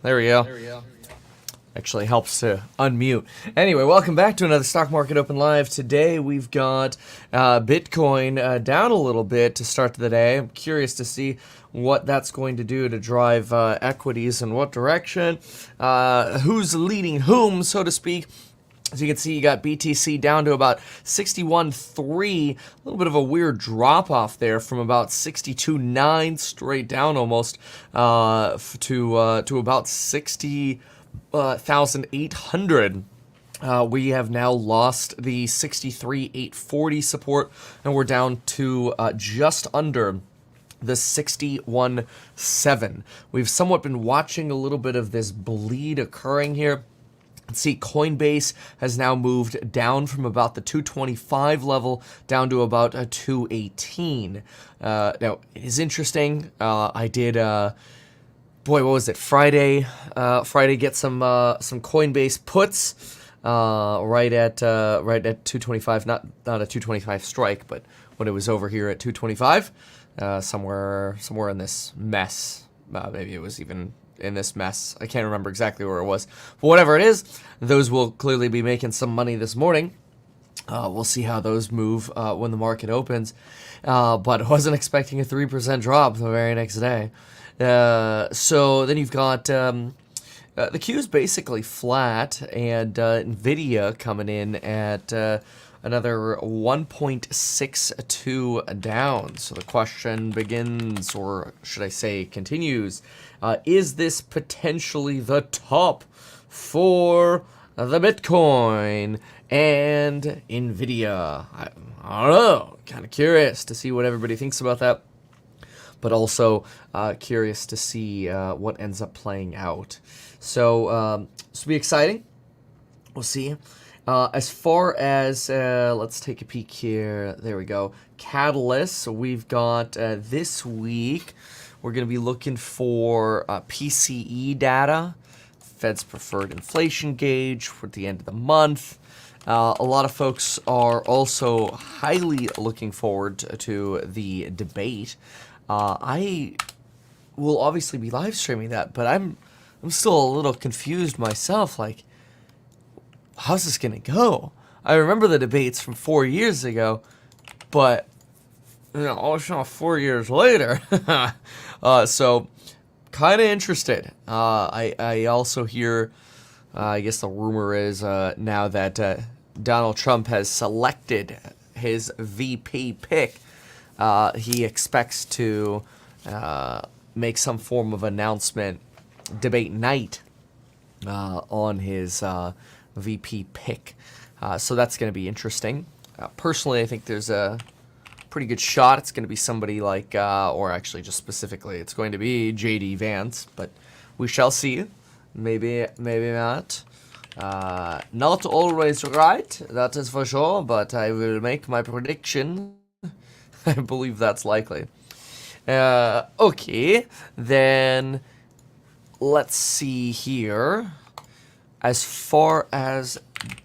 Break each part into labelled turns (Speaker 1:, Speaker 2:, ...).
Speaker 1: There we go. Actually helps to unmute. Anyway, welcome back to another Stock Market Open Live. Today we've got Bitcoin down a little bit to start the day. I'm curious to see what that's going to do to drive equities in what direction. Who's leading whom, so to speak. As you can see, you got BTC down to about 61.3, a little bit of a weird drop-off there from about 62.9 straight down almost to about 60,800. We have now lost the 63,840 support, and we're down to just under the 61.7. We've somewhat been watching a little bit of this bleed occurring here. See, Coinbase has now moved down from about the 225 level down to about a 218. Now, it is interesting. I did, boy, what was it? Friday get some Coinbase puts right at 225. Not a 225 strike, but when it was over here at 225, somewhere in this mess. Maybe it was even in this mess. I can't remember exactly where it was. But whatever it is, those will clearly be making some money this morning. We'll see how those move when the market opens. But I wasn't expecting a 3% drop the very next day. So then you've got the Q's basically flat, and NVIDIA coming in at another 1.62 down. So the question begins, or should I say continues, is this potentially the top for the Bitcoin and NVIDIA? I don't know. Kind of curious to see what everybody thinks about that, but also curious to see what ends up playing out. So this will be exciting. We'll see. As far as, let's take a peek here. There we go. Catalysts. We've got this week, we're going to be looking for PCE data, Fed's preferred inflation gauge for the end of the month. A lot of folks are also highly looking forward to the debate. I will obviously be live streaming that, but I'm still a little confused myself. Like, how's this gonna go? I remember the debates from 4 years ago, but it's not 4 years later. So kind of interested. I also hear, I guess the rumor is now that Donald Trump has selected his VP pick. He expects to make some form of announcement debate night on his VP pick. So that's going to be interesting. Personally, I think there's a pretty good shot it's going to be somebody like, or actually just specifically, it's going to be J.D. Vance, but we shall see. Maybe not. Not always right, that is for sure, but I will make my prediction. I believe that's likely. Okay, then let's see here. As far as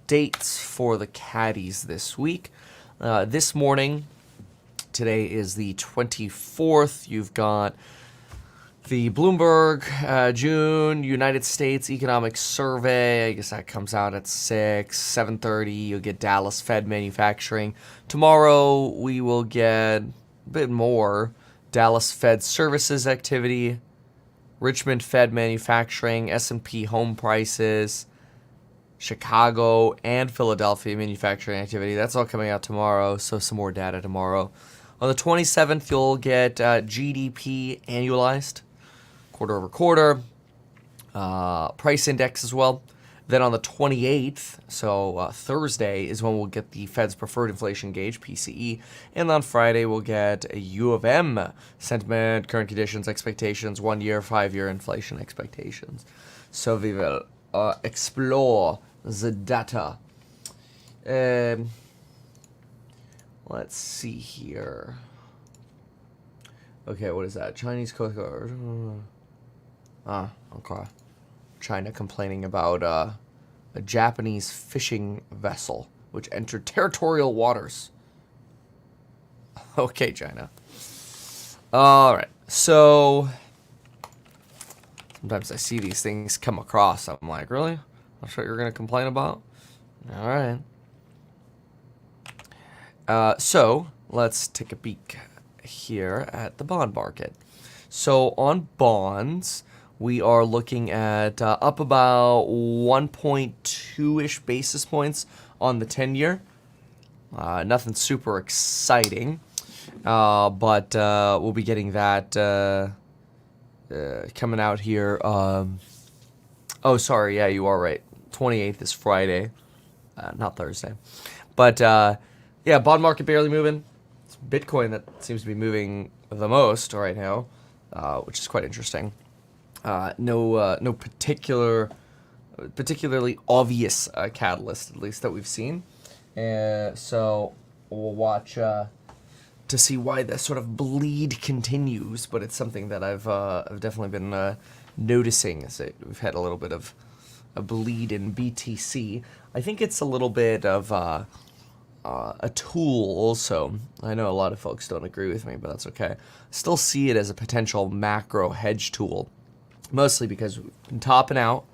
Speaker 1: dates for the caddies this week, this morning, today is the 24th, you've got the Bloomberg June United States Economic Survey. I guess that comes out at 7:30. You'll get Dallas Fed Manufacturing. Tomorrow we will get a bit more Dallas Fed Services activity, Richmond Fed Manufacturing, S&P Home Prices, Chicago and Philadelphia manufacturing activity. That's all coming out tomorrow, so some more data tomorrow. On the 27th, you'll get GDP annualized, quarter over quarter, price index as well. Then on the 28th, so Thursday, is when we'll get the Fed's preferred inflation gauge, PCE. And on Friday, we'll get a U of M sentiment, current conditions, expectations, 1 year, 5 year inflation expectations. So we will explore the data. Let's see here. Okay, what is that? Chinese Coast Guard. Okay. China complaining about a Japanese fishing vessel which entered territorial waters. Okay, China. All right. So Sometimes I see these things come across. I'm like, really? That's what you're going to complain about? All right. So let's take a peek here at the bond market. So on bonds, we are looking at up about 1.2-ish basis points on the 10-year. Nothing super exciting, but we'll be getting that coming out here. Oh, sorry, yeah, you are right. 28th is Friday, not Thursday. But yeah, bond market barely moving. It's Bitcoin that seems to be moving the most right now, which is quite interesting. No particularly obvious catalyst, at least that we've seen. So we'll watch to see why this sort of bleed continues. But it's something that I've definitely been noticing. As we've had a little bit of a bleed in BTC. I think it's a little bit of a tool also. I know a lot of folks don't agree with me, but that's okay. Still see it as a potential macro hedge tool, mostly because we've been topping out.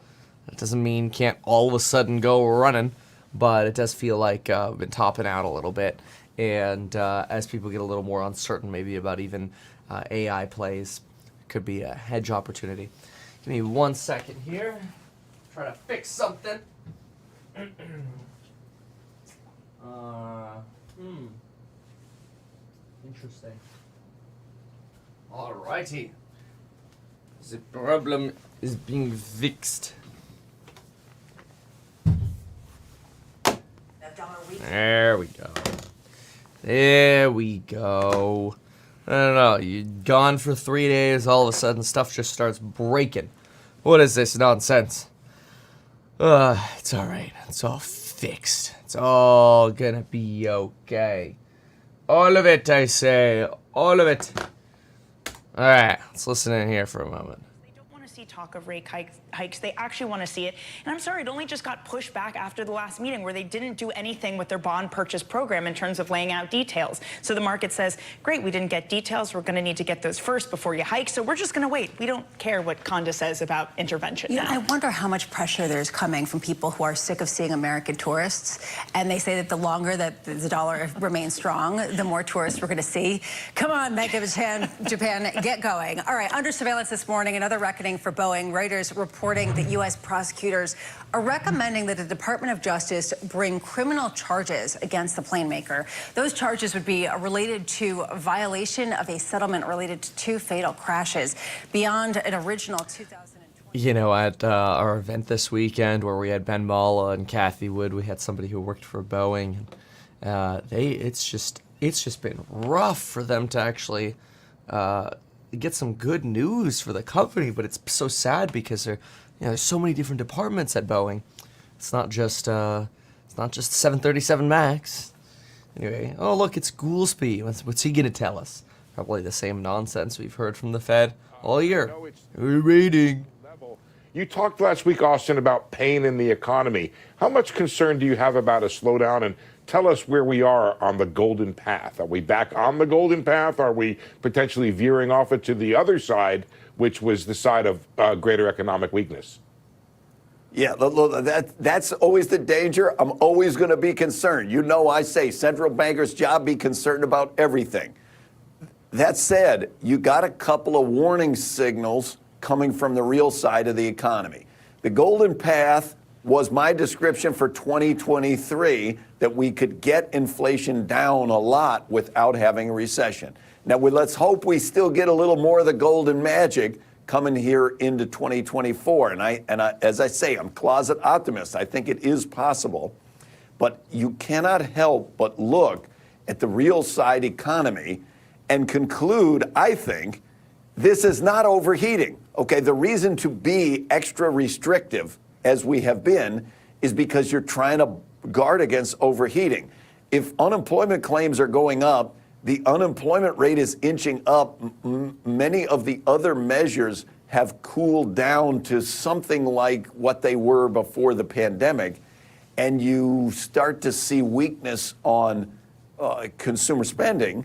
Speaker 1: That doesn't mean can't all of a sudden go running, but it does feel like we've been topping out a little bit. And as people get a little more uncertain maybe about even AI plays, it could be a hedge opportunity. Give me 1 second here. Try to fix something. Interesting. Alrighty. The problem is being fixed. There we go. There we go. I don't know. You're gone for 3 days. All of a sudden, stuff just starts breaking. What is this nonsense? It's alright. It's all fixed. It's all gonna be okay. All of it, I say. All of it. Alright, let's listen in here for a moment.
Speaker 2: See talk of rate hikes. They actually want to see it. And I'm sorry, it only just got pushed back after the last meeting where they didn't do anything with their bond purchase program in terms of laying out details. So the market says, great, we didn't get details. We're going to need to get those first before you hike. So we're just going to wait. We don't care what Conda says about intervention now.
Speaker 3: I wonder how much pressure there's coming from people who are sick of seeing American tourists. And they say that the longer that the dollar remains strong, the more tourists we're going to see. Come on, Bank of Japan, get going. All right, under surveillance this morning, another reckoning for Boeing. Reuters reporting that U.S. prosecutors are recommending that the Department of Justice bring criminal charges against the plane maker. Those charges would be related to a violation of a settlement related to 2 fatal crashes beyond an original 2020.
Speaker 1: You know, at our event this weekend where we had Ben Mala and Kathy Wood, we had somebody who worked for Boeing. It's just been rough for them to actually get some good news for the company, but it's so sad because there's so many different departments at Boeing. It's not just 737 Max. Anyway, oh look, it's Goolsby. What's he gonna tell us? Probably the same nonsense we've heard from the Fed all year. We're waiting.
Speaker 4: You talked last week, Austin, about pain in the economy. How much concern do you have about a slowdown? And tell us where we are on the golden path. Are we back on the golden path? Are we potentially veering off it to the other side, which was the side of greater economic weakness?
Speaker 5: Yeah, that's always the danger. I'm always going to be concerned. You know, I say central banker's job, be concerned about everything. That said, you got a couple of warning signals coming from the real side of the economy. The golden path was my description for 2023, that we could get inflation down a lot without having a recession. Now, let's hope we still get a little more of the golden magic coming here into 2024. And I, as I say, I'm closet optimist. I think it is possible. But you cannot help but look at the real side economy and conclude, I think, this is not overheating. Okay, the reason to be extra restrictive, as we have been, is because you're trying to guard against overheating. If unemployment claims are going up, the unemployment rate is inching up. Many of the other measures have cooled down to something like what they were before the pandemic, and you start to see weakness on consumer spending.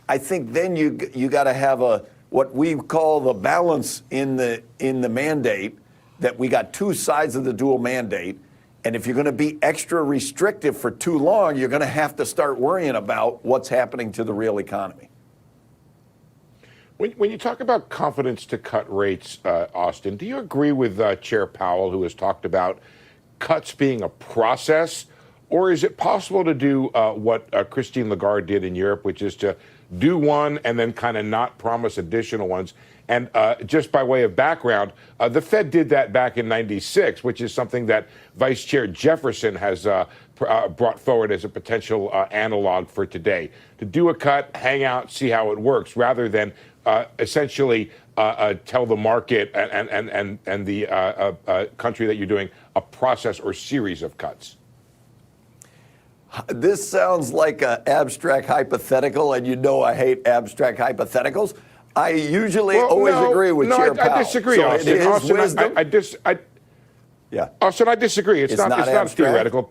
Speaker 5: I think then you got to have a what we call the balance in the mandate, that we got two sides of the dual mandate. And if you're going to be extra restrictive for too long, you're going to have to start worrying about what's happening to the real economy.
Speaker 4: When you talk about confidence to cut rates, Austin, do you agree with Chair Powell, who has talked about cuts being a process? Or is it possible to do what Christine Lagarde did in Europe, which is to do one and then kind of not promise additional ones? And just by way of background, the Fed did that back in '96, which is something that Vice Chair Jefferson has brought forward as a potential analog for today. To do a cut, hang out, see how it works, rather than essentially tell the market and the country that you're doing a process or series of cuts.
Speaker 5: This sounds like an abstract hypothetical, and you know I hate abstract hypotheticals. I usually always agree with Chair Powell.
Speaker 4: I disagree,
Speaker 5: so
Speaker 4: Austin. Austin, I disagree. It's not theoretical.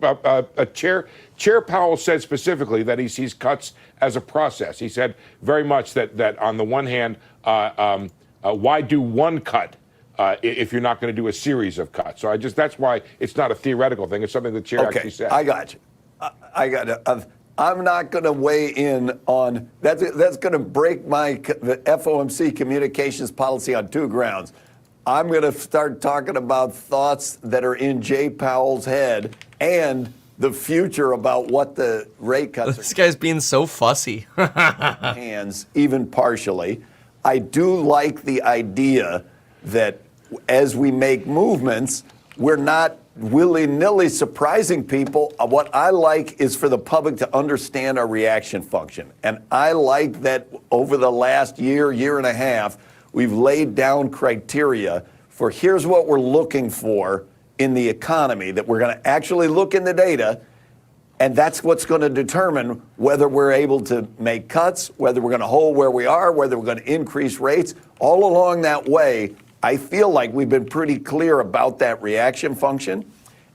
Speaker 4: Chair Powell said specifically that he sees cuts as a process. He said very much that on the one hand, why do one cut if you're not going to do a series of cuts? So that's why it's not a theoretical thing. It's something the chair actually said.
Speaker 5: I got you. I'm not going to weigh in on that. That's going to break the FOMC communications policy on two grounds. I'm going to start talking about thoughts that are in Jay Powell's head and the future about what the rate cuts
Speaker 1: This guy's being so fussy.
Speaker 5: hands, even partially. I do like the idea that as we make movements, we're not willy-nilly surprising people. What I like is for the public to understand our reaction function. And I like that over the last year and a half, we've laid down criteria for here's what we're looking for in the economy, that we're going to actually look in the data, and that's what's going to determine whether we're able to make cuts, whether we're going to hold where we are, whether we're going to increase rates. All along that way, I feel like we've been pretty clear about that reaction function,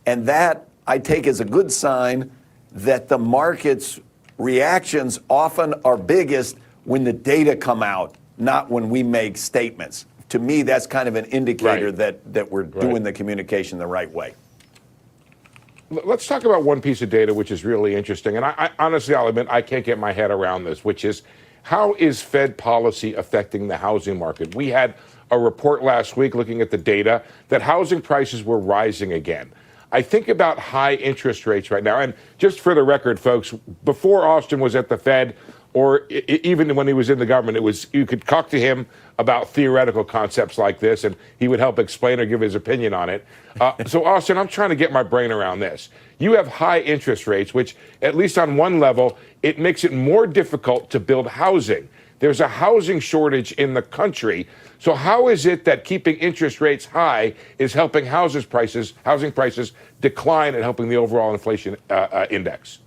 Speaker 5: and that I take as a good sign that the market's reactions often are biggest when the data come out, not when we make statements. To me, that's kind of an indicator that we're doing the communication the right way.
Speaker 4: Let's talk about one piece of data which is really interesting, and I honestly, I'll admit, I can't get my head around this, which is how is Fed policy affecting the housing market? We had a report last week looking at the data that housing prices were rising again. I think about high interest rates right now, and just for the record, folks, before Austin was at the Fed, or even when he was in the government, you could talk to him about theoretical concepts like this, and he would help explain or give his opinion on it. So, Austin, I'm trying to get my brain around this. You have high interest rates, which, at least on one level, it makes it more difficult to build housing. There's a housing shortage in the country. So how is it that keeping interest rates high is helping housing prices decline and helping the overall inflation index?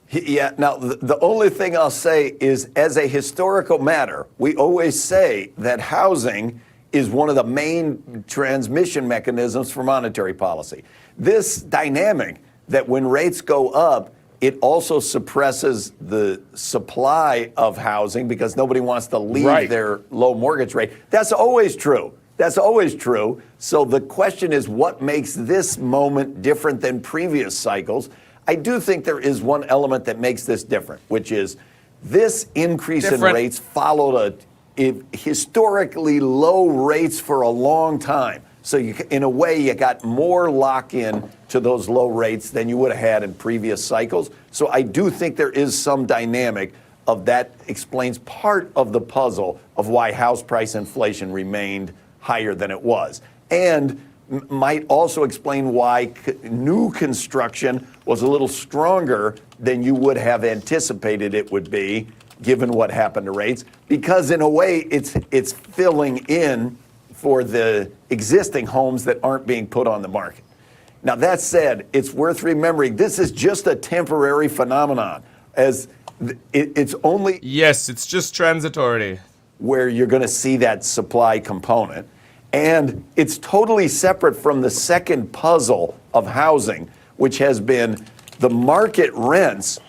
Speaker 5: Yeah, now the only thing I'll say is, as a historical matter, we always say that housing is one of the main transmission mechanisms for monetary policy. This dynamic that when rates go up, it also suppresses the supply of housing because nobody wants to leave their low mortgage rate. That's always true. That's always true. So the question is, what makes this moment different than previous cycles? I do think there is one element that makes this different, which is this increase in rates followed historically low rates for a long time. So in a way, you got more lock-in to those low rates than you would have had in previous cycles. So I do think there is some dynamic of that explains part of the puzzle of why house price inflation remained higher than it was. And might also explain why new construction was a little stronger than you would have anticipated it would be, given what happened to rates, because in a way it's filling in for the existing homes that aren't being put on the market. Now, that said, it's worth remembering this is just a temporary phenomenon, as it's only
Speaker 1: Yes, it's just transitory.
Speaker 5: where you're going to see that supply component. And it's totally separate from the second puzzle of housing, which has been the market rents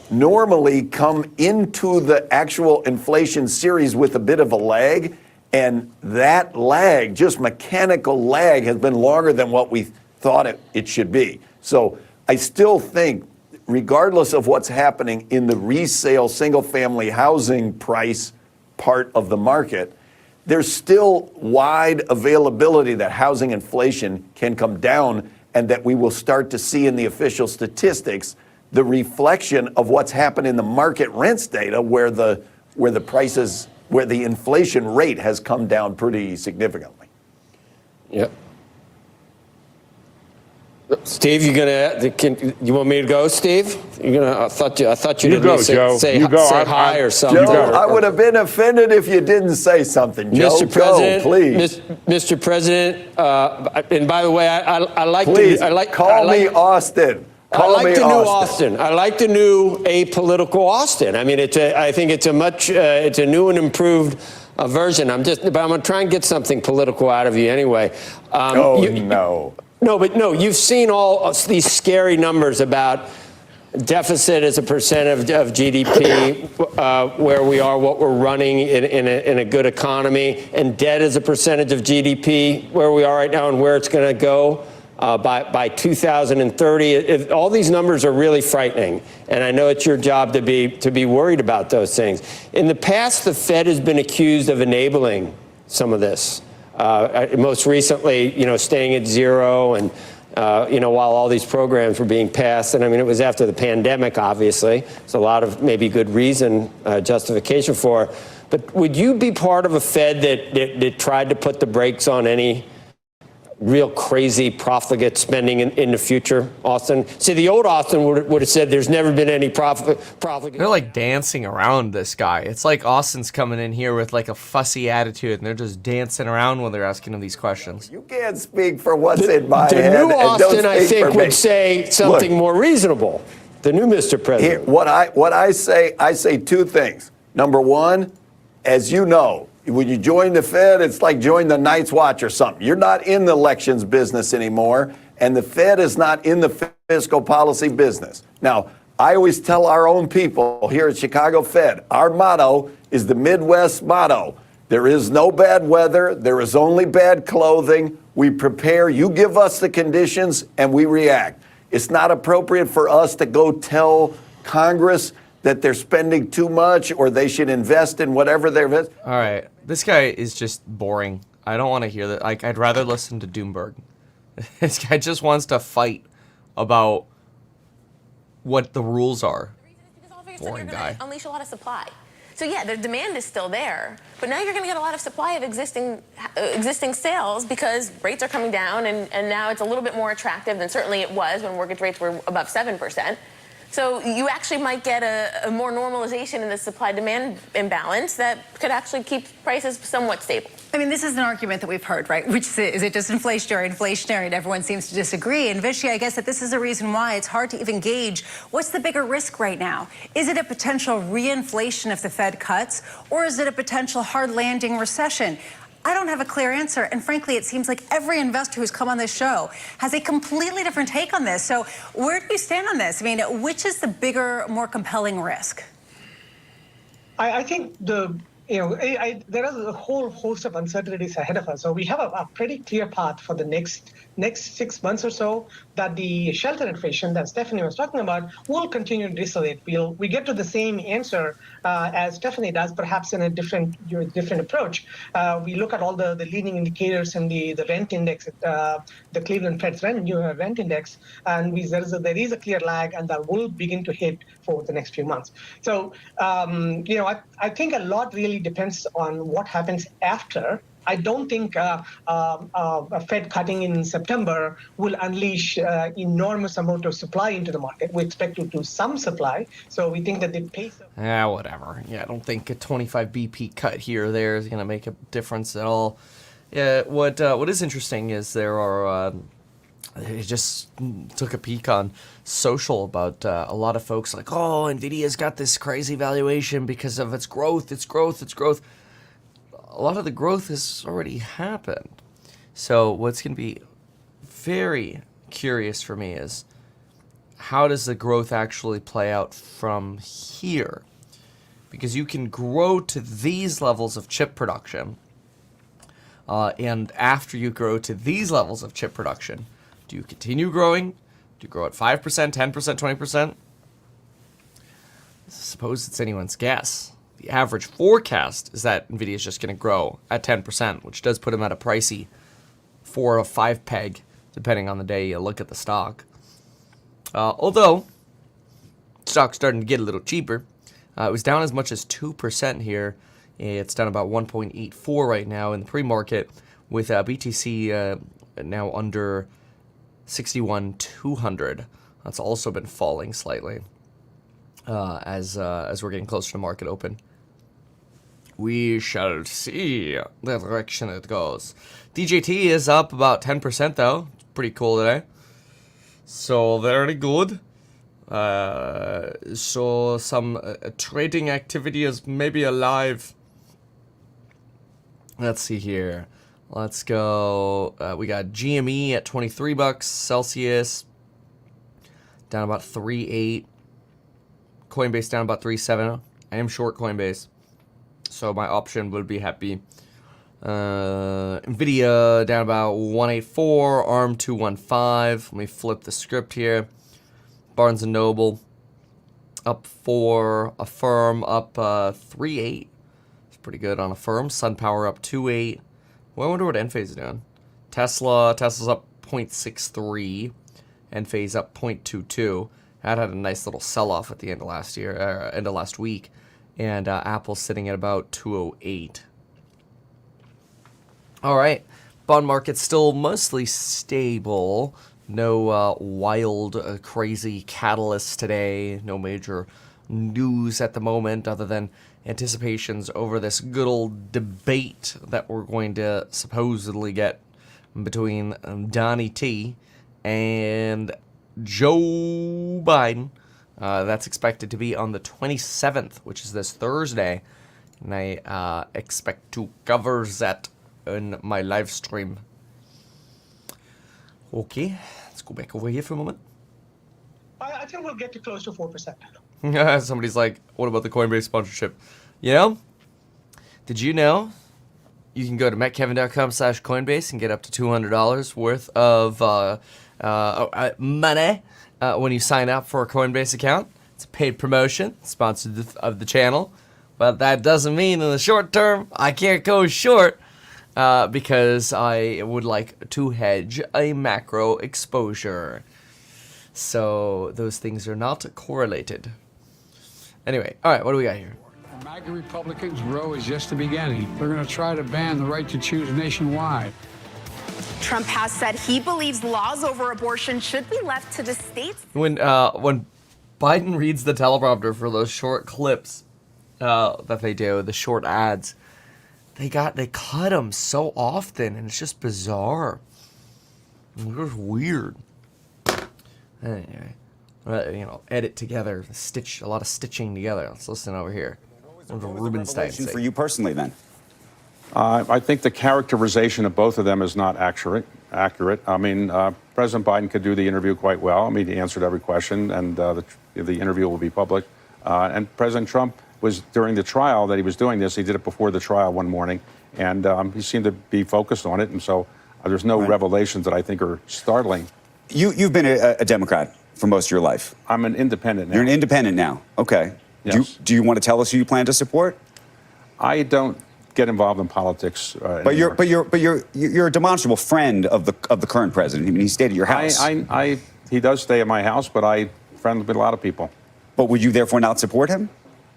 Speaker 5: normally come into the actual inflation series with a bit of a lag, and that lag, just mechanical lag, has been longer than what we thought it should be. So I still think, regardless of what's happening in the resale single-family housing price part of the market, there's still wide availability that housing inflation can come down, and that we will start to see in the official statistics the reflection of what's happened in the market rents data, where the inflation rate has come down pretty significantly.
Speaker 6: Yep. Steve, you want me to go, Steve? I thought you didn't
Speaker 4: go,
Speaker 6: say,
Speaker 4: Joe.
Speaker 6: say,
Speaker 4: You go.
Speaker 6: say hi or something.
Speaker 5: Joe, I would have been offended if you didn't say something. Joe,
Speaker 6: Mr. President,
Speaker 5: go, please.
Speaker 6: Mr. President, and by the way, I like
Speaker 5: Please,
Speaker 6: me
Speaker 5: Austin.
Speaker 6: I like the new Austin. I like the new apolitical Austin. I mean, I think it's a new and improved version. But I'm going to try and get something political out of you anyway.
Speaker 5: No.
Speaker 6: No, you've seen all these scary numbers about deficit as a percent of GDP, where we are, what we're running in a good economy, and debt as a percentage of GDP, where we are right now and where it's going to go by 2030. All these numbers are really frightening, and I know it's your job to be worried about those things. In the past, the Fed has been accused of enabling some of this. Most recently, staying at zero, and while all these programs were being passed, and I mean, it was after the pandemic, obviously. There's a lot of maybe good reason, justification for it. But would you be part of a Fed that tried to put the brakes on any real crazy profligate spending in the future, Austin? See, the old Austin would have said there's never been any profligate.
Speaker 1: They're like dancing around this guy. It's like Austin's coming in here with like a fussy attitude, and they're just dancing around when they're asking him these questions.
Speaker 5: You can't speak for what's in my head.
Speaker 6: The new Austin, I
Speaker 5: speak
Speaker 6: think,
Speaker 5: for
Speaker 6: would
Speaker 5: me.
Speaker 6: say something more reasonable. The new Mr. President.
Speaker 5: Here, what I say two things. Number one, as you know, when you join the Fed, it's like joining the Night's Watch or something. You're not in the elections business anymore, and the Fed is not in the fiscal policy business. Now, I always tell our own people here at Chicago Fed, our motto is the Midwest motto. There is no bad weather. There is only bad clothing. We prepare. You give us the conditions, and we react. It's not appropriate for us to go tell Congress that they're spending too much or they should invest in whatever they're investing.
Speaker 1: All right, this guy is just boring. I don't want to hear that. Like, I'd rather listen to Doomberg. This guy just wants to fight about what the rules are. Boring guy.
Speaker 7: Unleash a lot of supply. So yeah, the demand is still there, but now you're going to get a lot of supply of existing sales because rates are coming down, and now it's a little bit more attractive than certainly it was when mortgage rates were above 7%. So you actually might get a more normalization in the supply-demand imbalance that could actually keep prices somewhat stable.
Speaker 3: I mean, this is an argument that we've heard, right? Which is it disinflationary, inflationary, and everyone seems to disagree. And Vishy, I guess that this is a reason why it's hard to even gauge what's the bigger risk right now. Is it a potential reinflation if the Fed cuts, or is it a potential hard landing recession? I don't have a clear answer, and frankly, it seems like every investor who's come on this show has a completely different take on this. So where do you stand on this? I mean, which is the bigger, more compelling risk?
Speaker 8: I think there is a whole host of uncertainties ahead of us. So we have a pretty clear path for the next 6 months or so that the shelter inflation that Stephanie was talking about will continue to decelerate. We get to the same answer as Stephanie does, perhaps in a different approach. We look at all the leading indicators and the rent index, the Cleveland Fed's rent index, and there is a clear lag, and that will begin to hit for the next few months. So, I think a lot really depends on what happens after. I don't think a Fed cutting in September will unleash enormous amount of supply into the market. We expect to do some supply, so we think that the pace of...
Speaker 1: Whatever. Yeah, I don't think a 25 BP cut here or there is going to make a difference at all. Yeah, what is interesting is there are... I just took a peek on social about a lot of folks like, oh, NVIDIA's got this crazy valuation because of its growth. A lot of the growth has already happened. So what's going to be very curious for me is how does the growth actually play out from here? Because you can grow to these levels of chip production, and after you grow to these levels of chip production, do you continue growing? Do you grow at 5%, 10%, 20%? I suppose it's anyone's guess. The average forecast is that NVIDIA is just going to grow at 10%, which does put them at a pricey 4 or 5 peg, depending on the day you look at the stock. Although, stock's starting to get a little cheaper. It was down as much as 2% here. It's down about 1.84 right now in the pre-market, with BTC now under 61,200. That's also been falling slightly as we're getting closer to market open. We shall see the direction it goes. DJT is up about 10% though. It's pretty cool today. So very good. So some trading activity is maybe alive. Let's see here. Let's go. We got GME at 23 bucks. Celsius down about 3.8. Coinbase down about 3.7. I am short Coinbase, so my option would be happy. NVIDIA down about 184. ARM 215. Let me flip the script here. Barnes & Noble up 4. Affirm up 3.8. It's pretty good on Affirm. SunPower up 2.8. Well, I wonder what Enphase is doing. Tesla's up 0.63. Enphase up 0.22. That had a nice little sell-off at the end of last week. And Apple's sitting at about 208. All right. Bond market's still mostly stable. No wild, crazy catalysts today. No major news at the moment other than anticipations over this good old debate that we're going to supposedly get between Donnie T and Joe Biden. That's expected to be on the 27th, which is this Thursday. And I expect to cover that in my live stream. Okay, let's go back over here for a moment.
Speaker 8: I think we'll get to close to 4%.
Speaker 1: Somebody's like, what about the Coinbase sponsorship? You know, did you know you can go to mettkevin.com/Coinbase and get up to $200 worth of money when you sign up for a Coinbase account? It's a paid promotion, sponsored of the channel. But that doesn't mean in the short term I can't go short because I would like to hedge a macro exposure. So those things are not correlated. Anyway, all right, what do we got here?
Speaker 9: The MAGA Republicans' row is just the beginning. They're going to try to ban the right to choose nationwide.
Speaker 2: Trump has said he believes laws over abortion should be left to the states.
Speaker 1: When Biden reads the teleprompter for those short clips that they do, the short ads, they cut them so often, and it's just bizarre. It's just weird. Anyway, edit together, stitch a lot of stitching together. Let's listen over here. Rubenstein
Speaker 10: for you personally, then?
Speaker 11: I think the characterization of both of them is not accurate. I mean, President Biden could do the interview quite well. I mean, he answered every question, and the interview will be public. And President Trump was, during the trial that he was doing this, he did it before the trial one morning, and he seemed to be focused on it, and so there's no revelations that I think are startling.
Speaker 10: You've been a Democrat for most of your life.
Speaker 11: I'm an independent now.
Speaker 10: You're an independent now. Okay.
Speaker 11: Yes.
Speaker 10: Do you want to tell us who you plan to support?
Speaker 11: I don't get involved in politics.
Speaker 10: But you're a demonstrable friend of the current president. I mean, he stayed at your house.
Speaker 11: He does stay at my house, but I friend with a lot of people.
Speaker 10: But would you therefore not support him?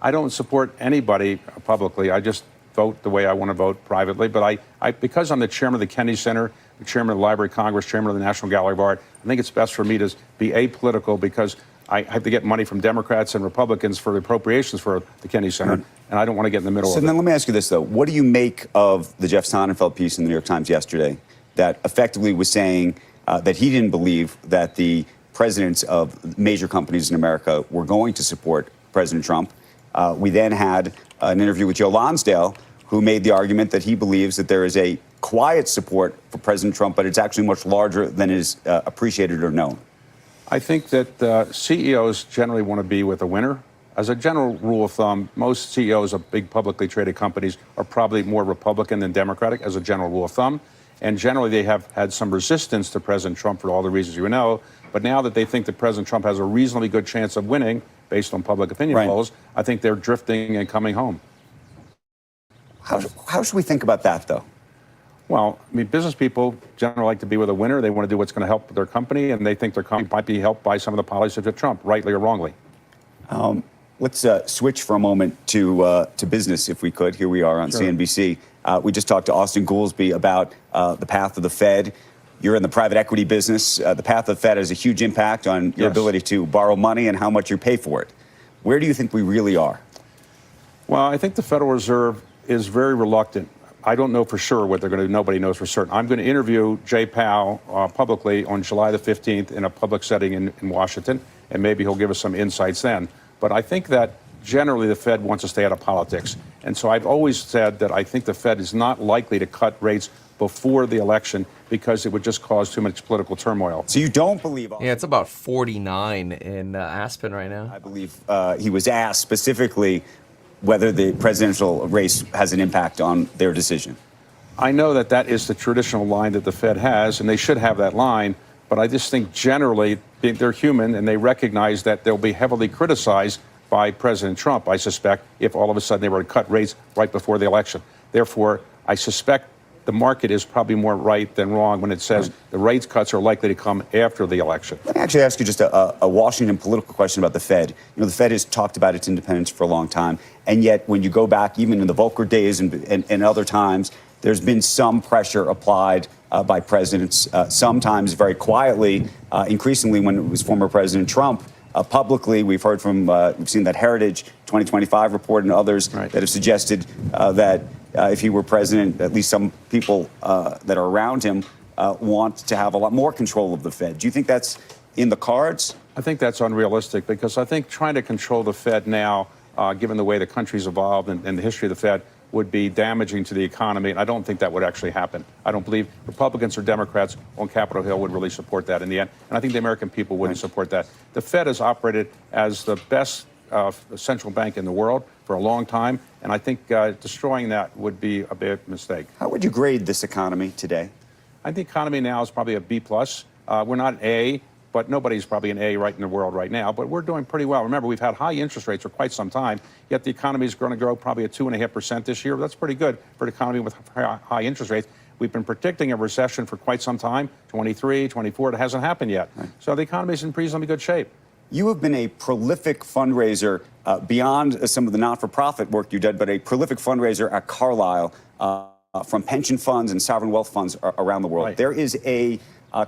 Speaker 11: I don't support anybody publicly. I just vote the way I want to vote privately. But because I'm the chairman of the Kennedy Center, the chairman of the Library of Congress, chairman of the National Gallery of Art, I think it's best for me to be apolitical because I have to get money from Democrats and Republicans for the appropriations for the Kennedy Center, and I don't want to get in the middle of it.
Speaker 10: So then let me ask you this, though. What do you make of the Jeff Sonnenfeld piece in the New York Times yesterday that effectively was saying that he didn't believe that the presidents of major companies in America were going to support President Trump? We then had an interview with Joe Lonsdale, who made the argument that he believes that there is a quiet support for President Trump, but it's actually much larger than is appreciated or known.
Speaker 11: I think that CEOs generally want to be with a winner. As a general rule of thumb, most CEOs of big publicly traded companies are probably more Republican than Democratic, as a general rule of thumb. And generally, they have had some resistance to President Trump for all the reasons you know. But now that they think that President Trump has a reasonably good chance of winning, based on public opinion polls, I think they're drifting and coming home.
Speaker 10: How should we think about that, though?
Speaker 11: Well, I mean, business people generally like to be with a winner. They want to do what's going to help their company, and they think their company might be helped by some of the policies of Trump, rightly or wrongly.
Speaker 10: Let's switch for a moment to business, if we could. Here we are on CNBC. We just talked to Austin Goolsbee about the path of the Fed. You're in the private equity business. The path of the Fed has a huge impact on your ability to borrow money and how much you pay for it. Where do you think we really are?
Speaker 11: Well, I think the Federal Reserve is very reluctant. I don't know for sure what they're going to do. Nobody knows for certain. I'm going to interview Jay Powell publicly on July the 15th in a public setting in Washington, and maybe he'll give us some insights then. But I think that generally the Fed wants to stay out of politics. And so I've always said that I think the Fed is not likely to cut rates before the election because it would just cause too much political turmoil.
Speaker 10: So you don't believe...
Speaker 1: Yeah, it's about 49 in Aspen right now.
Speaker 10: I believe he was asked specifically whether the presidential race has an impact on their decision.
Speaker 11: I know that that is the traditional line that the Fed has, and they should have that line, but I just think generally they're human and they recognize that they'll be heavily criticized by President Trump, I suspect, if all of a sudden they were to cut rates right before the election. Therefore, I suspect the market is probably more right than wrong when it says the rates cuts are likely to come after the election.
Speaker 10: Let me actually ask you just a Washington political question about the Fed. You know, the Fed has talked about its independence for a long time, and yet when you go back, even in the Volcker days and other times, there's been some pressure applied by presidents, sometimes very quietly, increasingly when it was former President Trump. Publicly, we've heard from, we've seen that Heritage 2025 report and others that have suggested that if he were president, at least some people that are around him want to have a lot more control of the Fed. Do you think that's in the cards?
Speaker 11: I think that's unrealistic because I think trying to control the Fed now, given the way the country's evolved and the history of the Fed, would be damaging to the economy, and I don't think that would actually happen. I don't believe Republicans or Democrats on Capitol Hill would really support that in the end, and I think the American people wouldn't support that. The Fed has operated as the best central bank in the world for a long time, and I think destroying that would be a big mistake.
Speaker 10: How would you grade this economy today?
Speaker 11: I think the economy now is probably a B+. We're not A, but nobody's probably an A right in the world right now. But we're doing pretty well. Remember, we've had high interest rates for quite some time, yet the economy is going to grow probably at 2.5% this year. That's pretty good for an economy with high interest rates. We've been predicting a recession for quite some time, 23, 24. It hasn't happened yet. So the economy is in reasonably good shape.
Speaker 10: You have been a prolific fundraiser beyond some of the not-for-profit work you did, but a prolific fundraiser at Carlyle from pension funds and sovereign wealth funds around the world. There is a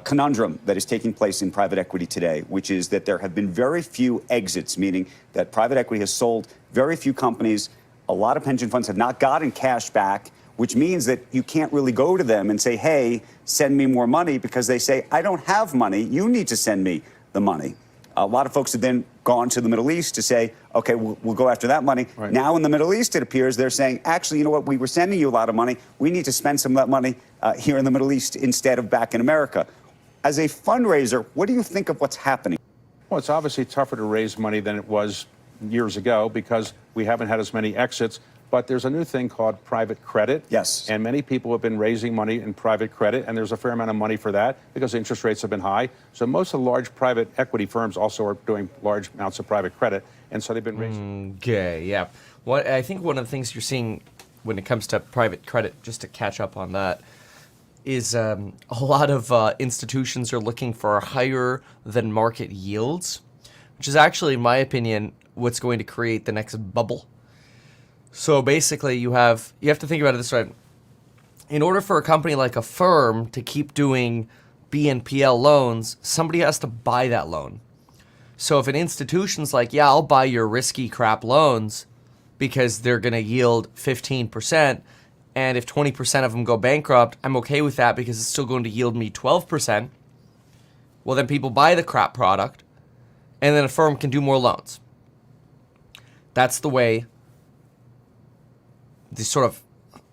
Speaker 10: conundrum that is taking place in private equity today, which is that there have been very few exits, meaning that private equity has sold very few companies. A lot of pension funds have not gotten cash back, which means that you can't really go to them and say, hey, send me more money, because they say, I don't have money. You need to send me the money. A lot of folks have then gone to the Middle East to say, okay, we'll go after that money. Now in the Middle East, it appears they're saying, actually, you know what? We were sending you a lot of money. We need to spend some of that money here in the Middle East instead of back in America. As a fundraiser, what do you think of what's happening?
Speaker 11: Well, it's obviously tougher to raise money than it was years ago because we haven't had as many exits. But there's a new thing called private credit.
Speaker 10: Yes.
Speaker 11: And many people have been raising money in private credit, and there's a fair amount of money for that because interest rates have been high. So most of the large private equity firms also are doing large amounts of private credit, and so they've been raising.
Speaker 1: Okay, yeah. What I think one of the things you're seeing when it comes to private credit, just to catch up on that, is a lot of institutions are looking for higher than market yields, which is actually, in my opinion, what's going to create the next bubble. So basically, you have to think about it this way. In order for a company like a firm to keep doing BNPL loans, somebody has to buy that loan. So if an institution's like, yeah, I'll buy your risky crap loans because they're going to yield 15%, and if 20% of them go bankrupt, I'm okay with that because it's still going to yield me 12%. Well, then people buy the crap product, and then a firm can do more loans. That's the way these sort of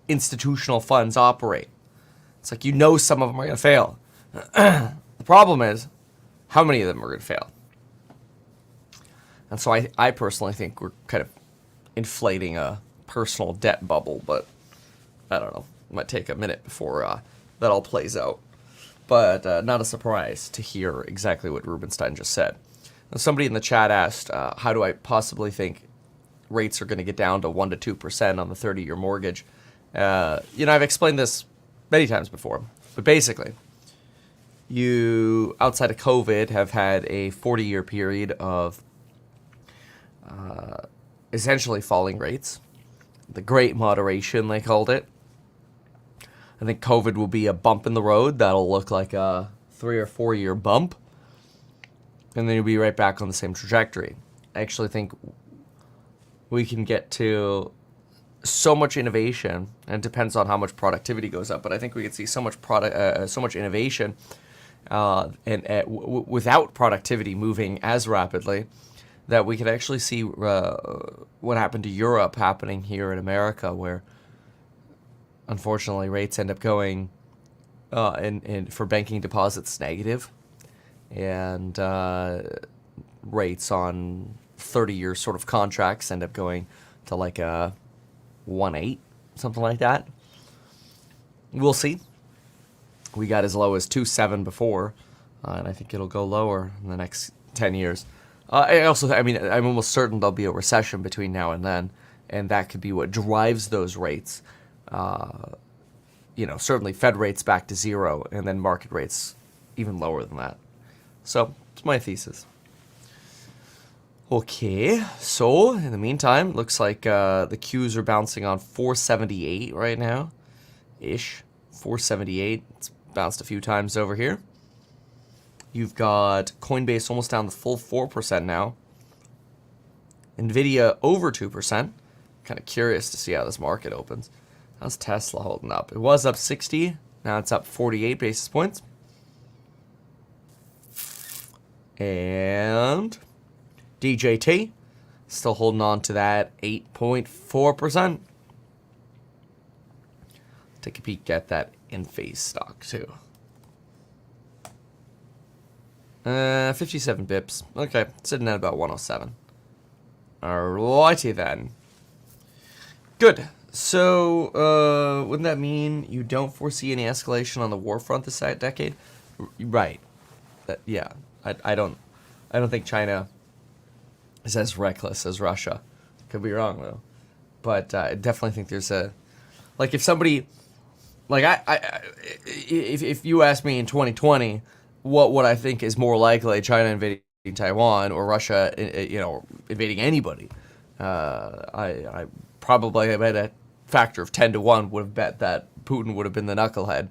Speaker 1: institutional funds operate. It's like, you know, some of them are going to fail. The problem is how many of them are going to fail? And so I personally think we're kind of inflating a personal debt bubble, but I don't know. It might take a minute before that all plays out. But not a surprise to hear exactly what Rubenstein just said. Now, somebody in the chat asked, how do I possibly think rates are going to get down to 1% to 2% on the 30-year mortgage? I've explained this many times before, but basically, you, outside of COVID, have had a 40-year period of essentially falling rates. The Great Moderation, they called it. I think COVID will be a bump in the road that'll look like a 3 or 4 year bump, and then you'll be right back on the same trajectory. I actually think we can get to so much innovation, and it depends on how much productivity goes up, but I think we could see so much so much innovation without productivity moving as rapidly that we could actually see what happened to Europe happening here in America, where unfortunately rates end up going for banking deposits negative, and rates on 30-year sort of contracts end up going to like a 1.8, something like that. We'll see. We got as low as 2.7 before, and I think it'll go lower in the next 10 years. I'm almost certain there'll be a recession between now and then, and that could be what drives those rates. Certainly Fed rates back to zero, and then market rates even lower than that. So it's my thesis. Okay, so in the meantime, looks like the Qs are bouncing on 478 right now, ish. 478. It's bounced a few times over here. You've got Coinbase almost down the full 4% now. Nvidia over 2%. Kind of curious to see how this market opens. How's Tesla holding up? It was up 60. Now it's up 48 basis points. And DJT still holding on to that 8.4%. Take a peek at that in-phase stock too. 57 bips. Okay, sitting at about 107. Alrighty then. Good. So, wouldn't that mean you don't foresee any escalation on the war front this decade? Right. Yeah. I don't think China is as reckless as Russia. Could be wrong though. But I definitely think there's if somebody, if you ask me in 2020, what would I think is more likely, China invading Taiwan or Russia, invading anybody? I probably bet a factor of 10 to 1 would have bet that Putin would have been the knucklehead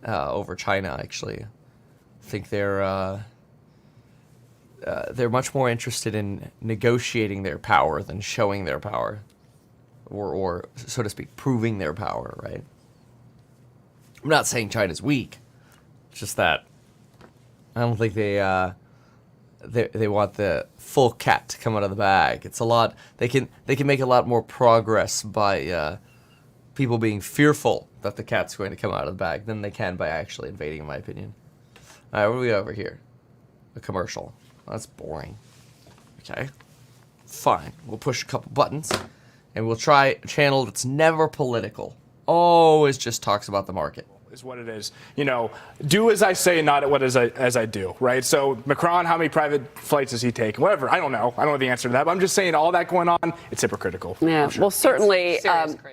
Speaker 1: over China. Actually, I think they're much more interested in negotiating their power than showing their power, or so to speak, proving their power. Right? I'm not saying China's weak, it's just that I don't think they want the full cat to come out of the bag. It's a lot. They can make a lot more progress by people being fearful that the cat's going to come out of the bag than they can by actually invading, in my opinion. All right, what do we got over here? A commercial. That's boring. Okay, fine. We'll push a couple buttons, and we'll try a channel that's never political. Always just talks about the market.
Speaker 12: Is what it is. Do as I say, not as I do, right? So Macron, how many private flights does he take? Whatever, I don't know. I don't know the answer to that, but I'm just saying all that going on, it's hypocritical.
Speaker 13: Yeah,
Speaker 12: sure.
Speaker 13: Well, certainly.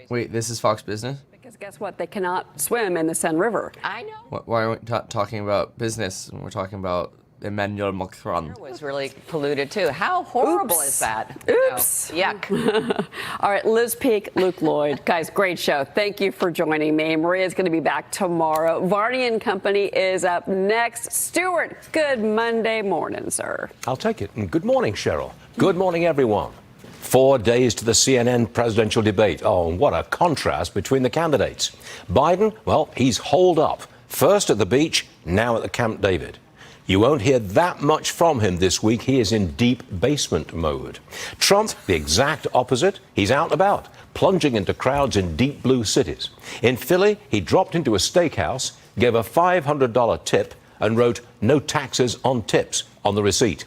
Speaker 1: Wait, this is Fox Business?
Speaker 13: Because guess what? They cannot swim in the Seine River.
Speaker 7: I know.
Speaker 1: Why are we talking about business and we're talking about Emmanuel Macron?
Speaker 14: It was really polluted too. How horrible is that?
Speaker 13: Oops.
Speaker 14: Yuck.
Speaker 13: All right, Liz Peek, Luke Lloyd. Guys, great show. Thank you for joining me. Maria's going to be back tomorrow. Varney and Company is up next. Stuart, good Monday morning, sir.
Speaker 15: I'll take it. And good morning, Cheryl. Good morning, everyone. 4 days to the CNN presidential debate. Oh, and what a contrast between the candidates. Biden, well, he's holed up. First at the beach, now at the Camp David. You won't hear that much from him this week. He is in deep basement mode. Trump, the exact opposite. He's out and about, plunging into crowds in deep blue cities. In Philly, he dropped into a steakhouse, gave a $500 tip, and wrote "No taxes on tips" on the receipt.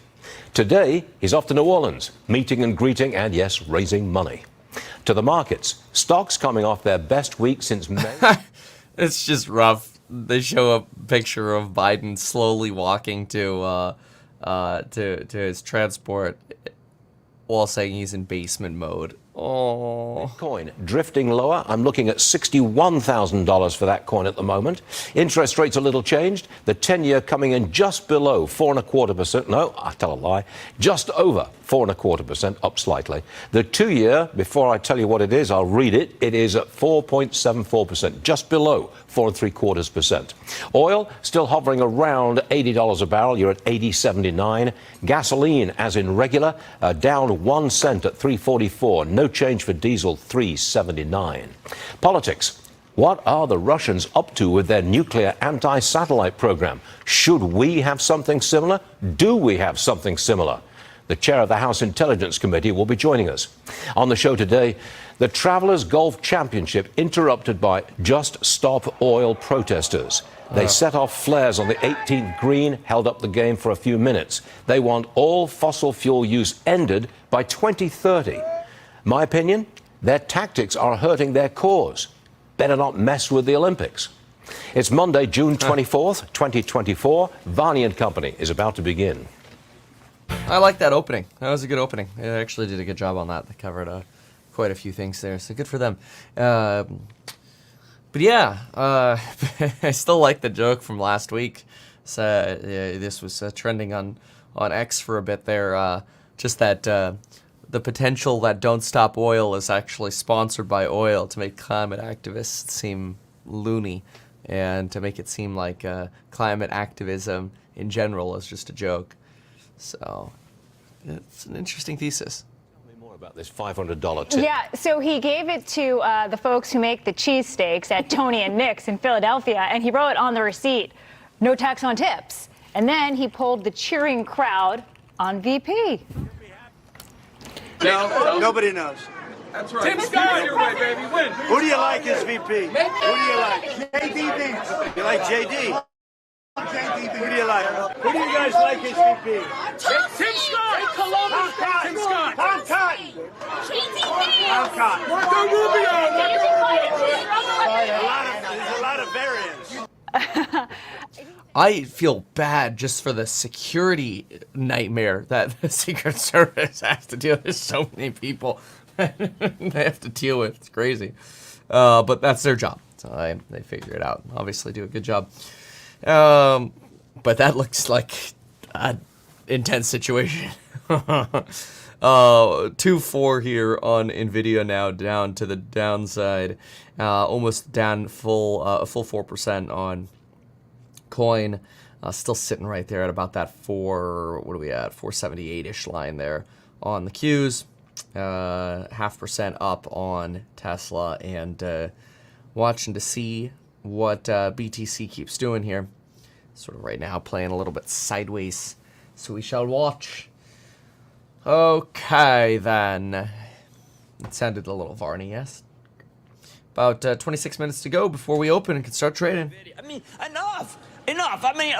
Speaker 15: Today, he's off to New Orleans, meeting and greeting and, yes, raising money. To the markets, stocks coming off their best week since May.
Speaker 1: It's just rough. They show a picture of Biden slowly walking to his transport while saying he's in basement mode. Oh.
Speaker 15: Bitcoin drifting lower. I'm looking at $61,000 for that coin at the moment. Interest rates a little changed. The 10-year coming in just below 4.25%. No, I tell a lie. Just over 4.25%, up slightly. The 2-year, before I tell you what it is, I'll read it. It is at 4.74%, just below 4.75%. Oil still hovering around $80 a barrel. You're at 80.79. Gasoline, as in regular, down 1 cent at 3.44. No change for diesel, 3.79. Politics. What are the Russians up to with their nuclear anti-satellite program? Should we have something similar? Do we have something similar? The chair of the House Intelligence Committee will be joining us. On the show today, the Travelers Golf Championship interrupted by Just Stop Oil protesters. They set off flares on the 18th green, held up the game for a few minutes. They want all fossil fuel use ended by 2030. My opinion, their tactics are hurting their cause. Better not mess with the Olympics. It's Monday, June 24th, 2024. Varney & Company is about to begin.
Speaker 1: I like that opening. That was a good opening. They actually did a good job on that. They covered quite a few things there, so good for them. But yeah, I still like the joke from last week. So, this was trending on X for a bit there. Just that the potential that Don't Stop Oil is actually sponsored by oil to make climate activists seem loony and to make it seem like climate activism in general is just a joke. So it's an interesting thesis.
Speaker 15: Tell me more about this $500 tip.
Speaker 16: Yeah, so he gave it to the folks who make the cheesesteaks at Tony and Nick's in Philadelphia, and he wrote on the receipt, "No tax on tips." And then he polled the cheering crowd on VP.
Speaker 17: No, nobody knows.
Speaker 18: That's right. Tim Scott your way, baby. Win.
Speaker 17: Who do you like as VP? Who do you like? JD. You like JD? Who do you like? Who do you guys like as VP?
Speaker 18: Tim Scott. Columbus. Tim Scott.
Speaker 17: Tom Cotton. Tom Cotton.
Speaker 18: Marco Rubio.
Speaker 17: There's a lot of variants.
Speaker 1: I feel bad just for the security nightmare that the Secret Service has to deal with. There's so many people they have to deal with. It's crazy. But that's their job. So they figure it out. Obviously do a good job. But that looks like an intense situation. 2-4 here on Nvidia now, down to the downside. Almost down full 4% on coin. Still sitting right there at about that 478-ish line there on the Qs. 0.5% up on Tesla, and watching to see what BTC keeps doing here. Sort of right now playing a little bit sideways, so we shall watch. Okay, then. It sounded a little Varney, yes? About 26 minutes to go before we open and can start trading.
Speaker 19: I mean, enough. I mean,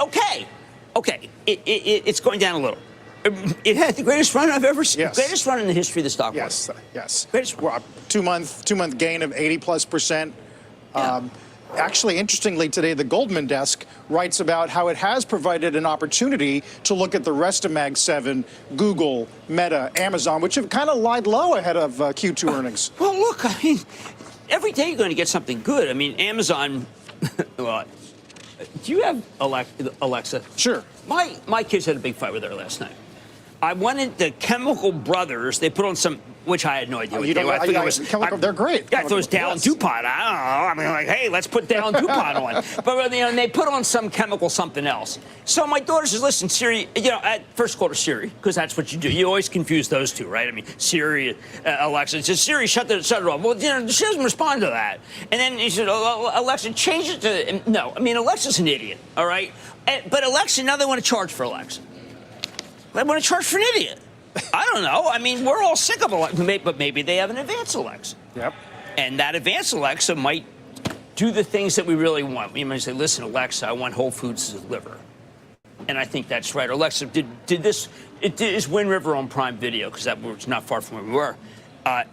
Speaker 19: okay. It's going down a little. It had the greatest run I've ever seen.
Speaker 20: Yes.
Speaker 19: Greatest run in the history of the stock market.
Speaker 20: Yes.
Speaker 19: Greatest.
Speaker 20: Well, two-month gain of 80+%. Actually, interestingly, today the Goldman desk writes about how it has provided an opportunity to look at the rest of Mag 7, Google, Meta, Amazon, which have kind of lied low ahead of Q2 earnings.
Speaker 19: Well, look, I mean, every day you're going to get something good. I mean, Amazon. Well, do you have Alexa?
Speaker 20: Sure.
Speaker 19: My kids had a big fight with her last night. I wanted the Chemical Brothers. They put on some, which I had no idea.
Speaker 20: Oh, you don't, I think it was, Chemical, they're great.
Speaker 19: Yeah, I thought it was Dow and DuPont. I don't know. I mean, like, hey, let's put Dow and DuPont on. But and they put on some chemical something else. So my daughter says, listen, Siri, at first call her Siri, because that's what you do. You always confuse those two, right? I mean, Siri, Alexa. Says, Siri, shut it off. Well, she doesn't respond to that. And then he said, Alexa, change it to, no. I mean, Alexa's an idiot, all right? But Alexa, now they want to charge for Alexa. They want to charge for an idiot. I don't know. I mean, we're all sick of Alexa, but maybe they have an advanced Alexa.
Speaker 20: Yep.
Speaker 19: And that advanced Alexa might do the things that we really want. We might say, listen, Alexa, I want Whole Foods to deliver. And I think that's right. Alexa did this. It is Wind River on Prime Video because that was not far from where we were.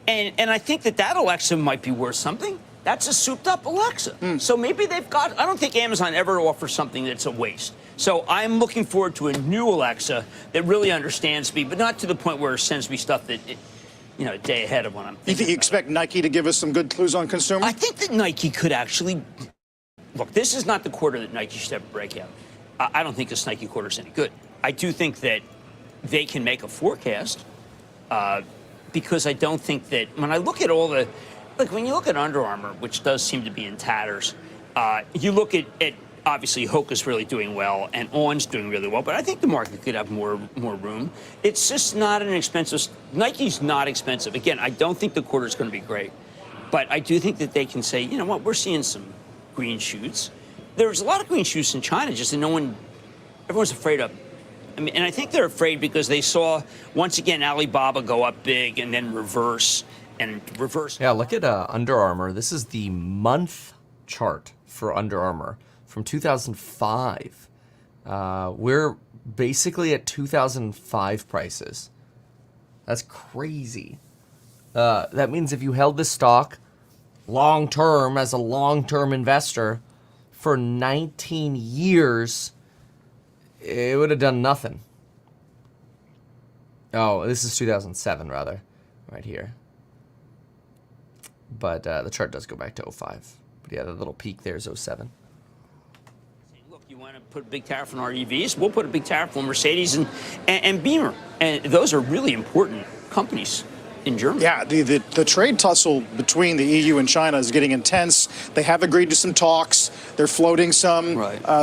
Speaker 19: And I think that Alexa might be worth something. That's a souped-up Alexa. So maybe they've got. I don't think Amazon ever offers something that's a waste. So I'm looking forward to a new Alexa that really understands me, but not to the point where it sends me stuff that, a day ahead of when I'm.
Speaker 20: You think you expect Nike to give us some good clues on consumer?
Speaker 19: I think that Nike could actually. Look, this is not the quarter that Nike should have a breakout. I don't think this Nike quarter is any good. I do think that they can make a forecast because I don't think that when I look at all the, when you look at Under Armour, which does seem to be in tatters, you look at obviously Hoka's really doing well and On's doing really well, but I think the market could have more room. It's just not an expensive. Nike's not expensive. Again, I don't think the quarter is going to be great, but I do think that they can say, you know what, we're seeing some green shoots. There's a lot of green shoots in China, just that everyone's afraid of. I mean, and I think they're afraid because they saw, once again, Alibaba go up big and then reverse.
Speaker 1: Yeah, look at Under Armour. This is the month chart for Under Armour from 2005. We're basically at 2005 prices. That's crazy. That means if you held this stock long-term as a long-term investor for 19 years, it would have done nothing. Oh, this is 2007, rather, right here. But the chart does go back to 05. But yeah, the little peak there is 07.
Speaker 19: Look, you want to put a big tariff on our EVs? We'll put a big tariff on Mercedes and Beamer. And those are really important companies in Germany.
Speaker 20: Yeah, the trade tussle between the EU and China is getting intense. They have agreed to some talks. They're floating some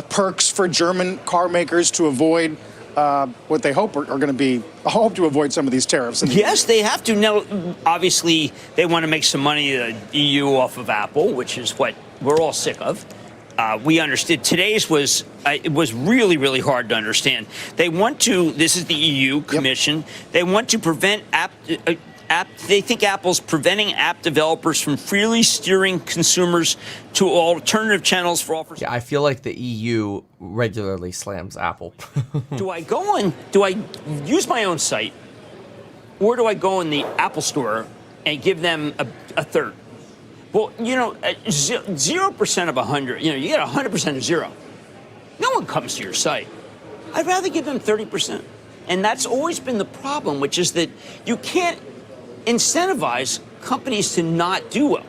Speaker 20: perks for German car makers to avoid what they hope are going to be, to avoid some of these tariffs.
Speaker 19: Yes, they have to. Now, obviously, they want to make some money, the EU, off of Apple, which is what we're all sick of. We understood. Today's was it was really, really hard to understand. They want to, this is the EU Commission, they want to prevent they think Apple's preventing app developers from freely steering consumers to alternative channels for offers.
Speaker 1: Yeah, I feel like the EU regularly slams Apple.
Speaker 19: Do I use my own site, or do I go in the Apple store and give them a third? Well, 0% of 100, you get 100% of zero. No one comes to your site. I'd rather give them 30%. And that's always been the problem, which is that you can't incentivize companies to not do well.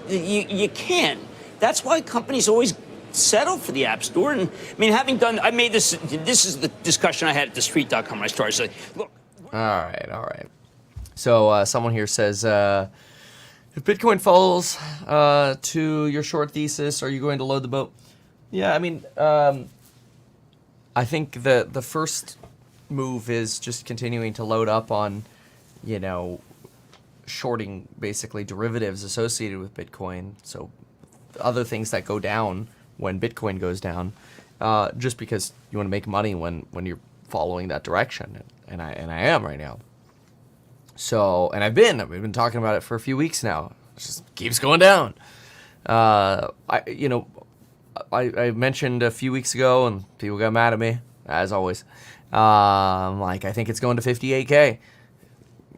Speaker 19: You can't. That's why companies always settle for the App Store. And I mean, I made this is the discussion I had at thestreet.com when I started. So, look.
Speaker 1: All right. So someone here says, if Bitcoin falls to your short thesis, are you going to load the boat? Yeah, I mean, I think the first move is just continuing to load up on, shorting basically derivatives associated with Bitcoin. So other things that go down when Bitcoin goes down, just because you want to make money when you're following that direction. And I am right now. So, and we've been talking about it for a few weeks now. It just keeps going down. I mentioned a few weeks ago, and people got mad at me, as always. I think it's going to 58K.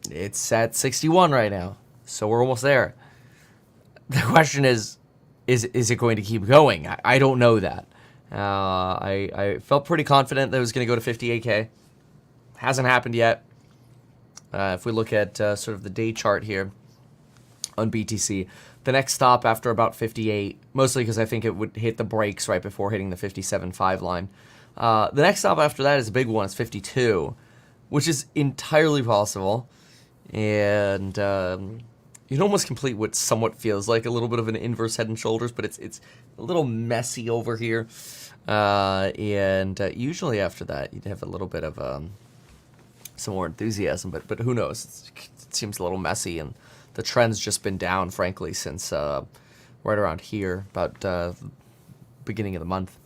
Speaker 1: It's at 61 right now, so we're almost there. The question is it going to keep going? I don't know that. I felt pretty confident that it was going to go to 58K. Hasn't happened yet. If we look at sort of the day chart here on BTC, the next stop after about 58, mostly because I think it would hit the brakes right before hitting the 57.5 line. The next stop after that is a big one. It's 52, which is entirely possible. And you can almost complete what somewhat feels like a little bit of an inverse head and shoulders, but it's a little messy over here. And usually after that, you'd have a little bit of some more enthusiasm, but who knows? It seems a little messy, and the trend's just been down, frankly, since right around here, about beginning of the month.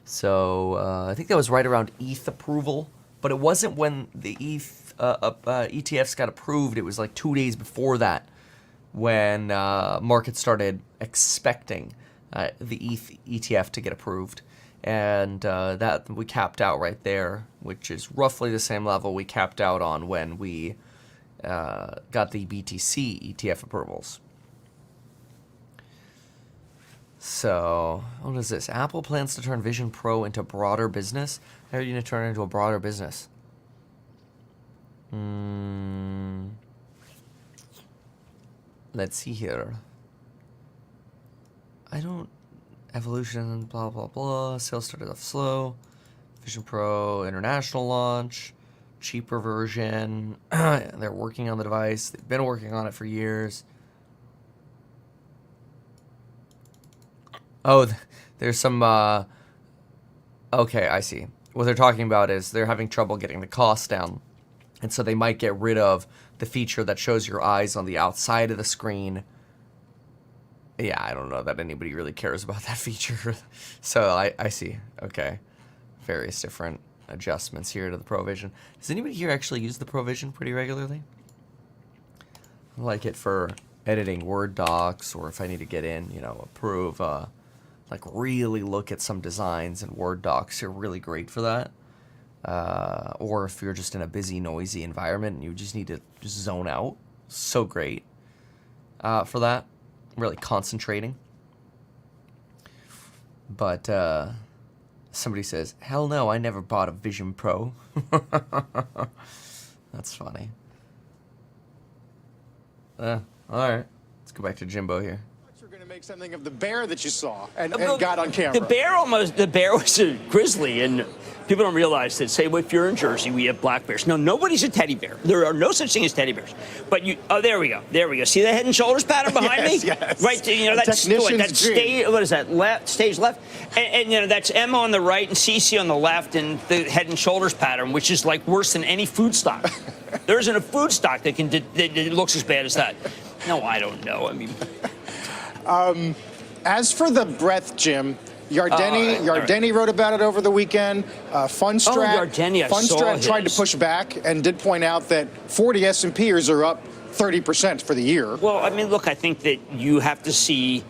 Speaker 1: So I think that was right around ETH approval, but it wasn't when the ETH ETFs got approved. It was like 2 days before that when markets started expecting the ETH ETF to get approved. and that we capped out right there, which is roughly the same level we capped out on when we got the BTC ETF approvals. So, what is this? Apple plans to turn Vision Pro into broader business? How are you going to turn it into a broader business? Let's see here. Evolution, blah, blah, blah. Sales started off slow. Vision Pro international launch. Cheaper version. They're working on the device. They've been working on it for years. Oh, there's some, okay, I see. What they're talking about is they're having trouble getting the cost down. And so they might get rid of the feature that shows your eyes on the outside of the screen. Yeah, I don't know that anybody really cares about that feature. So I see. Okay. Various different adjustments here to the Pro Vision. Does anybody here actually use the Pro Vision pretty regularly? I like it for editing Word docs, or if I need to get in, approve, like really look at some designs in Word docs. You're really great for that. Or if you're just in a busy, noisy environment and you just need to just zone out. So great for that. Really concentrating. But somebody says, hell no, I never bought a Vision Pro. That's funny. All right. Let's go back to Jimbo here.
Speaker 20: We're going to make something of the bear that you saw and got on camera.
Speaker 19: The bear was a grizzly, and people don't realize that, say, if you're in Jersey, we have black bears. No, nobody's a teddy bear. There are no such thing as teddy bears. But there we go. See the head and shoulders pattern behind me?
Speaker 20: Yes.
Speaker 19: Right, that's stage, what is that, stage left? And that's M on the right and CC on the left, and the head and shoulders pattern, which is like worse than any food stock. There isn't a food stock that looks as bad as that. No, I don't know. I mean...
Speaker 20: As for the breadth, Jim, Yardeni wrote about it over the weekend. Fundstrat tried to push back and did point out that 40 S&Pers are up 30% for the year.
Speaker 19: Well, I mean, look, I think that you have to see,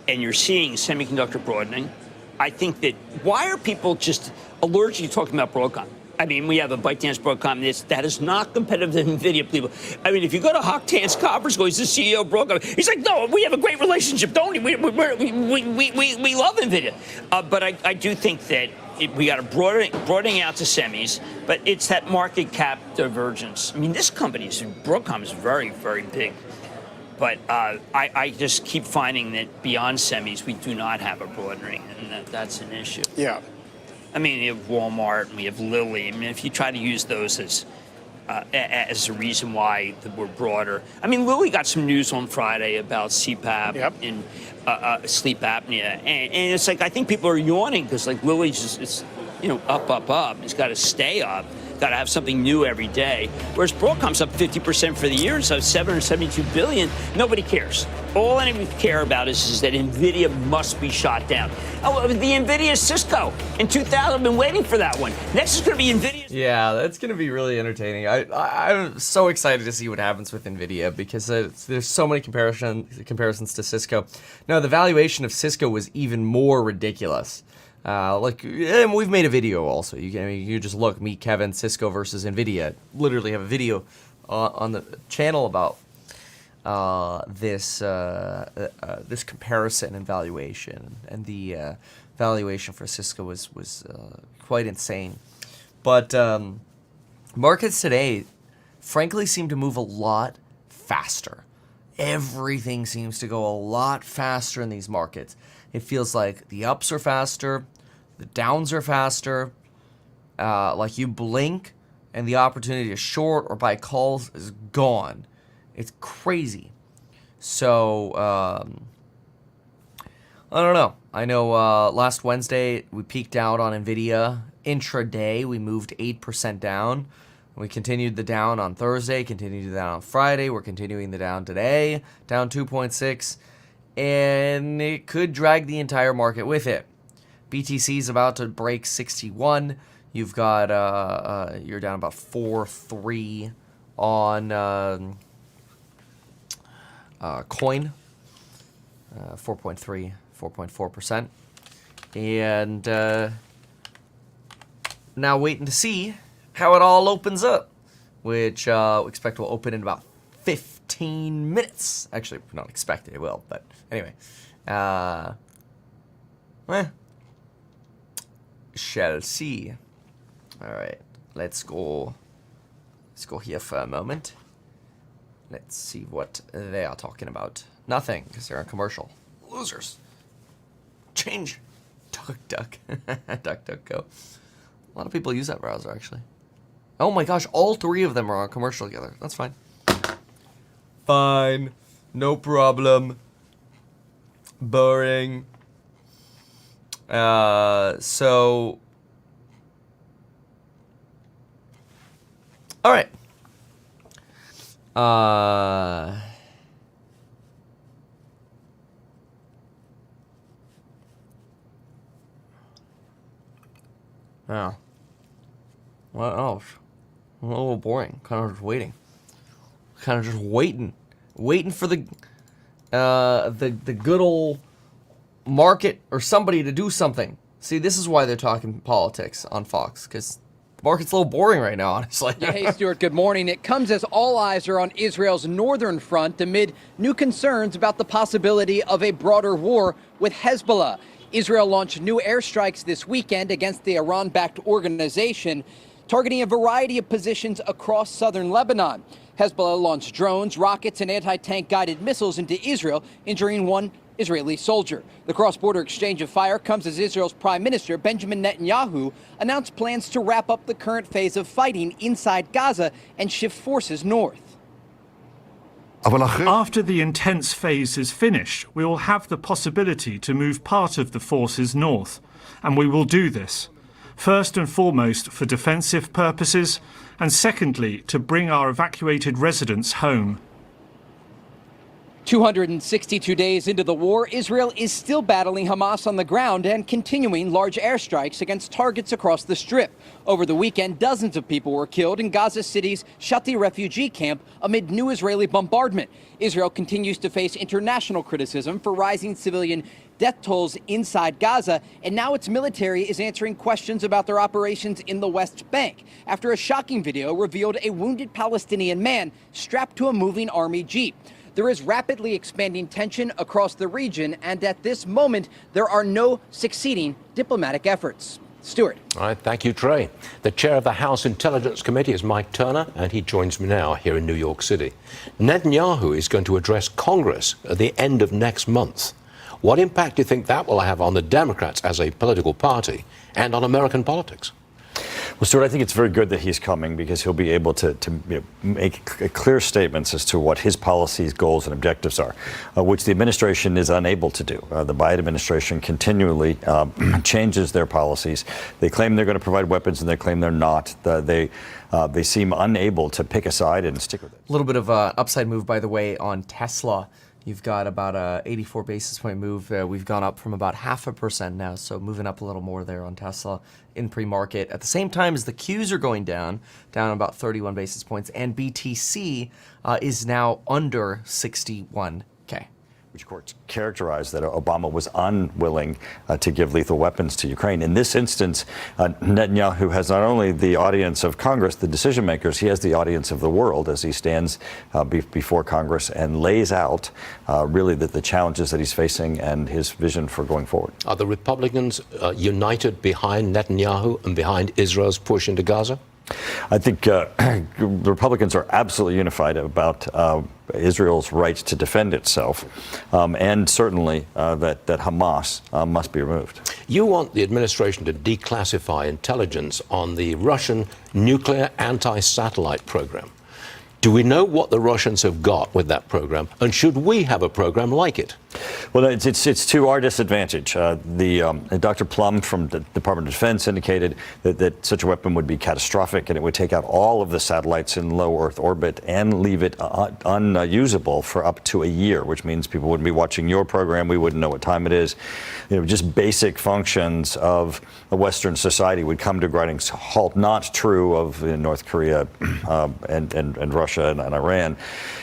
Speaker 19: and you're seeing semiconductor broadening. I think that why are people just allergic to talking about Broadcom? I mean, we have a ByteDance Broadcom. That is not competitive to NVIDIA, people. I mean, if you go to Hock Tan's conference, he's the CEO of Broadcom. He's like, no, we have a great relationship, don't we? We love NVIDIA. But I do think that we got a broadening out to semis, but it's that market cap divergence. I mean, this company, Broadcom, is very, very big. But I just keep finding that beyond semis, we do not have a broadening, and that's an issue.
Speaker 20: Yeah.
Speaker 19: I mean, you have Walmart and we have Lilly. I mean, if you try to use those as a reason why we're broader. I mean, Lilly got some news on Friday about CPAP and sleep apnea. And it's like, I think people are yawning because, like, Lilly's just, it's, up. It's got to stay up. Got to have something new every day. Whereas Broadcom's up 50% for the year, so $772 billion. Nobody cares. All anybody care about is that NVIDIA must be shot down. Oh, the NVIDIA Cisco in 2000. I've been waiting for that one. Next is going to be NVIDIA.
Speaker 1: Yeah, that's going to be really entertaining. I'm so excited to see what happens with NVIDIA because there's so many comparisons to Cisco. No, the valuation of Cisco was even more ridiculous. And we've made a video also. You just look, me, Kevin, Cisco versus NVIDIA. Literally have a video on the channel about this comparison and valuation, and the valuation for Cisco was quite insane. But markets today, frankly, seem to move a lot faster. Everything seems to go a lot faster in these markets. It feels like the ups are faster, the downs are faster. Like you blink, and the opportunity to short or buy calls is gone. It's crazy. So, I don't know. I know last Wednesday we peaked out on NVIDIA. Intraday, we moved 8% down. We continued the down on Thursday, continued the down on Friday. We're continuing the down today, down 2.6. And it could drag the entire market with it. BTC is about to break 61. You've got, you're down about 4.3 on coin, 4.3, 4.4%. And now waiting to see how it all opens up, which we expect will open in about 15 minutes. Actually, not expected it will, but anyway. Shall see. All right, let's go here for a moment. Let's see what they are talking about. Nothing, because they're a commercial. Losers. Change. Duck. DuckDuckGo. A lot of people use that browser, actually. Oh my gosh, all three of them are on commercial together. That's fine. Fine. No problem. Boring. So... All right. Yeah. What else? A little boring. Kind of just waiting. Waiting for the good old market or somebody to do something. See, this is why they're talking politics on Fox, because the market's a little boring right now, honestly.
Speaker 21: Yeah, hey, Stuart, good morning. It comes as all eyes are on Israel's northern front amid new concerns about the possibility of a broader war with Hezbollah. Israel launched new airstrikes this weekend against the Iran-backed organization, targeting a variety of positions across southern Lebanon. Hezbollah launched drones, rockets, and anti-tank guided missiles into Israel, injuring one Israeli soldier. The cross-border exchange of fire comes as Israel's Prime Minister Benjamin Netanyahu announced plans to wrap up the current phase of fighting inside Gaza and shift forces north.
Speaker 22: After the intense phase is finished, we will have the possibility to move part of the forces north, and we will do this. First and foremost for defensive purposes, and secondly to bring our evacuated residents home.
Speaker 21: 262 days into the war, Israel is still battling Hamas on the ground and continuing large airstrikes against targets across the Strip. Over the weekend, dozens of people were killed in Gaza City's Shati refugee camp amid new Israeli bombardment. Israel continues to face international criticism for rising civilian death tolls inside Gaza, and now its military is answering questions about their operations in the West Bank after a shocking video revealed a wounded Palestinian man strapped to a moving army jeep. There is rapidly expanding tension across the region, and at this moment, there are no succeeding diplomatic efforts. Stuart.
Speaker 15: All right, thank you, Trey. The chair of the House Intelligence Committee is Mike Turner, and he joins me now here in New York City. Netanyahu is going to address Congress at the end of next month. What impact do you think that will have on the Democrats as a political party and on American politics?
Speaker 23: Well, Stuart, I think it's very good that he's coming because he'll be able to make clear statements as to what his policies, goals, and objectives are, which the administration is unable to do. The Biden administration continually changes their policies. They claim they're going to provide weapons, and they claim they're not. They seem unable to pick a side and stick with it.
Speaker 1: A little bit of an upside move, by the way, on Tesla. You've got about a 84 basis point move. We've gone up from about 0.5% now, so moving up a little more there on Tesla in pre-market. At the same time as the Qs are going down about 31 basis points, and BTC is now under 61K.
Speaker 23: Which courts characterized that Obama was unwilling to give lethal weapons to Ukraine. In this instance, Netanyahu has not only the audience of Congress, the decision makers, he has the audience of the world as he stands before Congress and lays out really the challenges that he's facing and his vision for going forward.
Speaker 15: Are the Republicans united behind Netanyahu and behind Israel's push into Gaza?
Speaker 23: I think the Republicans are absolutely unified about Israel's right to defend itself, and certainly that Hamas must be removed.
Speaker 15: You want the administration to declassify intelligence on the Russian nuclear anti-satellite program. Do we know what the Russians have got with that program, and should we have a program like it?
Speaker 23: Well, it's to our disadvantage. Dr. Plum from the Department of Defense indicated that such a weapon would be catastrophic, and it would take out all of the satellites in low Earth orbit and leave it unusable for up to a year, which means people wouldn't be watching your program. We wouldn't know what time it is. Just basic functions of a Western society would come to a grinding halt. Not true of North Korea and Russia and Iran.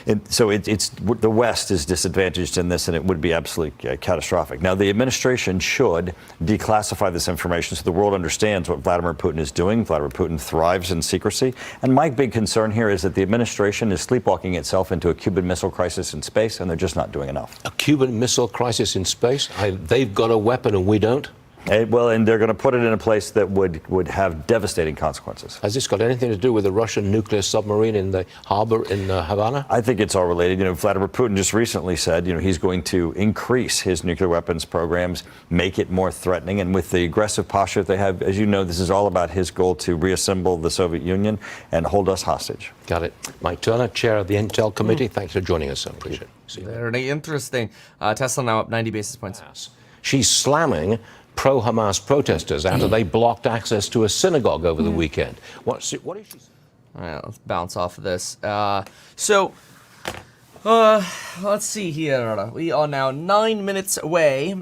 Speaker 23: And so the West is disadvantaged in this, and it would be absolutely catastrophic. Now, the administration should declassify this information so the world understands what Vladimir Putin is doing. Vladimir Putin thrives in secrecy. And my big concern here is that the administration is sleepwalking itself into a Cuban Missile Crisis in space, and they're just not doing enough.
Speaker 15: A Cuban Missile Crisis in space? They've got a weapon and we don't?
Speaker 23: Well, and they're going to put it in a place that would have devastating consequences.
Speaker 15: Has this got anything to do with the Russian nuclear submarine in the harbor in Havana?
Speaker 23: I think it's all related. Vladimir Putin just recently said, he's going to increase his nuclear weapons programs, make it more threatening. And with the aggressive posture they have, as you know, this is all about his goal to reassemble the Soviet Union and hold us hostage.
Speaker 15: Got it. Mike Turner, chair of the Intel Committee. Thanks for joining us. I appreciate it.
Speaker 1: Very interesting. Tesla now up 90 basis points.
Speaker 15: She's slamming pro-Hamas protesters after they blocked access to a synagogue over the weekend. What is she saying?
Speaker 1: All right, let's bounce off of this. Let's see here. We are now 9 minutes away.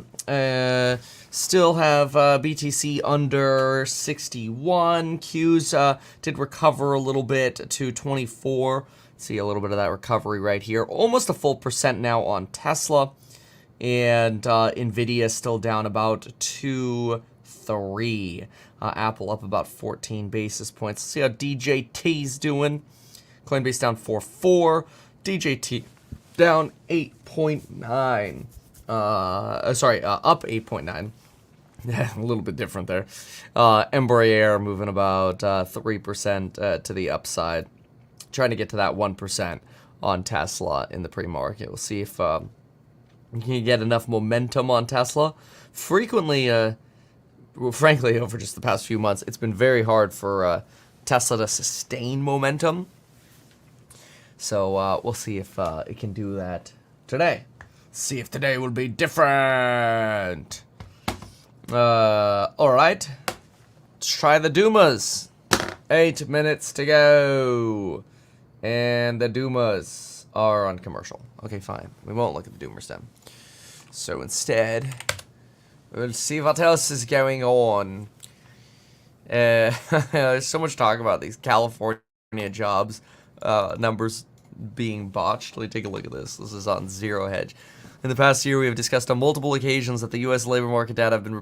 Speaker 1: Still have BTC under 61. Qs did recover a little bit to 24. See a little bit of that recovery right here. Almost a full percent now on Tesla. And Nvidia still down about 2.3. Apple up about 14 basis points. Let's see how DJT's doing. Coinbase down 4.4. DJT down 8.9. Up 8.9. A little bit different there. Embraer moving about 3% to the upside. Trying to get to that 1% on Tesla in the pre-market. We'll see if you can get enough momentum on Tesla. Frequently, frankly, over just the past few months, it's been very hard for Tesla to sustain momentum. So we'll see if it can do that today. See if today will be different. All right. Let's try the Dumas. 8 minutes to go. And the Dumas are on commercial. Okay, fine. We won't look at the Doomers then. So instead, we'll see what else is going on. There's so much talk about these California jobs numbers being botched. Let me take a look at this. This is on Zero Hedge. In the past year, we have discussed on multiple occasions that the U.S. labor market data have been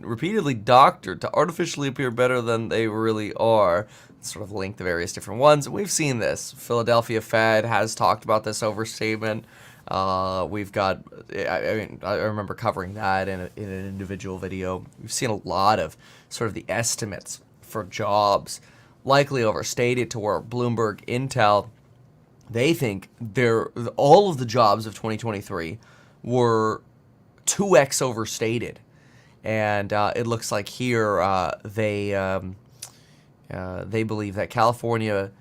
Speaker 1: repeatedly doctored to artificially appear better than they really are. Sort of link the various different ones. We've seen this. Philadelphia Fed has talked about this overstatement. We've got, I remember covering that in an individual video. We've seen a lot of sort of the estimates for jobs likely overstated to where Bloomberg Intel, they think all of the jobs of 2023 were 2x overstated. And it looks like here they believe that California,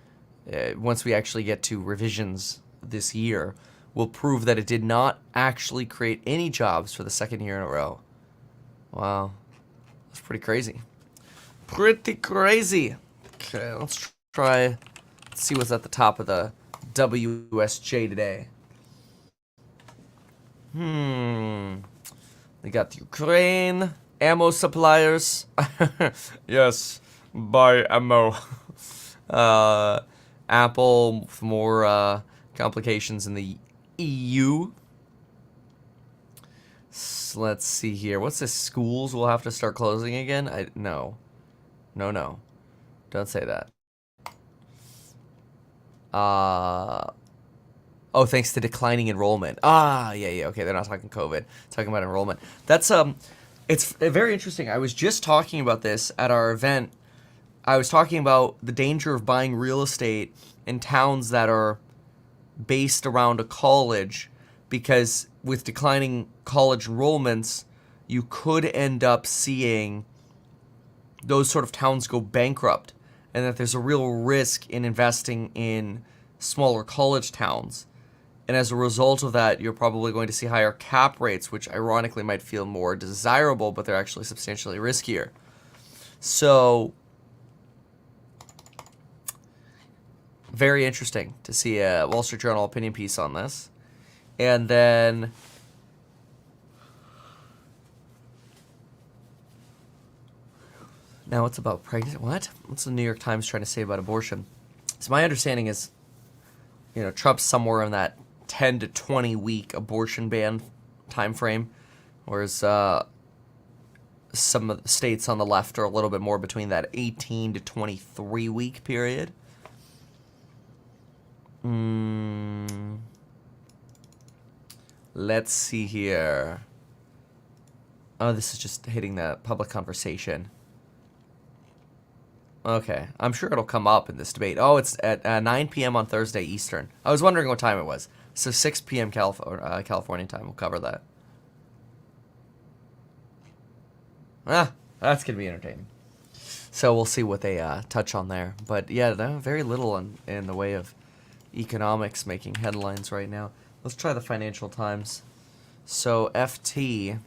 Speaker 1: once we actually get to revisions this year, will prove that it did not actually create any jobs for the second year in a row. Wow. That's pretty crazy. Pretty crazy. Okay, let's try, let's see what's at the top of the WSJ today. They got Ukraine, ammo suppliers. Yes, buy ammo. Apple, more complications in the EU. So let's see here. What's this? Schools will have to start closing again? No. Don't say that. Oh, thanks to declining enrollment. Yeah. Okay, they're not talking COVID. Talking about enrollment. That's it's very interesting. I was just talking about this at our event. I was talking about the danger of buying real estate in towns that are based around a college, because with declining college enrollments, you could end up seeing those sort of towns go bankrupt, and that there's a real risk in investing in smaller college towns. And as a result of that, you're probably going to see higher cap rates, which ironically might feel more desirable, but they're actually substantially riskier. So, very interesting to see a Wall Street Journal opinion piece on this. And then now it's about pregnancy. What? What's the New York Times trying to say about abortion? So my understanding is, Trump's somewhere in that 10 to 20 week abortion ban time frame, whereas some of the states on the left are a little bit more between that 18 to 23 week period. Let's see here. Oh, this is just hitting the public conversation. Okay, I'm sure it'll come up in this debate. Oh, it's at 9 p.m. on Thursday Eastern. I was wondering what time it was. So 6 p.m. California time. We'll cover that. That's going to be entertaining. So we'll see what they touch on there. But yeah, very little in the way of economics making headlines right now. Let's try the Financial Times. So FT,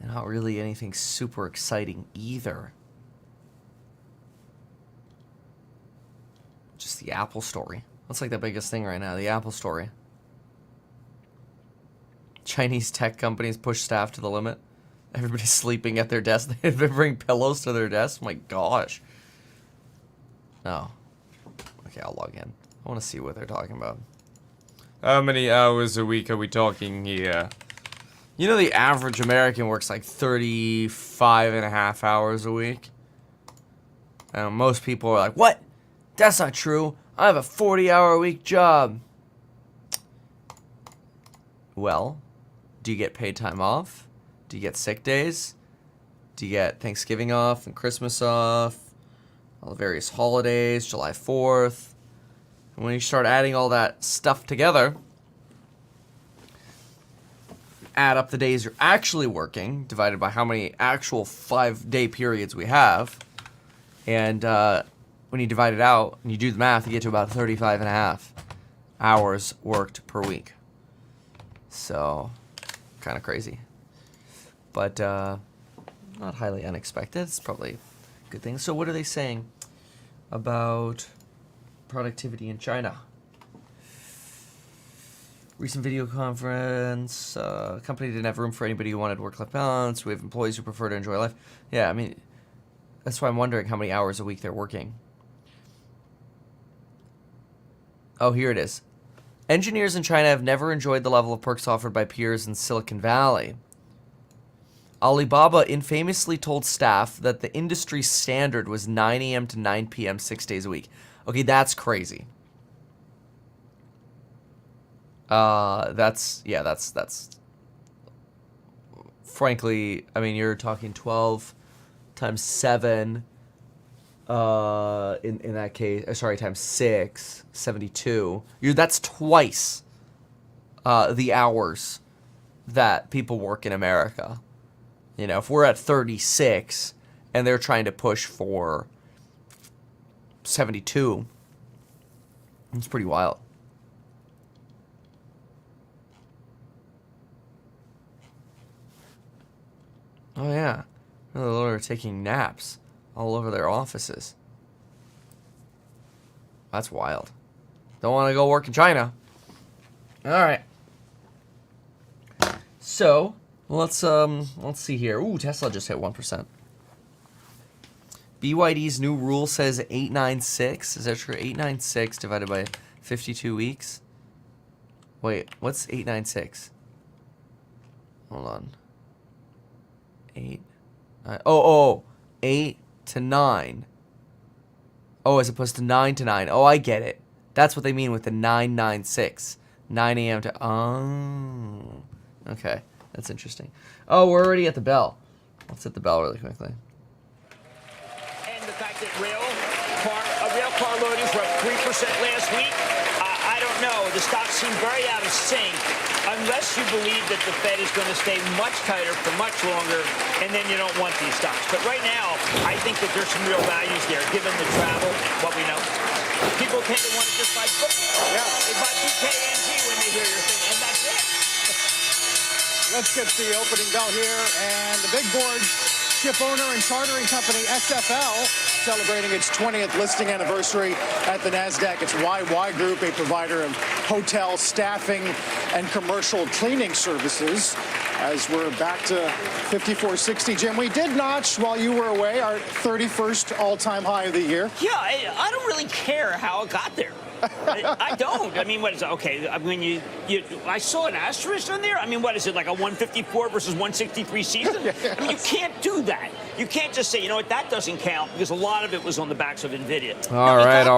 Speaker 1: not really anything super exciting either. Just the Apple story. That's like the biggest thing right now, the Apple story. Chinese tech companies push staff to the limit. Everybody's sleeping at their desk. They bring pillows to their desk. My gosh. Oh. Okay, I'll log in. I want to see what they're talking about. How many hours a week are we talking here? You know the average American works like 35 and a half hours a week? And most people are like, what? That's not true. I have a 40-hour-a-week job. Well, do you get paid time off? Do you get sick days? Do you get Thanksgiving off and Christmas off? All the various holidays, July 4th. And when you start adding all that stuff together, add up the days you're actually working, divided by how many actual 5-day periods we have, and when you divide it out and you do the math, you get to about 35 and a half hours worked per week. So, kind of crazy. But not highly unexpected. It's probably a good thing. So what are they saying about productivity in China? Recent video conference. Company didn't have room for anybody who wanted work-life balance. We have employees who prefer to enjoy life. Yeah, I mean, that's why I'm wondering how many hours a week they're working. Oh, here it is. Engineers in China have never enjoyed the level of perks offered by peers in Silicon Valley. Alibaba infamously told staff that the industry standard was 9 a.m. to 9 p.m. 6 days a week. Okay, that's crazy. That's frankly, I mean, you're talking 12 times 7 in that case, sorry, times 6, 72. That's twice the hours that people work in America. You know, if we're at 36 and they're trying to push for 72, it's pretty wild. Oh yeah, they're taking naps all over their offices. That's wild. Don't want to go work in China. All right. So let's see here. Ooh, Tesla just hit 1%. BYD's new rule says 896. Is that true? 896 divided by 52 weeks. Wait, what's 896? Hold on. 8 to 9. Oh, as opposed to 9 to 9. Oh, I get it. That's what they mean with the 996. 9 a.m. to... Oh. Okay. That's interesting. Oh, we're already at the bell. Let's hit the bell really quickly.
Speaker 19: And the fact that rail car loadings were up 3% last week, I don't know. The stocks seem very out of sync unless you believe that the Fed is going to stay much tighter for much longer, and then you don't want these stocks. But right now, I think that there's some real values there, given the travel, what we know. People tend to want to just buy books. Yeah. They buy BKNG when they hear your thing, and that's it.
Speaker 20: Let's get the opening bell here, and the big board, ship owner and chartering company SFL, celebrating its 20th listing anniversary at the NASDAQ. It's YY Group, a provider of hotel staffing and commercial cleaning services. As we're back to 54.60, Jim, we did notch, while you were away, our 31st all-time high of the year.
Speaker 19: Yeah, I don't really care how it got there. I don't. I mean, what is it? Okay, I mean, I saw an asterisk on there. I mean, what is it, like a 154 versus 163 season? I mean, you can't do that. You can't just say, you know what, that doesn't count, because a lot of it was on the backs of NVIDIA.
Speaker 1: All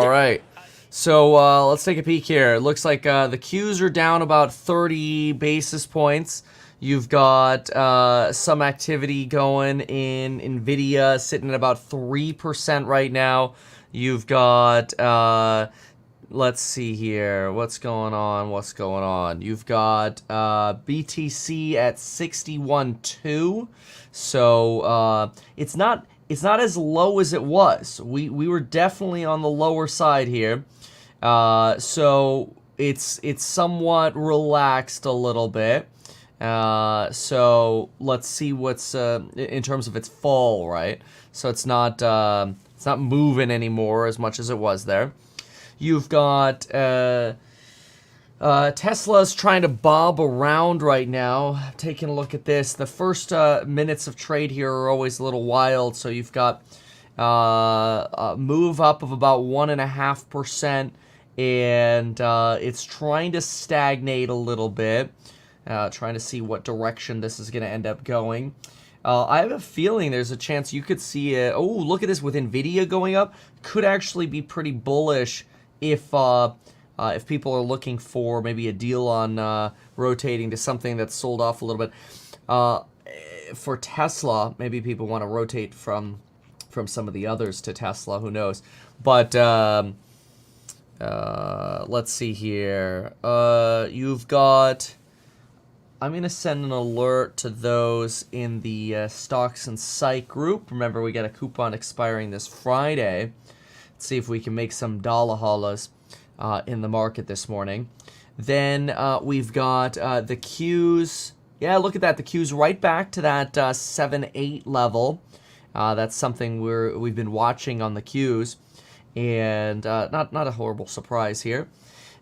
Speaker 1: right. So let's take a peek here. It looks like the Qs are down about 30 basis points. You've got some activity going in NVIDIA, sitting at about 3% right now. You've got, let's see here, what's going on? You've got BTC at 61.2. So it's not as low as it was. We were definitely on the lower side here. So it's somewhat relaxed a little bit. So let's see what's in terms of its fall, right? So it's not moving anymore as much as it was there. You've got Tesla's trying to bob around right now. Taking a look at this, the first minutes of trade here are always a little wild. So you've got a move up of about 1.5%, and it's trying to stagnate a little bit. Trying to see what direction this is going to end up going. I have a feeling there's a chance you could see oh, look at this with NVIDIA going up. Could actually be pretty bullish if people are looking for maybe a deal on rotating to something that's sold off a little bit. For Tesla, maybe people want to rotate from some of the others to Tesla. Who knows? But let's see here. You've got... I'm going to send an alert to those in the Stocks and Psych group. Remember, we got a coupon expiring this Friday. Let's see if we can make some dollar hollers in the market this morning. Then we've got the Qs. Yeah, look at that. The Qs right back to that 7-8 level. That's something we've been watching on the Qs. And not a horrible surprise here.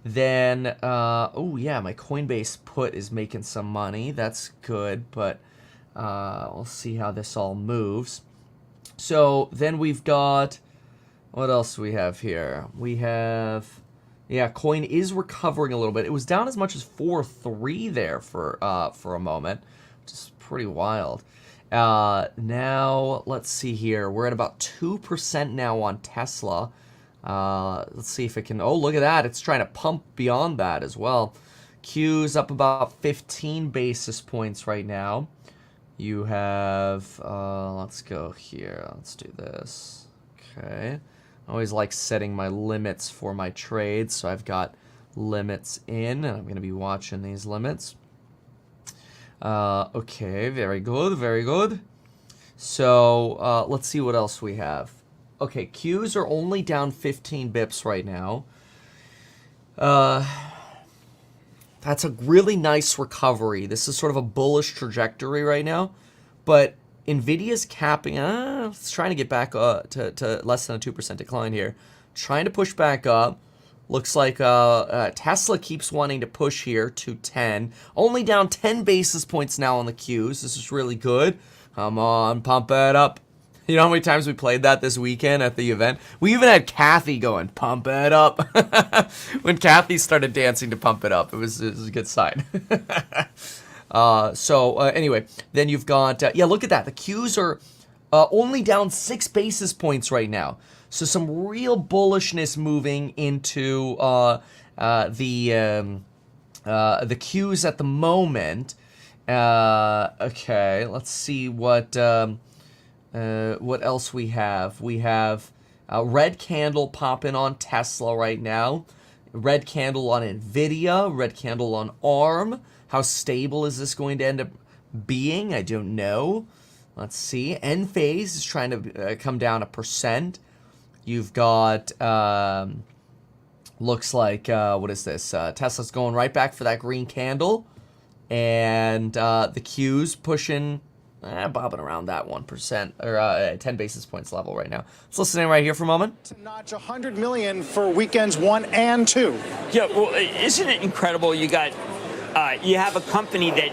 Speaker 1: Then, oh yeah, my Coinbase put is making some money. That's good, but we'll see how this all moves. So then we've got, what else do we have here? We have, yeah, coin is recovering a little bit. It was down as much as 4.3 there for a moment, which is pretty wild. Now, let's see here. We're at about 2% now on Tesla. Let's see if it can, oh, look at that. It's trying to pump beyond that as well. Q's up about 15 basis points right now. You have, let's go here. Let's do this. Okay. I always like setting my limits for my trades, so I've got limits in, and I'm going to be watching these limits. Okay, very good, very good. So, let's see what else we have. Okay, Qs are only down 15 bips right now. That's a really nice recovery. This is sort of a bullish trajectory right now. But NVIDIA's capping, it's trying to get back to less than a 2% decline here. Trying to push back up. Looks like Tesla keeps wanting to push here to 10. Only down 10 basis points now on the Qs. This is really good. Come on, pump it up. You know how many times we played that this weekend at the event? We even had Kathy going, pump it up. When Kathy started dancing to pump it up, it was a good sign. Anyway, then you've got, yeah, look at that. The Qs are only down 6 basis points right now. So some real bullishness moving into the Qs at the moment. Okay, let's see what else we have. We have a red candle popping on Tesla right now. Red candle on NVIDIA. Red candle on ARM. How stable is this going to end up being? I don't know. Let's see. Enphase is trying to come down 1%. You've got, looks like, what is this? Tesla's going right back for that green candle. And the Q's pushing, bobbing around that 1% or 10 basis points level right now. Let's listen in right here for a moment.
Speaker 20: To notch 100 million for weekends 1 and 2.
Speaker 19: Yeah, well, isn't it incredible? You got, you have a company that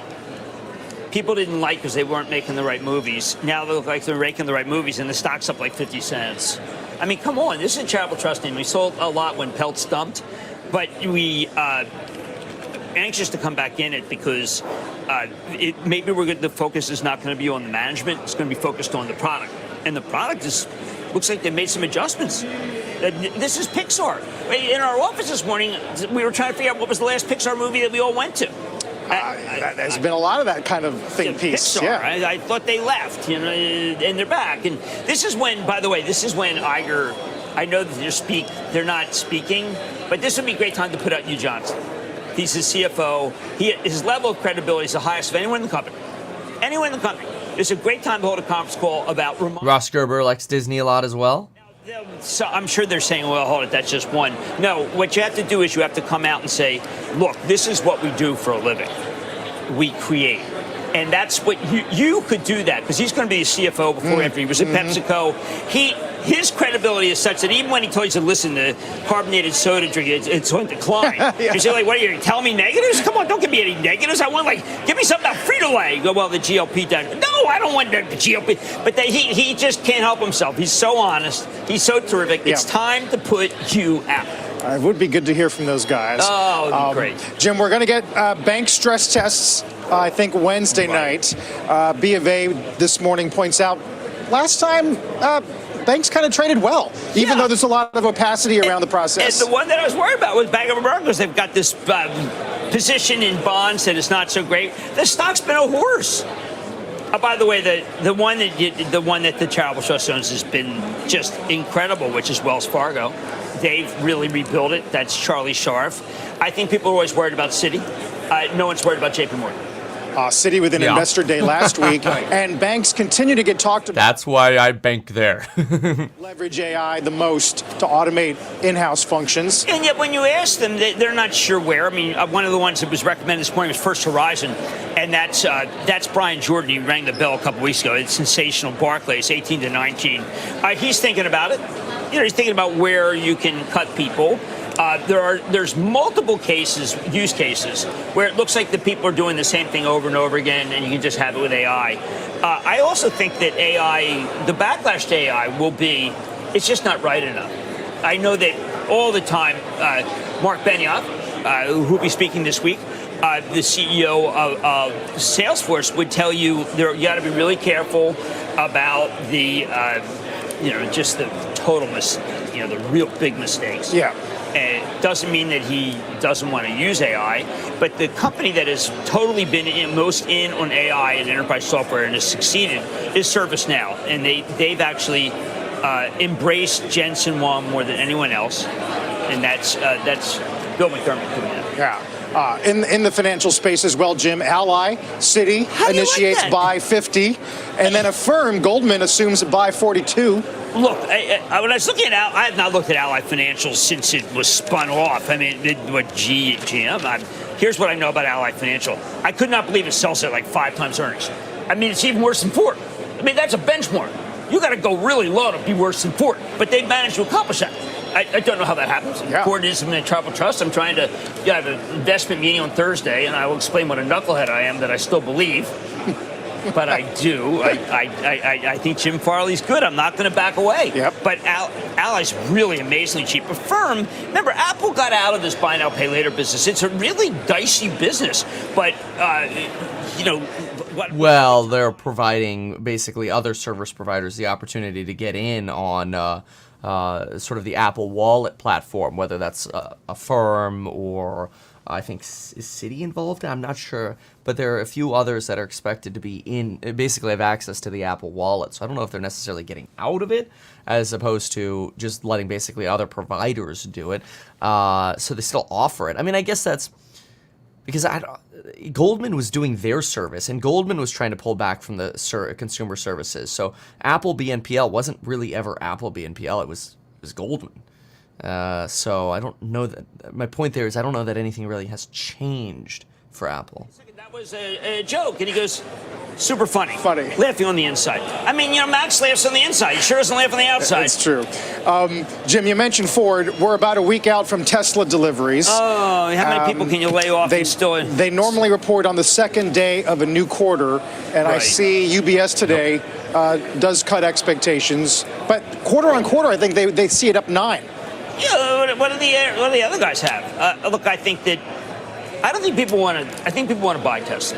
Speaker 19: people didn't like because they weren't making the right movies. Now they look like they're making the right movies, and the stock's up like 50 cents. I mean, come on, this is a charitable trust name. We sold a lot when Peltz dumped. but we anxious to come back in it because maybe the focus is not going to be on the management. It's going to be focused on the product, and the product looks like they made some adjustments. This is Pixar. In our office this morning, we were trying to figure out what was the last Pixar movie that we all went to.
Speaker 20: There's been a lot of that kind of think piece.
Speaker 19: Pixar.
Speaker 20: Yeah.
Speaker 19: I thought they left, and they're back. And this is when, by the way, Iger. I know that they're not speaking, but this would be a great time to put out Hugh Johnson. He's his CFO. His level of credibility is the highest of anyone in the company. Anyone in the company. It's a great time to hold a conference call about.
Speaker 1: Ross Gerber likes Disney a lot as well.
Speaker 19: So I'm sure they're saying, well, hold it, that's just one. No, what you have to do is you have to come out and say, look, this is what we do for a living. We create. And that's what you could do that because he's going to be a CFO before after he was at PepsiCo. His credibility is such that even when he tells you to listen to carbonated soda drink, it's on decline.
Speaker 20: Yeah.
Speaker 19: You're like, what are you telling me negatives? Come on, don't give me any negatives. I want give me something about Frito-Lay. You go, well, the GLP done. No, I don't want the GLP. But he just can't help himself. He's so honest. He's so terrific. It's time to put you out.
Speaker 20: It would be good to hear from those guys.
Speaker 19: Oh, it would be great.
Speaker 20: Jim, we're going to get bank stress tests, I think, Wednesday night. B of A this morning points out last time banks kind of traded well, even though there's a lot of opacity around the process.
Speaker 19: And the one that I was worried about was Bank of America because they've got this position in bonds that is not so great. The stock's been a horse. By the way, the one that the charitable trust owns has been just incredible, which is Wells Fargo. They've really rebuilt it. That's Charlie Scharf. I think people are always worried about Citi. No one's worried about JP Morgan.
Speaker 20: Citi with an investor day last week, and banks continue to get talked about.
Speaker 1: That's why I bank there.
Speaker 20: Leverage AI the most to automate in-house functions.
Speaker 19: And yet when you ask them, they're not sure where. I mean, one of the ones that was recommended this morning was First Horizon, and that's Brian Jordan. He rang the bell a couple weeks ago. It's sensational. Barclays, 18 to 19. He's thinking about it. He's thinking about where you can cut people. There's multiple use cases, where it looks like the people are doing the same thing over and over again, and you can just have it with AI. I also think that AI, the backlash to AI it's just not right enough. I know that all the time, Mark Benioff, who will be speaking this week, the CEO of Salesforce would tell you you got to be really careful about the, just the total the real big mistakes.
Speaker 20: Yeah.
Speaker 19: And it doesn't mean that he doesn't want to use AI, but the company that has totally been most in on AI and enterprise software and has succeeded is ServiceNow, and they've actually embraced Jensen Huang more than anyone else, and that's Bill McDermott doing that.
Speaker 20: Yeah. In the financial space as well, Jim, Ally, Citi initiates buy 50, and then Affirm, Goldman assumes buy 42.
Speaker 19: Look, when I was looking at I have not looked at Ally Financial since it was spun off. I mean, GM. Here's what I know about Ally Financial. I could not believe it sells at like 5 times earnings. I mean, it's even worse than Ford. I mean, that's a benchmark. You got to go really low to be worse than Ford. But they've managed to accomplish that. I don't know how that happens. Yeah. Ford is in a travel trust. I'm trying to have an investment meeting on Thursday, and I will explain what a knucklehead I am that I still believe. But I do. I think Jim Farley's good. I'm not going to back away.
Speaker 20: Yep.
Speaker 19: But Ally's really amazingly cheap. Affirm, remember, Apple got out of this buy now, pay later business. It's a really dicey business. But,
Speaker 1: Well, they're providing basically other service providers the opportunity to get in on sort of the Apple Wallet platform, whether that's Affirm or I think is Citi involved? I'm not sure. But there are a few others that are expected to be basically have access to the Apple Wallet. So I don't know if they're necessarily getting out of it as opposed to just letting basically other providers do it. So they still offer it. I mean, I guess that's because Goldman was doing their service, and Goldman was trying to pull back from the consumer services. So Apple BNPL wasn't really ever Apple BNPL. It was Goldman. So I don't know that. My point there is I don't know that anything really has changed for Apple.
Speaker 19: That was a joke, and he goes, super funny. Laughing on the inside. I mean, Max laughs on the inside. He sure doesn't laugh on the outside.
Speaker 20: That's true. Jim, you mentioned Ford. We're about a week out from Tesla deliveries.
Speaker 19: Oh, how many people can you lay off
Speaker 20: They normally report on the second day of a new quarter, and I see UBS today does cut expectations. But quarter on quarter, I think they see it up 9.
Speaker 19: What do the other guys have? Look, I don't think people want to. I think people want to buy Tesla.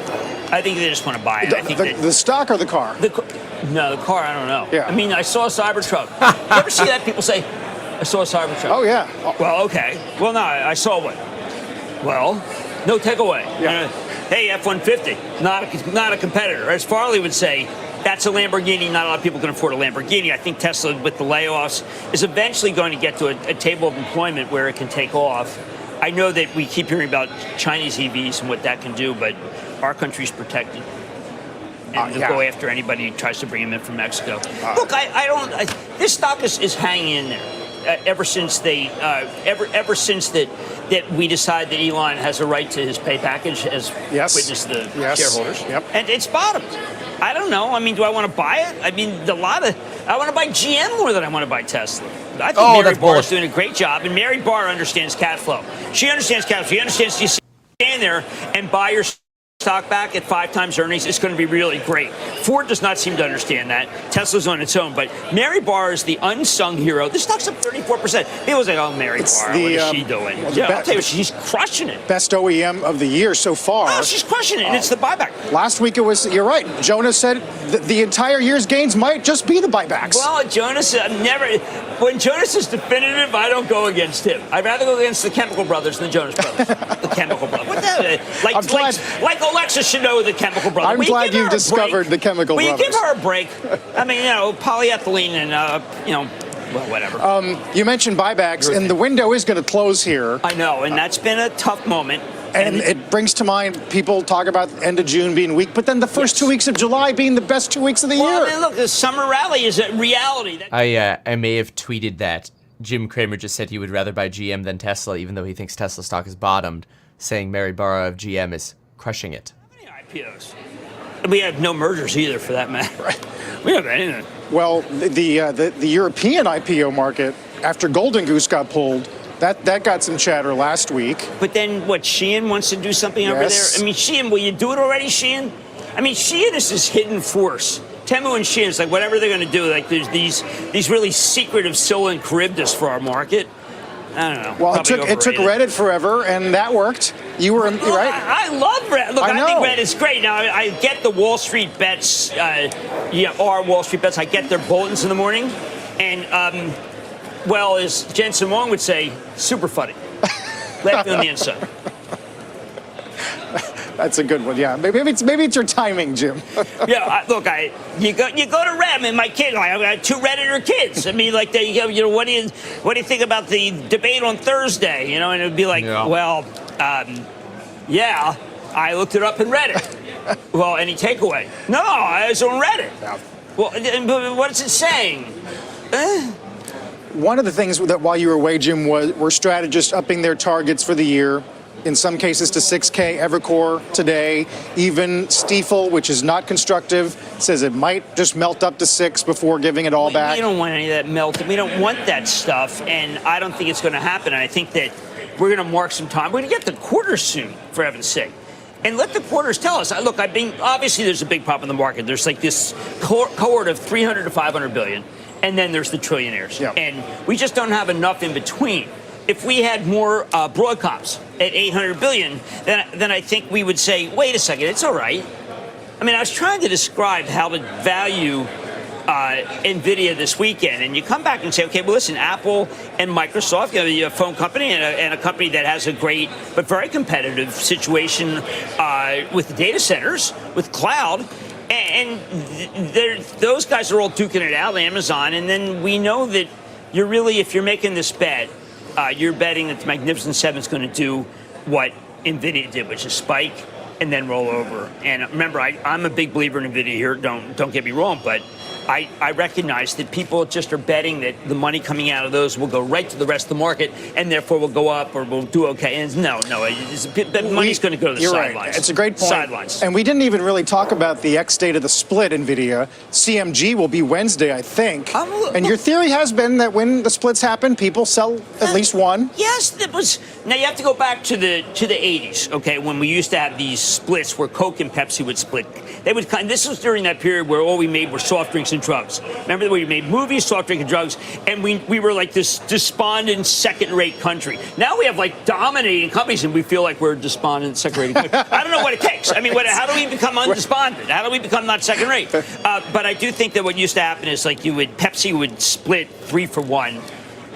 Speaker 19: I think they just want to buy it. I think
Speaker 20: the stock or the car?
Speaker 19: No, the car. I don't know.
Speaker 20: Yeah.
Speaker 19: I mean, I saw a Cybertruck. You ever see that? People say, "I saw a Cybertruck."
Speaker 20: Oh yeah.
Speaker 19: Well, okay. Well, no, I saw one. Well, no takeaway.
Speaker 20: Yeah.
Speaker 19: Hey, F-150, not a competitor. As Farley would say, that's a Lamborghini. Not a lot of people can afford a Lamborghini. I think Tesla, with the layoffs, is eventually going to get to a table of employment where it can take off. I know that we keep hearing about Chinese EVs and what that can do, but our country's protected. And they'll go after anybody who tries to bring them in from Mexico. Look, this stock is hanging in there ever since ever since that we decide that Elon has a right to his pay package as witness the shareholders.
Speaker 20: Yep.
Speaker 19: And it's bottomed. I don't know. I mean, do I want to buy it? I mean, I want to buy GM more than I want to buy Tesla. I think Mary Barr is doing a great job, and Mary Barr understands cash flow. She understands cash flow. She understands you stand there and buy your stock back at 5 times earnings. It's going to be really great. Ford does not seem to understand that. Tesla's on its own, but Mary Barr is the unsung hero. This stock's up 34%. People say, "Oh, Mary Barr, what is she doing?" I'll tell you, she's crushing it.
Speaker 20: Best OEM of the year so far.
Speaker 19: Oh, she's crushing it, and it's the buyback.
Speaker 20: Last week it was. You're right. Jonas said the entire year's gains might just be the buybacks.
Speaker 19: Well, Jonas, when Jonas is definitive, I don't go against him. I'd rather go against the Chemical Brothers than the Jonas Brothers. The Chemical Brothers. What the? Like Alexa should know the Chemical Brothers.
Speaker 20: I'm glad you've discovered the Chemical Brothers.
Speaker 19: Will you give her a break? I mean, polyethylene and, well, whatever.
Speaker 20: You mentioned buybacks, and the window is going to close here.
Speaker 19: I know, and that's been a tough moment.
Speaker 20: And it brings to mind, people talk about the end of June being weak, but then the first 2 weeks of July being the best 2 weeks of the year.
Speaker 19: I mean, look, the summer rally is a reality.
Speaker 1: I may have tweeted that Jim Cramer just said he would rather buy GM than Tesla, even though he thinks Tesla stock is bottomed, saying Mary Barra of GM is crushing it.
Speaker 19: How many IPOs? We have no mergers either, for that matter. Right. We don't have anything.
Speaker 20: Well, the European IPO market, after Golden Goose got pulled, that got some chatter last week.
Speaker 19: But then, what, Shein wants to do something over there? I mean, Shein, will you do it already, Shein? I mean, Shein is this hidden force. Temu and Shein is like whatever they're going to do. Like there's these really secretive Scylla and Charybdis for our market. I don't know.
Speaker 20: Well, it took Reddit forever, and that worked. You were right.
Speaker 19: I love Reddit. Look, I think Reddit is great. Now, I get the Wall Street bets, our Wall Street bets. I get their bulletins in the morning. And, well, as Jensen Wong would say, super funny. Left on the inside.
Speaker 20: That's a good one. Yeah, maybe it's your timing, Jim.
Speaker 19: Yeah, look, you go to Reddit. I mean, my kids, I got 2 Redditor kids. I mean, like what do you think about the debate on Thursday? And it'd be like, well, yeah, I looked it up and read it. Well, any takeaway? No, I was on Reddit. Yeah. Well, what's it saying?
Speaker 20: One of the things that while you were away, Jim, were strategists upping their targets for the year. In some cases to 6K. Evercore today, even Stiefel, which is not constructive, says it might just melt up to 6 before giving it all back.
Speaker 19: We don't want any of that melting. We don't want that stuff, and I don't think it's going to happen. And I think that we're going to mark some time. We're going to get the quarters soon, for heaven's sake. And let the quarters tell us. Look, obviously there's a big problem in the market. There's like this cohort of 300 to 500 billion, and then there's the trillionaires. Yeah. And we just don't have enough in between. If we had more Broadcoms at 800 billion, then I think we would say, wait a second, it's all right. I mean, I was trying to describe how to value NVIDIA this weekend, and you come back and say, okay, well, listen, Apple and Microsoft, a phone company and a company that has a great but very competitive situation with the data centers, with cloud, and those guys are all duking it out, Amazon, and then we know that you're really, if you're making this bet, you're betting that the Magnificent Seven is going to do what NVIDIA did, which is spike and then roll over. And remember, I'm a big believer in NVIDIA here. Don't get me wrong, but I recognize that people just are betting that the money coming out of those will go right to the rest of the market and therefore will go up or will do okay. And no, money's going to go to the sidelines.
Speaker 20: Right. It's a great point.
Speaker 19: Sidelines.
Speaker 20: And we didn't even really talk about the X date of the split, NVIDIA. CMG will be Wednesday, I think. And your theory has been that when the splits happen, people sell at least one.
Speaker 19: Yes, that was. Now you have to go back to the 80s, okay, when we used to have these splits where Coke and Pepsi would split. They would this was during that period where all we made were soft drinks and drugs. Remember that we made movies, soft drink and drugs, and we were like this despondent second-rate country. Now we have like dominating companies, and we feel like we're despondent second-rate country. I don't know what it takes. I mean, how do we become undespondent? How do we become not second-rate? But I do think that what used to happen is like Pepsi would split 3 for 1,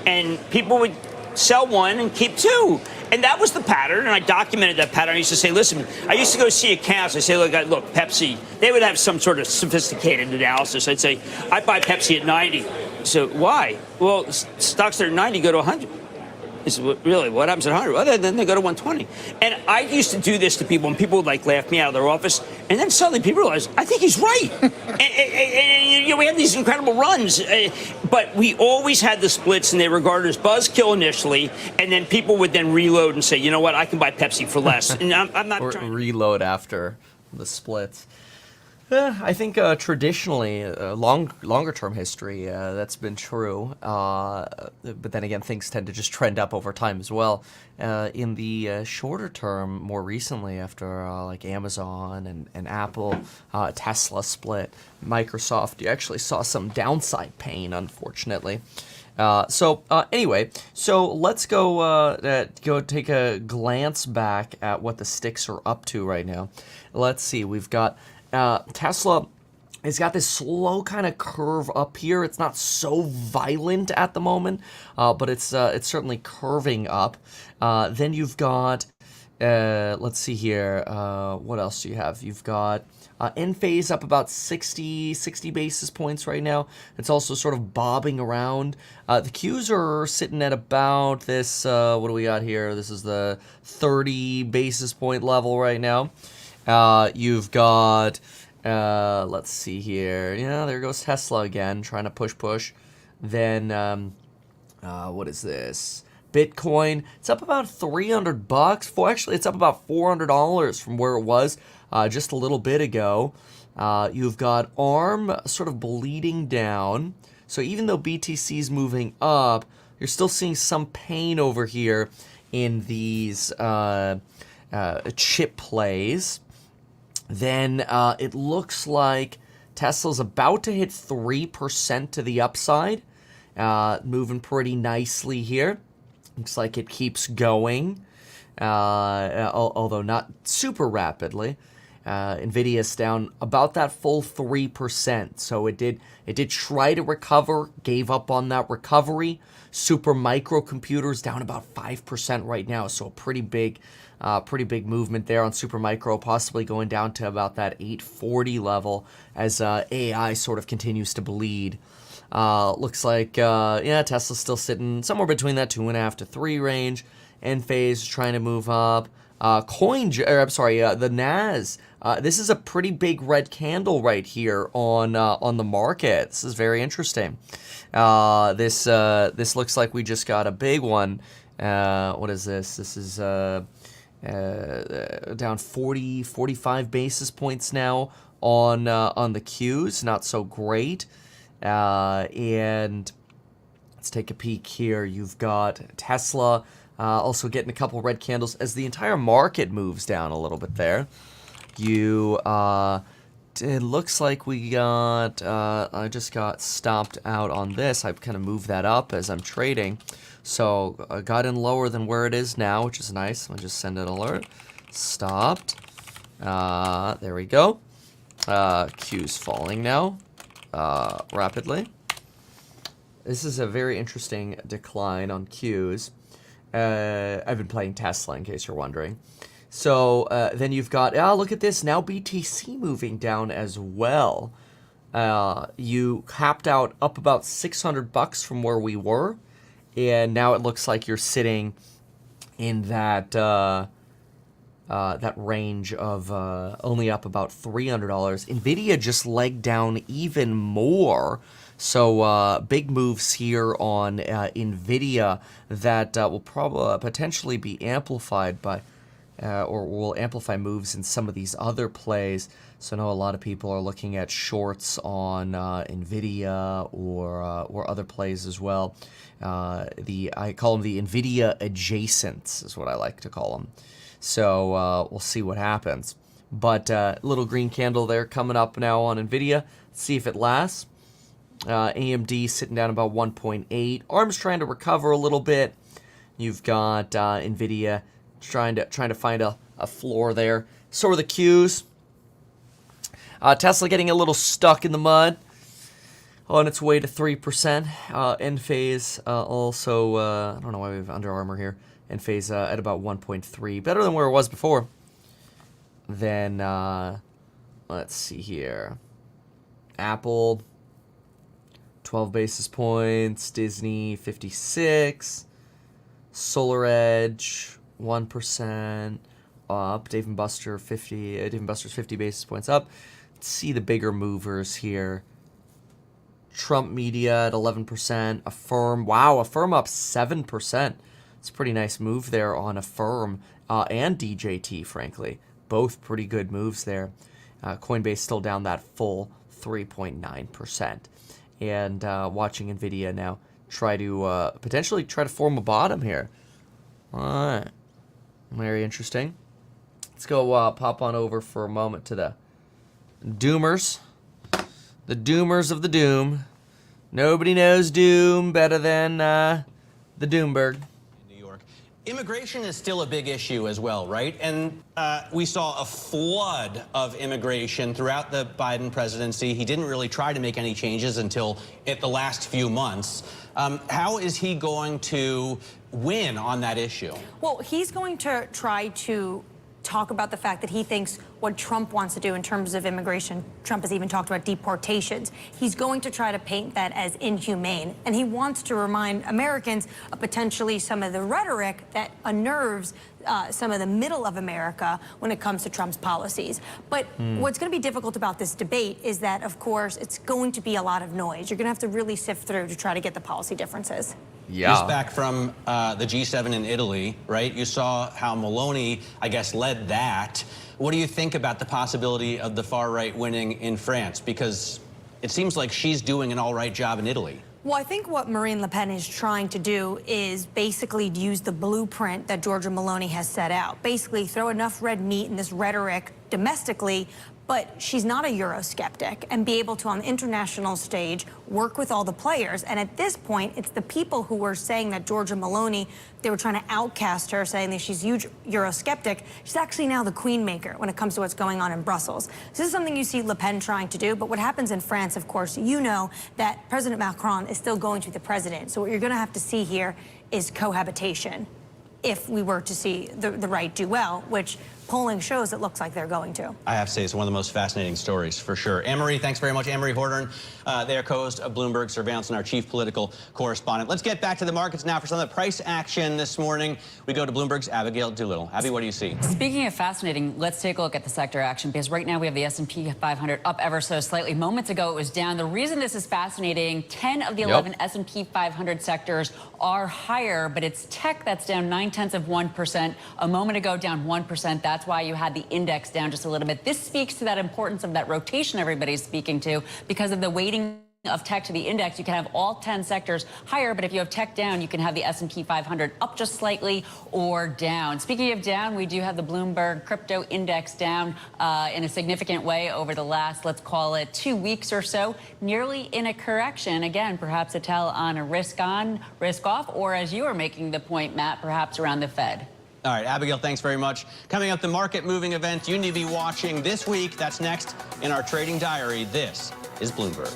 Speaker 19: and people would sell 1 and keep 2. And that was the pattern, and I documented that pattern. I used to say, listen, I used to go see accounts. I say, look, Pepsi, they would have some sort of sophisticated analysis. I'd say, I buy Pepsi at 90. So why? Well, stocks that are 90 go to 100. I said, really, what happens at 100? Well, then they go to 120. And I used to do this to people, and people would like laugh me out of their office. And then suddenly people realize, I think he's right. and we had these incredible runs. But we always had the splits, and they were regarded as buzzkill initially. And then people would then reload and say, you know what, I can buy Pepsi for less. And I'm not trying to
Speaker 1: reload after the splits. I think traditionally, longer-term history, that's been true. But then again, things tend to just trend up over time as well. In the shorter term, more recently, after like Amazon and Apple, Tesla split, Microsoft, you actually saw some downside pain, unfortunately. Anyway, so let's go take a glance back at what the sticks are up to right now. Let's see, we've got Tesla has got this slow kind of curve up here. It's not so violent at the moment, but it's certainly curving up. Then you've got, let's see here, what else do you have? You've got Enphase up about 60 basis points right now. It's also sort of bobbing around. The Qs are sitting at about this, what do we got here? This is the 30 basis point level right now. You've got, let's see here. Yeah, there goes Tesla again, trying to push. Then, what is this? Bitcoin, it's up about $300. Actually, it's up about $400 from where it was just a little bit ago. You've got ARM sort of bleeding down. So even though BTC is moving up, you're still seeing some pain over here in these chip plays. Then it looks like Tesla's about to hit 3% to the upside, moving pretty nicely here. Looks like it keeps going, although not super rapidly. Nvidia's down about that full 3%, so it did try to recover, gave up on that recovery. Super microcomputers down about 5% right now, so a pretty big movement there on Supermicro, possibly going down to about that 840 level as AI sort of continues to bleed. Looks like Tesla's still sitting somewhere between that 2.5 to 3 range. Enphase trying to move up. The NAS. This is a pretty big red candle right here on the market. This is very interesting. This looks like we just got a big one. What is this? This is down 45 basis points now on the Qs. Not so great. And let's take a peek here. You've got Tesla also getting a couple red candles as the entire market moves down a little bit there. It looks like we got, I just got stopped out on this. I've kind of moved that up as I'm trading. So I got in lower than where it is now, which is nice. I'll just send an alert. Stopped. There we go. Q's falling now. Rapidly. This is a very interesting decline on Qs. I've been playing Tesla, in case you're wondering. So then you've got, look at this, now BTC moving down as well. You capped out up about $600 from where we were, and now it looks like you're sitting in that that range of only up about $300. Nvidia just legged down even more. So big moves here on Nvidia that will probably potentially be amplified by, or will amplify moves in some of these other plays. So I know a lot of people are looking at shorts on Nvidia or other plays as well. I call them the Nvidia adjacents is what I like to call them. So we'll see what happens. But little green candle there coming up now on NVIDIA. Let's see if it lasts. AMD sitting down about 1.8. ARM's trying to recover a little bit. You've got NVIDIA trying to find a floor there. So are the Qs. Tesla getting a little stuck in the mud on its way to 3%. Enphase also, I don't know why we have Under Armour here. Enphase at about 1.3. Better than where it was before. Then, let's see here. Apple, 12 basis points. Disney, 56. SolarEdge, 1% up. Dave & Buster's 50 basis points up. Let's see the bigger movers here. Trump Media at 11%. Affirm, wow, Affirm up 7%. It's a pretty nice move there on Affirm and DJT, frankly. Both pretty good moves there. Coinbase still down that full 3.9%. And watching NVIDIA now try to potentially try to form a bottom here. All right. Very interesting. Let's go pop on over for a moment to the Doomers. The Doomers of the Doom. Nobody knows Doom better than the Doomberg.
Speaker 4: Immigration is still a big issue as well, right? And we saw a flood of immigration throughout the Biden presidency. He didn't really try to make any changes until the last few months. How is he going to win on that issue?
Speaker 5: Well, he's going to try to talk about the fact that he thinks what Trump wants to do in terms of immigration. Trump has even talked about deportations. He's going to try to paint that as inhumane. And he wants to remind Americans of potentially some of the rhetoric that unnerves some of the middle of America when it comes to Trump's policies. But what's going to be difficult about this debate is that, of course, it's going to be a lot of noise. You're going to have to really sift through to try to get the policy differences.
Speaker 4: Yeah. He's back from the G7 in Italy, right? You saw how Meloni, I guess, led that. What do you think about the possibility of the far right winning in France? Because it seems like she's doing an all right job in Italy.
Speaker 5: Well, I think what Marine Le Pen is trying to do is basically use the blueprint that Giorgia Meloni has set out. Basically throw enough red meat in this rhetoric domestically, but she's not a Eurosceptic, and be able to, on the international stage, work with all the players. And at this point, it's the people who were saying that Giorgia Meloni, they were trying to outcast her, saying that she's huge Eurosceptic. She's actually now the queen maker when it comes to what's going on in Brussels. This is something you see Le Pen trying to do, but what happens in France, of course, you know that President Macron is still going to be the president. So what you're going to have to see here is cohabitation if we were to see the right do well, which polling shows it looks like they're going to.
Speaker 4: I have to say, it's one of the most fascinating stories, for sure. Anne-Marie, thanks very much. Anne-Marie Horton, they are co-host of Bloomberg Surveillance and our chief political correspondent. Let's get back to the markets now for some of the price action this morning. We go to Bloomberg's Abigail Doolittle. Abby, what do you see?
Speaker 14: Speaking of fascinating, let's take a look at the sector action, because right now we have the S&P 500 up ever so slightly. Moments ago, it was down. The reason this is fascinating, 10 of the 11 S&P 500 sectors are higher, but it's tech that's down 0.9%. A moment ago, down 1%. That's why you had the index down just a little bit. This speaks to that importance of that rotation everybody's speaking to, because of the weighting of tech to the index. You can have all 10 sectors higher, but if you have tech down, you can have the S&P 500 up just slightly or down. Speaking of down, we do have the Bloomberg crypto index down in a significant way over the last, let's call it 2 weeks or so, nearly in a correction. Again, perhaps a tell on a risk on, risk off, or as you were making the point, Matt, perhaps around the Fed.
Speaker 4: All right, Abigail, thanks very much. Coming up, the market-moving event you need to be watching this week. That's next in our trading diary. This is Bloomberg.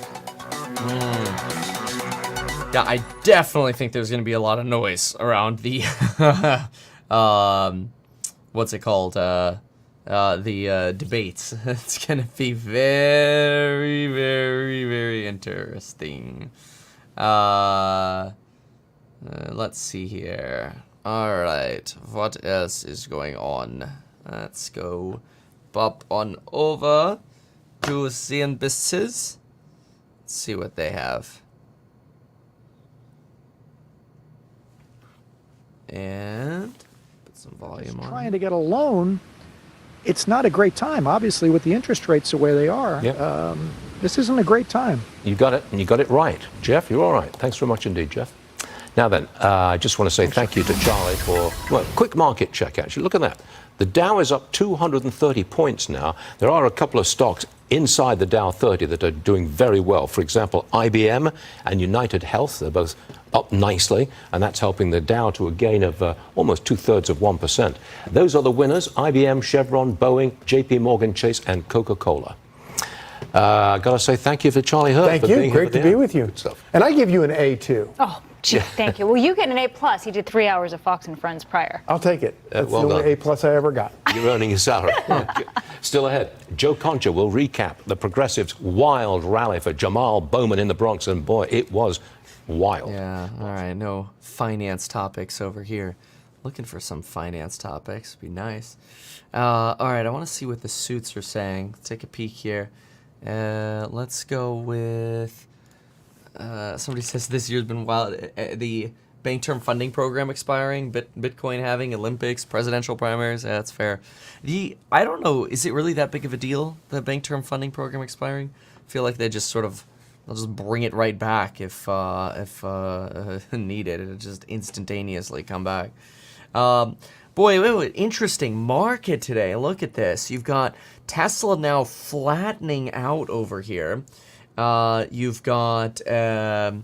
Speaker 1: Yeah, I definitely think there's going to be a lot of noise around the, what's it called? The debates. It's going to be very, very, very interesting. Let's see here. All right, what else is going on? Let's go pop on over to CNBC. Let's see what they have. And put some volume on.
Speaker 6: Trying to get a loan, it's not a great time, obviously, with the interest rates the way they are.
Speaker 15: Yep.
Speaker 6: This isn't a great time.
Speaker 15: You got it, and you got it right. Jeff, you're all right. Thanks very much indeed, Jeff. Now then, I just want to say thank you to Charlie for, well, quick market check, actually. Look at that. The Dow is up 230 points now. There are a couple of stocks inside the Dow 30 that are doing very well. For example, IBM and United Health, they're both up nicely, and that's helping the Dow to a gain of almost 2/3%. Those are the winners: IBM, Chevron, Boeing, JP Morgan Chase, and Coca-Cola. I got to say thank you for Charlie Hurt.
Speaker 3: Thank you. Great to be with you. And I give you an A, too.
Speaker 16: Oh, gee, thank you. Well, you get an A+. He did 3 hours of Fox and Friends prior.
Speaker 3: I'll take it. That's
Speaker 15: well
Speaker 3: the only
Speaker 15: done.
Speaker 3: A+ I ever got.
Speaker 15: You're earning your salary. Still ahead, Joe Concha will recap the Progressives' wild rally for Jamal Bowman in the Bronx, and boy, it was wild.
Speaker 1: Yeah, all right, no finance topics over here. Looking for some finance topics, be nice. All right, I want to see what the suits are saying. Let's take a peek here. Let's go with, somebody says this year's been wild. The bank term funding program expiring, Bitcoin having Olympics, presidential primaries. Yeah, that's fair. I don't know, is it really that big of a deal, the bank term funding program expiring? I feel like they just sort of, they'll just bring it right back if needed. It'll just instantaneously come back. Boy, interesting market today. Look at this. You've got Tesla now flattening out over here. You've got, what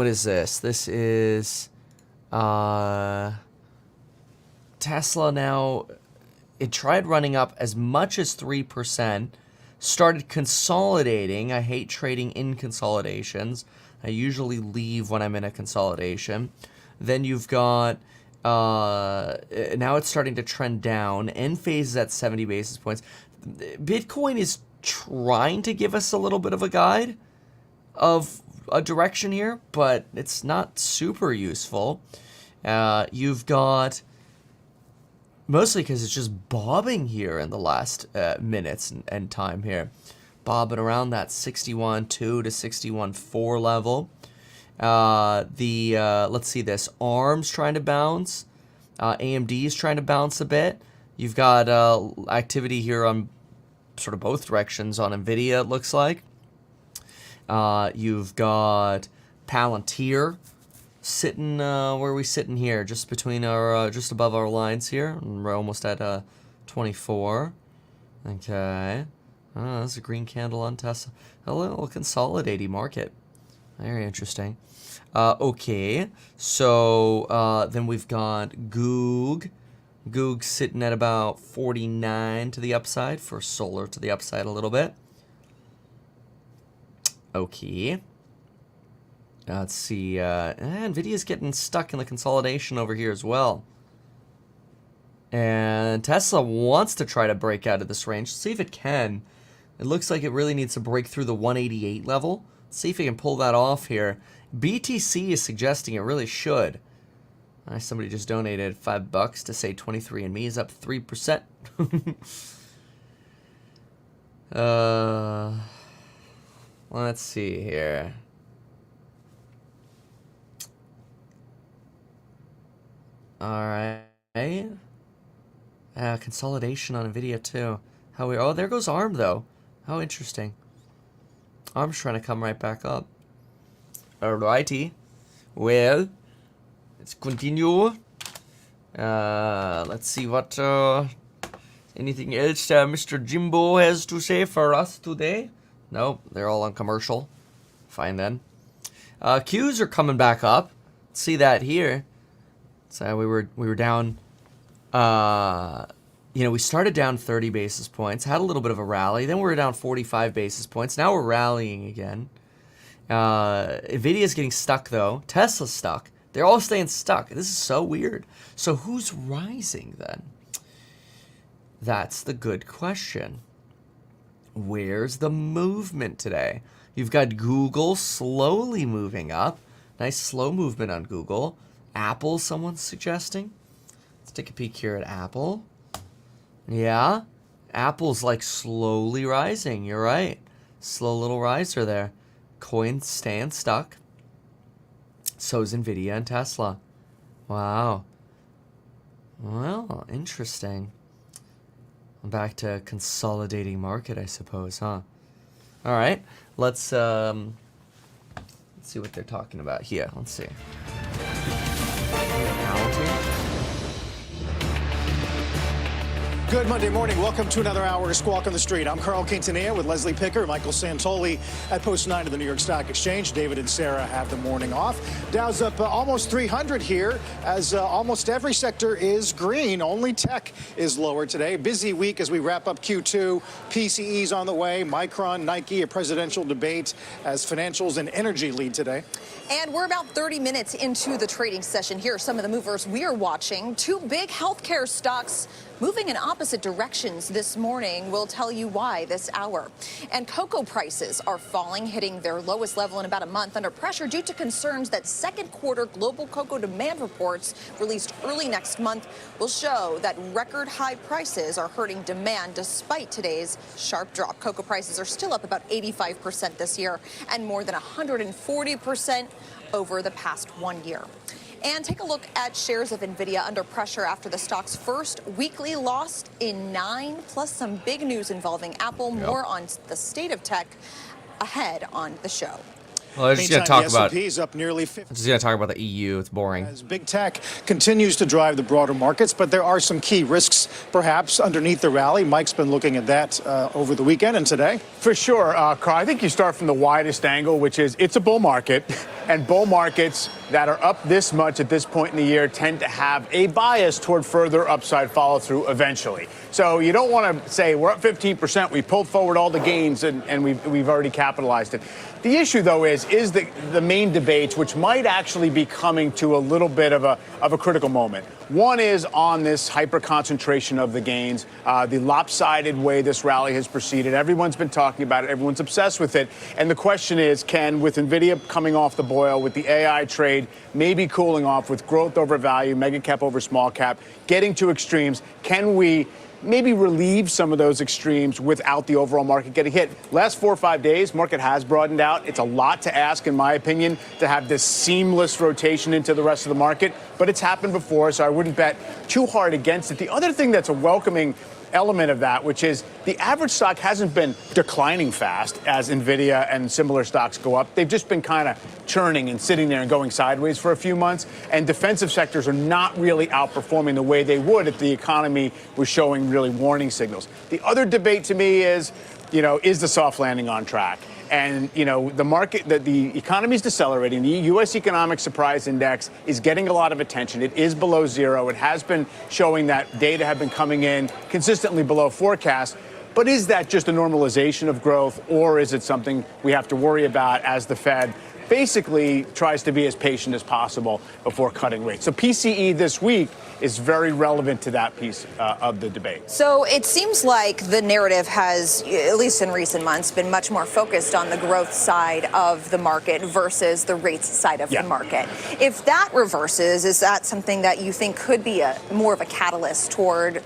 Speaker 1: is this? This is Tesla now. It tried running up as much as 3%, started consolidating. I hate trading in consolidations. I usually leave when I'm in a consolidation. Then you've got, now it's starting to trend down. End phase is at 70 basis points. Bitcoin is trying to give us a little bit of a guide of a direction here, but it's not super useful. You've got, mostly because it's just bobbing here in the last minutes and time here. Bobbing around that 61.2 to 61.4 level. Let's see this. ARM's trying to bounce. AMD is trying to bounce a bit. You've got activity here on sort of both directions on NVIDIA, it looks like. You've got Palantir sitting, where are we sitting here? Just between our, just above our lines here. And we're almost at 24. Okay. Oh, that's a green candle on Tesla. A little consolidating market. Very interesting. Okay, so then we've got Goog. Goog sitting at about 49 to the upside, for solar to the upside a little bit. Okay. Let's see. NVIDIA's getting stuck in the consolidation over here as well. And Tesla wants to try to break out of this range. Let's see if it can. It looks like it really needs to break through the 188 level. Let's see if it can pull that off here. BTC is suggesting it really should. Somebody just donated $5 to say 23andMe is up 3%. Let's see here. All right. Consolidation on NVIDIA too. Oh, there goes ARM though. How interesting. ARM's trying to come right back up. Alrighty. Well, let's continue. Let's see what anything else Mr. Jimbo has to say for us today. Nope, they're all on commercial. Fine then. Qs are coming back up. See that here. So we were down. We started down 30 basis points, had a little bit of a rally, then we were down 45 basis points. Now we're rallying again. Nvidia's getting stuck though. Tesla's stuck. They're all staying stuck. This is so weird. So who's rising then? That's the good question. Where's the movement today? You've got Google slowly moving up. Nice slow movement on Google. Apple, someone's suggesting. Let's take a peek here at Apple. Yeah, Apple's like slowly rising. You're right. Slow little riser there. Coins staying stuck. So's NVIDIA and Tesla. Wow. Well, interesting. Back to consolidating market, I suppose, huh? All right, let's see what they're talking about here. Let's see.
Speaker 20: Good Monday morning. Welcome to another hour of Squawk on the Street. I'm Carl Quintanilla with Leslie Picker, Michael Santoli at Post 9 of the New York Stock Exchange. David and Sarah have the morning off. Dow's up almost 300 here as almost every sector is green. Only tech is lower today. Busy week as we wrap up Q2. PCE's on the way. Micron, Nike, a presidential debate as financials and energy lead today.
Speaker 2: And we're about 30 minutes into the trading session. Here are some of the movers we are watching. Two big healthcare stocks moving in opposite directions this morning. We'll tell you why this hour. And cocoa prices are falling, hitting their lowest level in about a month, under pressure due to concerns that second quarter global cocoa demand reports released early next month will show that record high prices are hurting demand despite today's sharp drop. Cocoa prices are still up about 85% this year and more than 140% over the past 1 year. And take a look at shares of NVIDIA under pressure after the stock's first weekly loss in 9, plus some big news involving Apple. More on the state of tech ahead on the show.
Speaker 1: Well, I'm just going to talk about.
Speaker 20: S&P is up nearly 50.
Speaker 1: Just going to talk about the EU. It's boring.
Speaker 20: As big tech continues to drive the broader markets, but there are some key risks, perhaps, underneath the rally. Mike's been looking at that over the weekend and today.
Speaker 8: For sure, Carl. I think you start from the widest angle, which is it's a bull market, and bull markets that are up this much at this point in the year tend to have a bias toward further upside follow-through eventually. So you don't want to say we're up 15%, we pulled forward all the gains, and we've already capitalized it. The issue, though, is the main debates, which might actually be coming to a little bit of a critical moment. One is on this hyper-concentration of the gains, the lopsided way this rally has proceeded. Everyone's been talking about it. Everyone's obsessed with it. And the question is, with NVIDIA coming off the boil, with the AI trade maybe cooling off, with growth over value, mega cap over small cap, getting to extremes, can we maybe relieve some of those extremes without the overall market getting hit? Last 4 or 5 days, market has broadened out. It's a lot to ask, in my opinion, to have this seamless rotation into the rest of the market, but it's happened before, so I wouldn't bet too hard against it. The other thing that's a welcoming element of that, which is the average stock hasn't been declining fast as NVIDIA and similar stocks go up. They've just been kind of churning and sitting there and going sideways for a few months. And defensive sectors are not really outperforming the way they would if the economy was showing really warning signals. The other debate to me is, is the soft landing on track? And, the market, the economy is decelerating. The U.S. Economic Surprise Index is getting a lot of attention. It is below zero. It has been showing that data have been coming in consistently below forecast. But is that just a normalization of growth, or is it something we have to worry about as the Fed basically tries to be as patient as possible before cutting rates? So PCE this week is very relevant to that piece of the debate.
Speaker 2: So it seems like the narrative has, at least in recent months, been much more focused on the growth side of the market versus the rates side of the market. If that reverses, is that something that you think could be more of a catalyst toward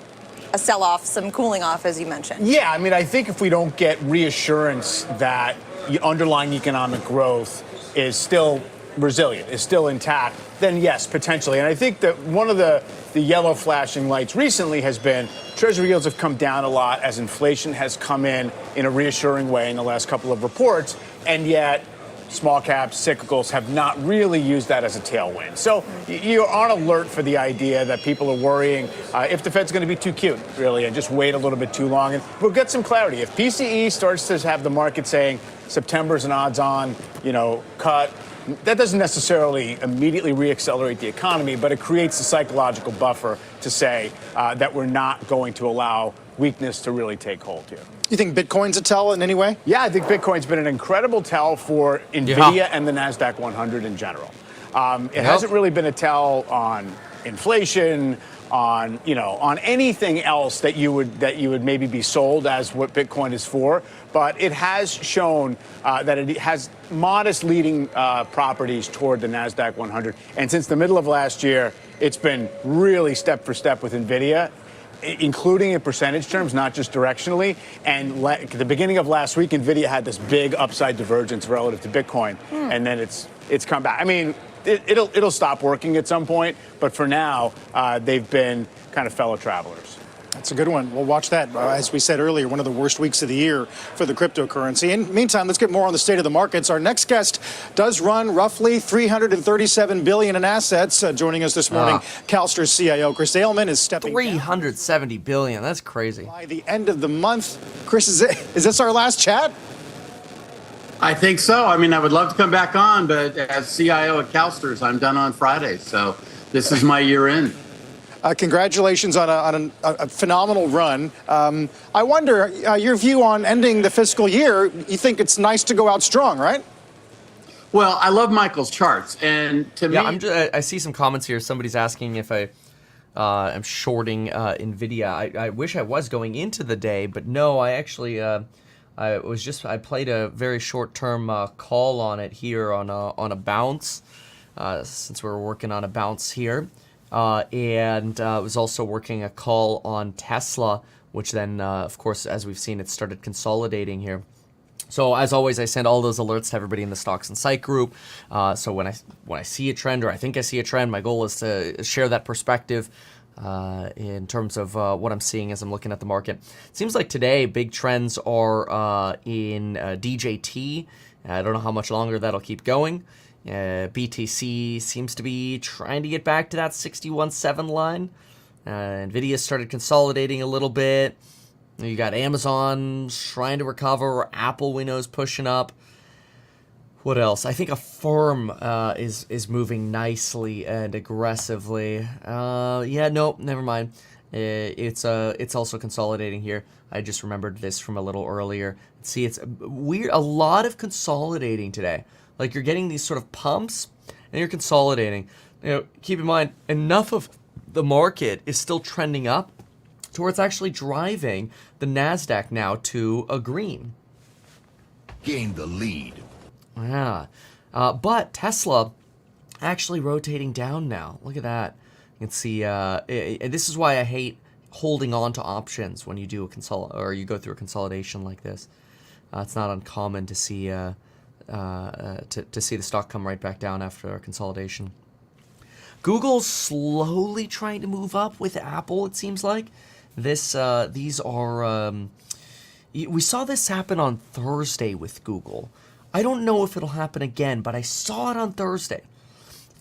Speaker 2: a sell-off, some cooling off, as you mentioned?
Speaker 8: Yeah, I think if we don't get reassurance that the underlying economic growth is still resilient, is still intact, then yes, potentially. And I think that one of the yellow flashing lights recently has been Treasury yields have come down a lot as inflation has come in a reassuring way in the last couple of reports, and yet small caps, cyclicals have not really used that as a tailwind. So you're on alert for the idea that people are worrying if the Fed's going to be too cute, really, and just wait a little bit too long. And we'll get some clarity. If PCE starts to have the market saying September's an odds-on, cut, that doesn't necessarily immediately reaccelerate the economy, but it creates a psychological buffer to say that we're not going to allow weakness to really take hold here.
Speaker 20: You think Bitcoin's a tell in any way?
Speaker 8: Yeah, I think Bitcoin's been an incredible tell for NVIDIA and the NASDAQ 100 in general. It hasn't really been a tell on inflation, on anything else that you would maybe be sold as what Bitcoin is for, but it has shown that it has modest leading properties toward the NASDAQ 100. And since the middle of last year, it's been really step for step with NVIDIA, including in percentage terms, not just directionally. And at the beginning of last week, NVIDIA had this big upside divergence relative to Bitcoin, and then it's come back. It'll stop working at some point, but for now, they've been kind of fellow travelers.
Speaker 20: That's a good one. We'll watch that. As we said earlier, one of the worst weeks of the year for the cryptocurrency. In the meantime, let's get more on the state of the markets. Our next guest does run roughly $337 billion in assets. Joining us this morning, CalSTR's CIO Chris Ailman is stepping
Speaker 1: $370 billion. That's crazy.
Speaker 20: By the end of the month, Chris, is this our last chat?
Speaker 9: I think so. I mean, I would love to come back on, but as CIO at CalSTR's, I'm done on Friday. So this is my year end.
Speaker 20: Congratulations on a phenomenal run. I wonder your view on ending the fiscal year. You think it's nice to go out strong, right?
Speaker 9: Well, I love Michael's charts, and to me,
Speaker 1: I see some comments here. Somebody's asking if I am shorting Nvidia. I wish I was going into the day, but no, I actually I played a very short-term call on it here on a bounce, since we're working on a bounce here. And was also working a call on Tesla, which then, of course, as we've seen, it started consolidating here. So as always, I send all those alerts to everybody in the Stocks and Psych group. So when I see a trend, or I think I see a trend, my goal is to share that perspective in terms of what I'm seeing as I'm looking at the market. It seems like today big trends are in DJT. I don't know how much longer that'll keep going. BTC seems to be trying to get back to that 61.7 line. Nvidia started consolidating a little bit. You got Amazon trying to recover. Apple, we know, is pushing up. What else? I think Affirm is moving nicely and aggressively. Never mind. It's also consolidating here. I just remembered this from a little earlier. See, it's weird. A lot of consolidating today. Like, you're getting these sort of pumps, and you're consolidating. Keep in mind, enough of the market is still trending up to where it's actually driving the NASDAQ now to a green.
Speaker 10: Gain the lead.
Speaker 1: Yeah. But Tesla actually rotating down now. Look at that. You can see, this is why I hate holding on to options when you do you go through a consolidation like this. It's not uncommon to see to see the stock come right back down after a consolidation. Google's slowly trying to move up with Apple, it seems like. These are we saw this happen on Thursday with Google. I don't know if it'll happen again, but I saw it on Thursday.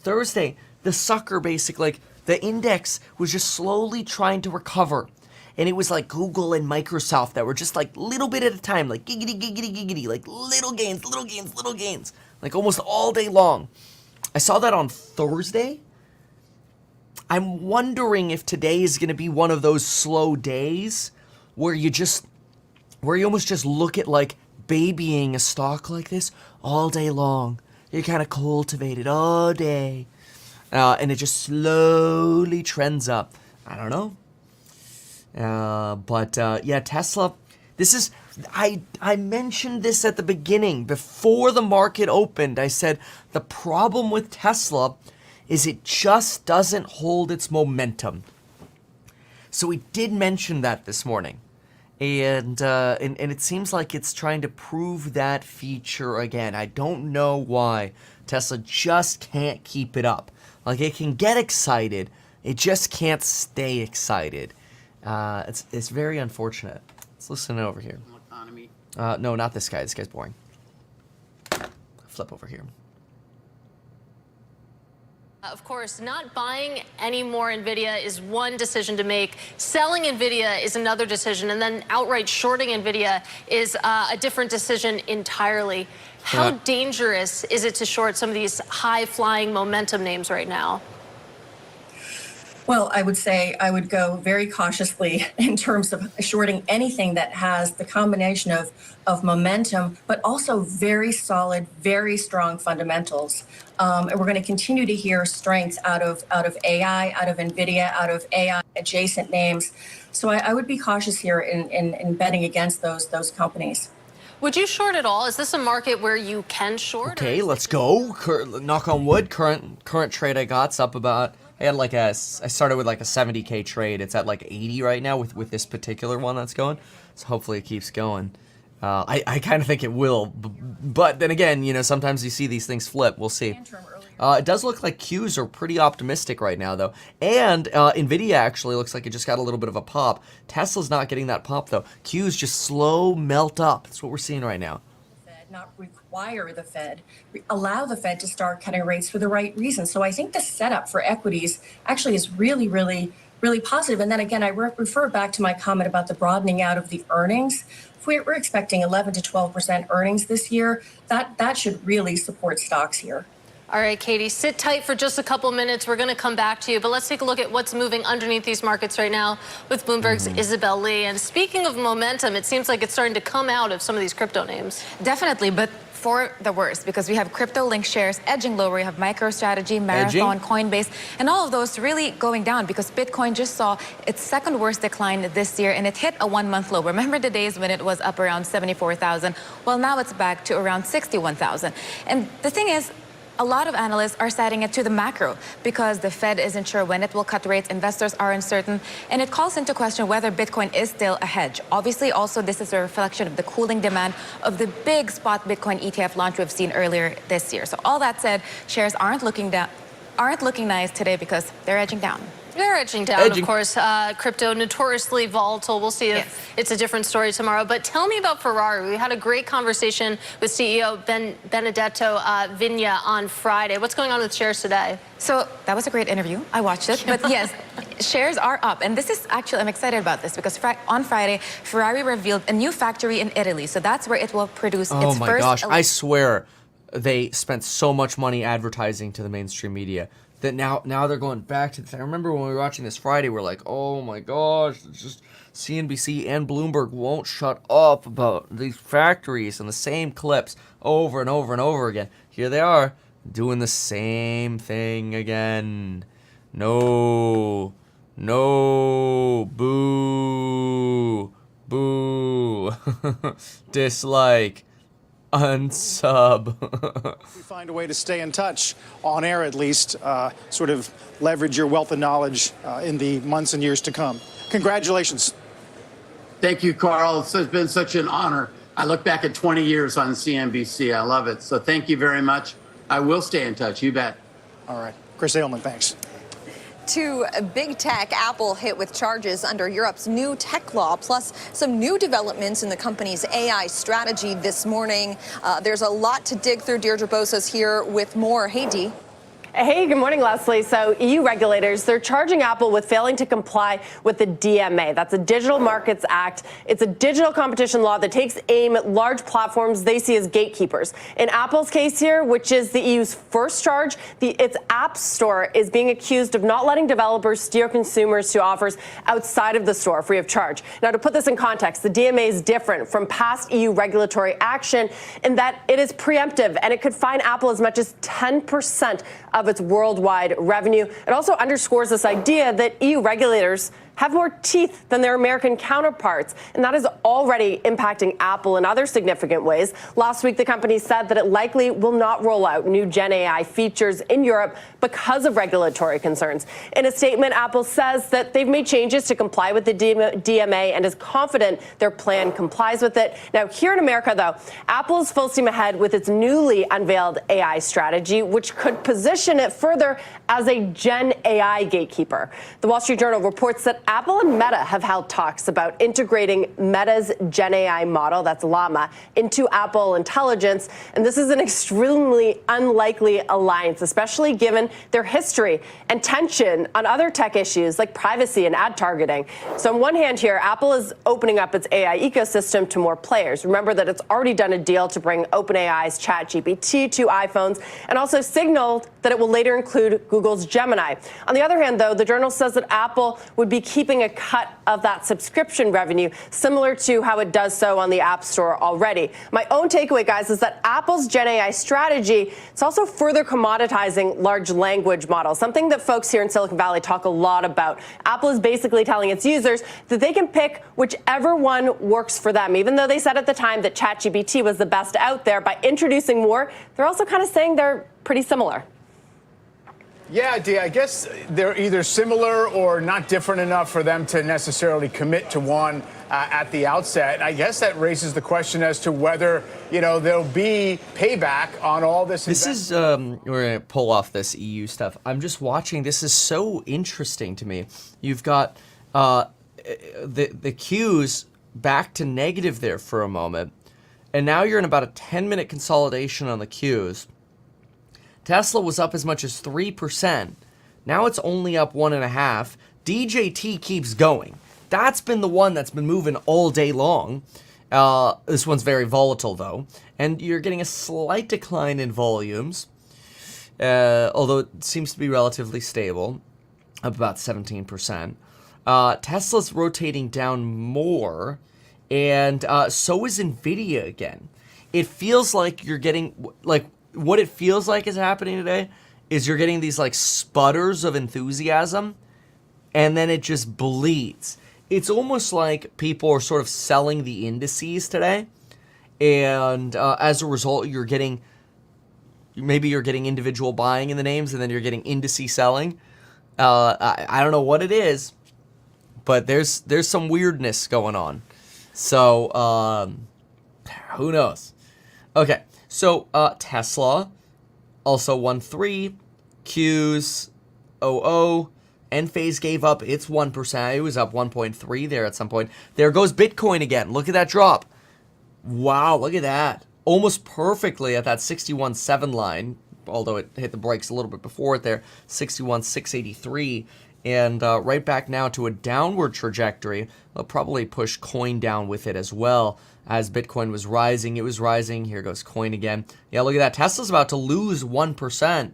Speaker 1: Thursday, the sucker basically, the index was just slowly trying to recover. And it was like Google and Microsoft that were just like little bit at a time, like giggity, giggity, giggity, like little gains, little gains, little gains, like almost all day long. I saw that on Thursday. I'm wondering if today is going to be one of those slow days where you almost just look at like babying a stock like this all day long. You kind of cultivate it all day. And it just slowly trends up. I don't know. But Tesla, I mentioned this at the beginning. Before the market opened, I said the problem with Tesla is it just doesn't hold its momentum. So we did mention that this morning. And it seems like it's trying to prove that feature again. I don't know why Tesla just can't keep it up. Like, it can get excited, it just can't stay excited. It's very unfortunate. Let's listen over here. No, not this guy. This guy's boring. Flip over here.
Speaker 11: Of course, not buying any more NVIDIA is one decision to make. Selling NVIDIA is another decision. And then outright shorting NVIDIA is a different decision entirely. How dangerous is it to short some of these high-flying momentum names right now?
Speaker 24: Well, I would say I would go very cautiously in terms of shorting anything that has the combination of momentum, but also very solid, very strong fundamentals. And we're going to continue to hear strengths out of AI, out of NVIDIA, out of AI adjacent names. So I would be cautious here in betting against those companies.
Speaker 11: Would you short at all? Is this a market where you can short?
Speaker 1: Okay, let's go. Knock on wood. Current trade I got's up about. I started with like a 70K trade. It's at like 80 right now with this particular one that's going. So hopefully it keeps going. I kind of think it will. But then again, sometimes you see these things flip. We'll see. It does look like Qs are pretty optimistic right now, though. And NVIDIA actually looks like it just got a little bit of a pop. Tesla's not getting that pop, though. Qs just slow melt up. That's what we're seeing right now.
Speaker 24: Not require the Fed, allow the Fed to start cutting rates for the right reasons. So I think the setup for equities actually is really, really, really positive. And then again, I refer back to my comment about the broadening out of the earnings. If we're expecting 11 to 12% earnings this year, that should really support stocks here.
Speaker 11: All right, Katie, sit tight for just a couple minutes. We're going to come back to you, but let's take a look at what's moving underneath these markets right now with Bloomberg's Isabel Lee. And speaking of momentum, it seems like it's starting to come out of some of these crypto names.
Speaker 7: Definitely, but for the worst, because we have crypto link shares edging lower. We have MicroStrategy, Marathon, Coinbase, and all of those really going down because Bitcoin just saw its second worst decline this year, and it hit a 1 month low. Remember the days when it was up around 74,000? Well, now it's back to around 61,000. And the thing is, a lot of analysts are citing it to the macro because the Fed isn't sure when it will cut rates, investors are uncertain, and it calls into question whether Bitcoin is still a hedge. Obviously, also, this is a reflection of the cooling demand of the big spot Bitcoin ETF launch we've seen earlier this year. So all that said, shares aren't looking nice today because they're edging down.
Speaker 11: They're edging down, of course. Crypto notoriously volatile. We'll see if it's a different story tomorrow. But tell me about Ferrari. We had a great conversation with CEO Benedetto Vigna on Friday. What's going on with shares today?
Speaker 7: So that was a great interview. I watched it. But yes, shares are up. And this is actually, I'm excited about this because on Friday, Ferrari revealed a new factory in Italy. So that's where it will produce its first...
Speaker 1: Oh my gosh, I swear they spent so much money advertising to the mainstream media that now they're going back to this. I remember when we were watching this Friday, we're like, oh my gosh, it's just CNBC and Bloomberg won't shut up about these factories and the same clips over and over and over again. Here they are doing the same thing again. No, boo, dislike, unsub.
Speaker 20: We find a way to stay in touch, on air at least, sort of leverage your wealth of knowledge in the months and years to come. Congratulations.
Speaker 9: Thank you, Carl. It's been such an honor. I look back at 20 years on CNBC. I love it. So thank you very much. I will stay in touch. You bet.
Speaker 20: All right. Chris Ailman, thanks.
Speaker 2: To big tech, Apple hit with charges under Europe's new tech law, plus some new developments in the company's AI strategy this morning. There's a lot to dig through. Deirdre Bosa's here with more. Hey, Dee.
Speaker 12: Hey, good morning, Leslie. So EU regulators, they're charging Apple with failing to comply with the DMA. That's the Digital Markets Act. It's a digital competition law that takes aim at large platforms they see as gatekeepers. In Apple's case here, which is the EU's first charge, its App Store is being accused of not letting developers steer consumers to offers outside of the store free of charge. Now, to put this in context, the DMA is different from past EU regulatory action in that it is preemptive and it could fine Apple as much as 10% of its worldwide revenue. It also underscores this idea that EU regulators have more teeth than their American counterparts, and that is already impacting Apple in other significant ways. Last week, the company said that it likely will not roll out new Gen AI features in Europe because of regulatory concerns. In a statement, Apple says that they've made changes to comply with the DMA and is confident their plan complies with it. Now, here in America, though, Apple is full steam ahead with its newly unveiled AI strategy, which could position it further as a Gen AI gatekeeper. The Wall Street Journal reports that Apple and Meta have held talks about integrating Meta's Gen AI model, that's Llama, into Apple Intelligence. And this is an extremely unlikely alliance, especially given their history and tension on other tech issues like privacy and ad targeting. So on one hand here, Apple is opening up its AI ecosystem to more players. Remember that it's already done a deal to bring OpenAI's ChatGPT to iPhones and also signaled that it will later include Google's Gemini. On the other hand, though, the journal says that Apple would be keeping a cut of that subscription revenue, similar to how it does so on the App Store already. My own takeaway, guys, is that Apple's Gen AI strategy is also further commoditizing large language models, something that folks here in Silicon Valley talk a lot about. Apple is basically telling its users that they can pick whichever one works for them, even though they said at the time that ChatGPT was the best out there. By introducing more, they're also kind of saying they're pretty similar.
Speaker 8: Yeah, Dee, I guess they're either similar or not different enough for them to necessarily commit to one at the outset. I guess that raises the question as to whether, there'll be payback on all this.
Speaker 1: This is, we're going to pull off this EU stuff. I'm just watching. This is so interesting to me. You've got the Qs back to negative there for a moment. And now you're in about a 10-minute consolidation on the Qs. Tesla was up as much as 3%. Now it's only up 1.5%. DJT keeps going. That's been the one that's been moving all day long. This one's very volatile, though. And you're getting a slight decline in volumes, although it seems to be relatively stable, up about 17%. Tesla's rotating down more, and so is NVIDIA again. It feels like you're getting, like, what it feels like is happening today is you're getting these, like, sputters of enthusiasm, and then it just bleeds. It's almost like people are sort of selling the indices today, and as a result, you're getting individual buying in the names, and then you're getting indices selling. I don't know what it is, but there's some weirdness going on. So who knows? Okay, so Tesla also won 3, Qs 00. Enphase gave up its 1%. It was up 1.3 there at some point. There goes Bitcoin again. Look at that drop. Wow, look at that. Almost perfectly at that 61.7 line, although it hit the brakes a little bit before it there, 61.683. And right back now to a downward trajectory. They'll probably push coin down with it as well. As Bitcoin was rising, it was rising. Here goes coin again. Yeah, look at that. Tesla's about to lose 1%.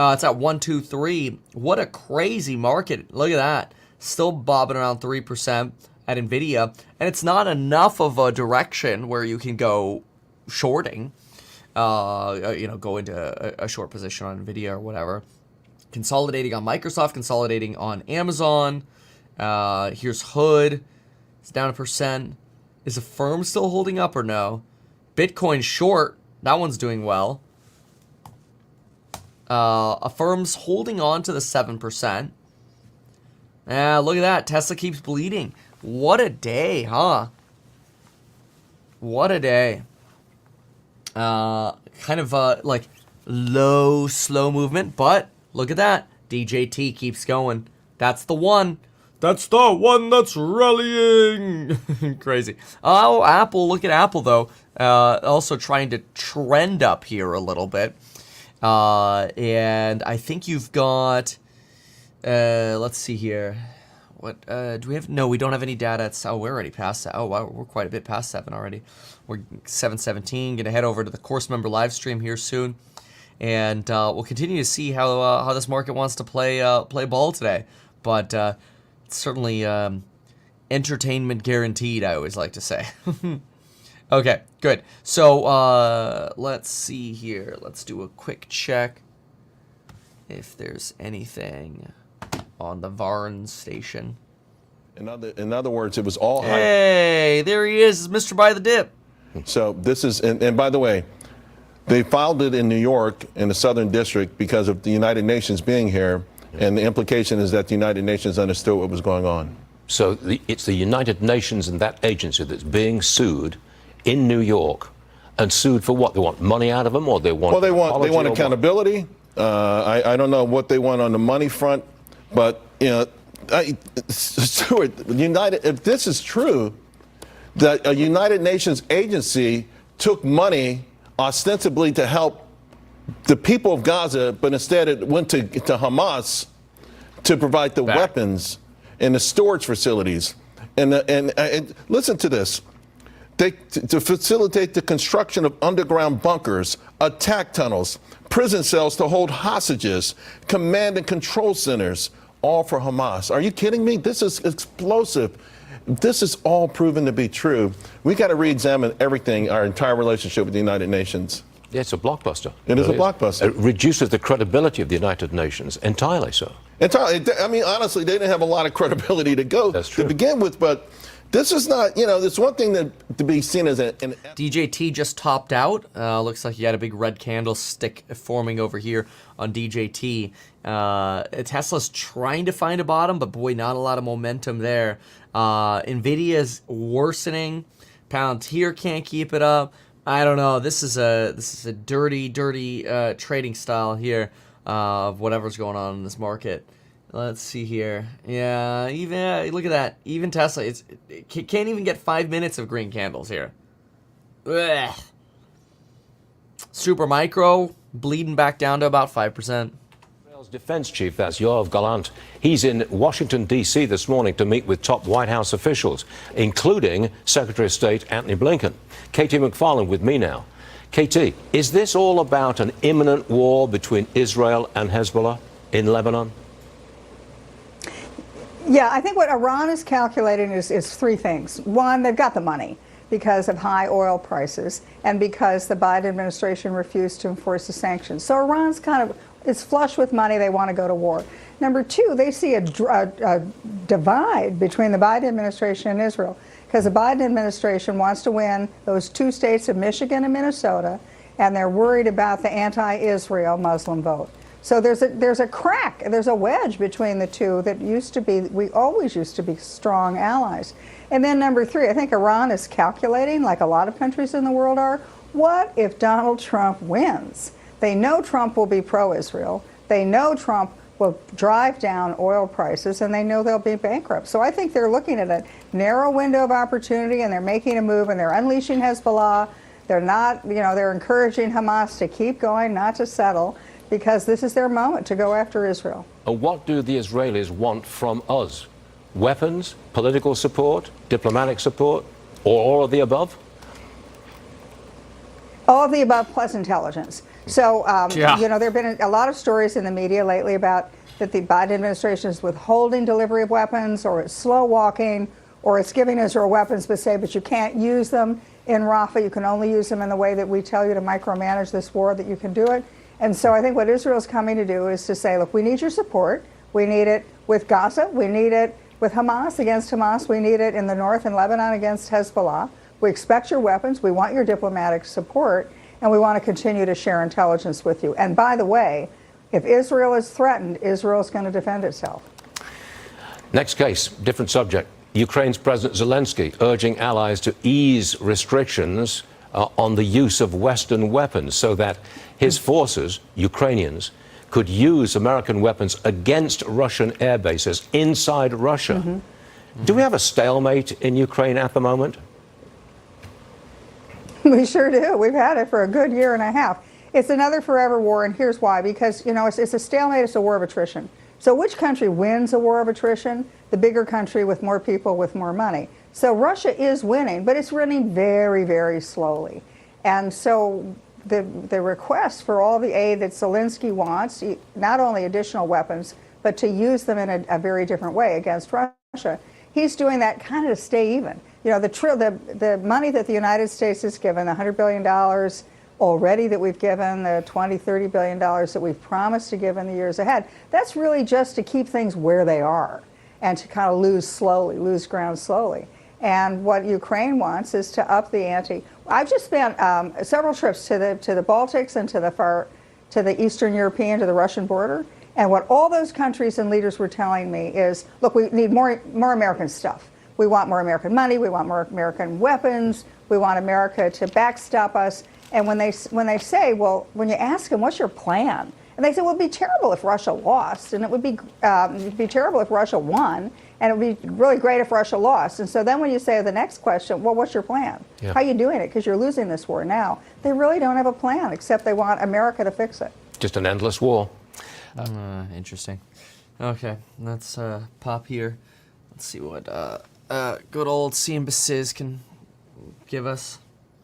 Speaker 1: It's at 123. What a crazy market. Look at that. Still bobbing around 3% at NVIDIA. And it's not enough of a direction where you can go shorting. Go into a short position on NVIDIA or whatever. Consolidating on Microsoft. Consolidating on Amazon. Here's Hood. It's down 1%. Is the firm still holding up or no? Bitcoin short. That one's doing well. A firm's holding on to the 7%. Look at that. Tesla keeps bleeding. What a day, huh? What a day. Kind of like low, slow movement, but look at that. DJT keeps going. That's the one. That's the one that's rallying. Crazy. Oh, Apple. Look at Apple, though. Also trying to trend up here a little bit. And I think you've got, let's see here. What, do we have? No, we don't have any data. We're already past that. Oh, wow, we're quite a bit past 7 already. We're 7:17. Going to head over to the course member live stream here soon. And we'll continue to see how this market wants to play ball today. But certainly entertainment guaranteed, I always like to say. Okay, good. So let's see here. Let's do a quick check if there's anything on the Varn station.
Speaker 13: In other words, it was all hype.
Speaker 1: Hey, there he is, Mr. Buy the Dip.
Speaker 13: So this is, and by the way, they filed it in New York in the Southern District because of the United Nations being here, and the implication is that the United Nations understood what was going on.
Speaker 15: So it's the United Nations and that agency that's being sued in New York, and sued for what? They want money out of them, or they want?
Speaker 13: Well, they want accountability. I don't know what they want on the money front, but Stuart, if this is true, that a United Nations agency took money ostensibly to help the people of Gaza, but instead it went to Hamas to provide the weapons and the storage facilities, and listen to this. To facilitate the construction of underground bunkers, attack tunnels, prison cells to hold hostages, command and control centers, all for Hamas. Are you kidding me? This is explosive. This is all proven to be true. We got to re-examine everything, our entire relationship with the United Nations.
Speaker 15: Yeah, it's a blockbuster.
Speaker 13: It is a blockbuster.
Speaker 15: It reduces the credibility of the United Nations entirely so.
Speaker 13: Entirely. I mean, honestly, they didn't have a lot of credibility to begin with, but this is not, there's one thing to be seen as an...
Speaker 1: DJT just topped out. Looks like you got a big red candlestick forming over here on DJT. Tesla's trying to find a bottom, but boy, not a lot of momentum there. Nvidia's worsening. Palantir can't keep it up. I don't know. This is a dirty trading style here of whatever's going on in this market. Let's see here. Yeah, even look at that. Even Tesla, it can't even get 5 minutes of green candles here. Ugh. Super Micro bleeding back down to about 5%.
Speaker 15: Israel's defense chief, that's Yoav Gallant. He's in Washington, D.C. this morning to meet with top White House officials, including Secretary of State Antony Blinken. Katie McFarland with me now. Katie, is this all about an imminent war between Israel and Hezbollah in Lebanon?
Speaker 17: Yeah, I think what Iran is calculating is three things. One, they've got the money because of high oil prices and because the Biden administration refused to enforce the sanctions. So Iran's is flush with money. They want to go to war. Number two, they see a divide between the Biden administration and Israel because the Biden administration wants to win those two states of Michigan and Minnesota, and they're worried about the anti-Israel Muslim vote. So there's a crack, there's a wedge between the two that we always used to be strong allies. And then number three, I think Iran is calculating, like a lot of countries in the world are, what if Donald Trump wins? They know Trump will be pro-Israel. They know Trump will drive down oil prices, and they know they'll be bankrupt. So I think they're looking at a narrow window of opportunity, and they're making a move, and they're unleashing Hezbollah. They're not, they're encouraging Hamas to keep going, not to settle, because this is their moment to go after Israel.
Speaker 15: What do the Israelis want from us? Weapons, political support, diplomatic support, or all of the above?
Speaker 17: All of the above plus intelligence. So, there have been a lot of stories in the media lately about that the Biden administration is withholding delivery of weapons, or it's slow walking, or it's giving Israel weapons but you can't use them in Rafah. You can only use them in the way that we tell you to micromanage this war, that you can do it. And so I think what Israel's coming to do is to say, look, we need your support. We need it with Gaza. We need it with Hamas against Hamas. We need it in the north in Lebanon against Hezbollah. We expect your weapons. We want your diplomatic support. And we want to continue to share intelligence with you. And by the way, if Israel is threatened, Israel is going to defend itself.
Speaker 15: Next case, different subject. Ukraine's President Zelensky urging allies to ease restrictions on the use of Western weapons so that his forces, Ukrainians, could use American weapons against Russian air bases inside Russia. Do we have a stalemate in Ukraine at the moment?
Speaker 17: We sure do. We've had it for a good year and a half. It's another forever war, and here's why. Because, it's a stalemate, it's a war of attrition. So which country wins a war of attrition? The bigger country with more people with more money. So Russia is winning, but it's winning very, very slowly. And so the request for all the aid that Zelensky wants, not only additional weapons, but to use them in a very different way against Russia, he's doing that kind of to stay even. The money that the United States has given, the $100 billion already that we've given, the $20, $30 billion that we've promised to give in the years ahead, that's really just to keep things where they are and to kind of lose ground slowly. And what Ukraine wants is to up the ante. I've just spent several trips to the Baltics and to the Eastern European, to the Russian border. And what all those countries and leaders were telling me is, look, we need more American stuff. We want more American money. We want more American weapons. We want America to backstop us. And when they say, well, when you ask them, what's your plan? And they say, well, it'd be terrible if Russia lost, and it would be terrible if Russia won, and it would be really great if Russia lost. And so then when you say the next question, well, what's your plan?
Speaker 15: Yeah.
Speaker 17: How are you doing it? Because you're losing this war now. They really don't have a plan, except they want America to fix it.
Speaker 15: Just an endless war.
Speaker 1: Interesting. Okay, let's pop here. Let's see what good old CNBC can give us.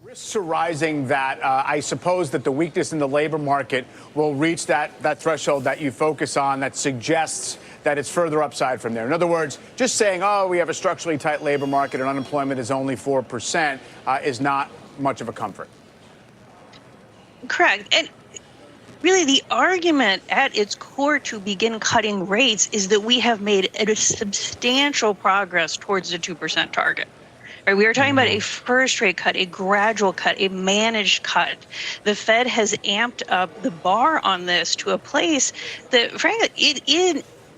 Speaker 8: Risks are rising that I suppose that the weakness in the labor market will reach that threshold that you focus on that suggests that it's further upside from there. In other words, just saying, oh, we have a structurally tight labor market and unemployment is only 4% is not much of a comfort.
Speaker 18: Correct. And really, the argument at its core to begin cutting rates is that we have made a substantial progress towards the 2% target. Right, we are talking about a first rate cut, a gradual cut, a managed cut. The Fed has amped up the bar on this to a place that, frankly,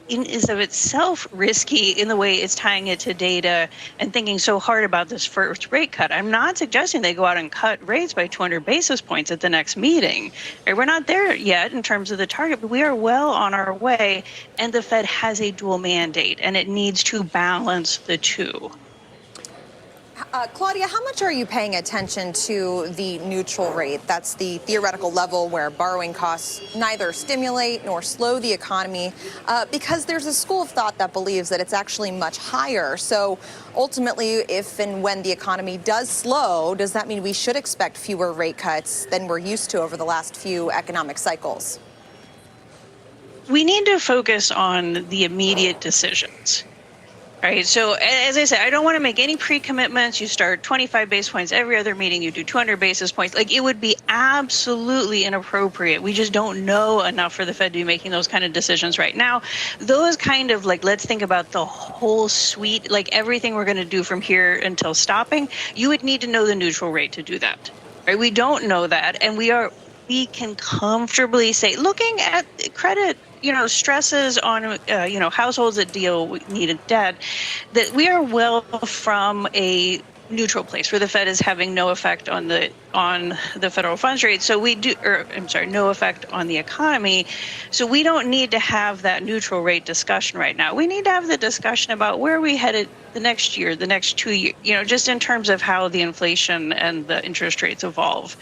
Speaker 18: is of itself risky in the way it's tying it to data and thinking so hard about this first rate cut. I'm not suggesting they go out and cut rates by 200 basis points at the next meeting. We're not there yet in terms of the target, but we are well on our way. And the Fed has a dual mandate, and it needs to balance the two.
Speaker 2: Claudia, how much are you paying attention to the neutral rate? That's the theoretical level where borrowing costs neither stimulate nor slow the economy, because there's a school of thought that believes that it's actually much higher. So ultimately, if and when the economy does slow, does that mean we should expect fewer rate cuts than we're used to over the last few economic cycles?
Speaker 18: We need to focus on the immediate decisions. Right. So as I said, I don't want to make any pre-commitments. You start 25 basis points every other meeting. You do 200 basis points. Like, it would be absolutely inappropriate. We just don't know enough for the Fed to be making those kind of decisions right now. Those kind of, like, let's think about the whole suite, like everything we're going to do from here until stopping. You would need to know the neutral rate to do that. Right. We don't know that. And we can comfortably say, looking at credit, stresses on, households that deal with needed debt, that we are well from a neutral place where the Fed is having no effect on the federal funds rate. So no effect on the economy. So we don't need to have that neutral rate discussion right now. We need to have the discussion about where we headed the next year, the next 2 years, just in terms of how the inflation and the interest rates evolve.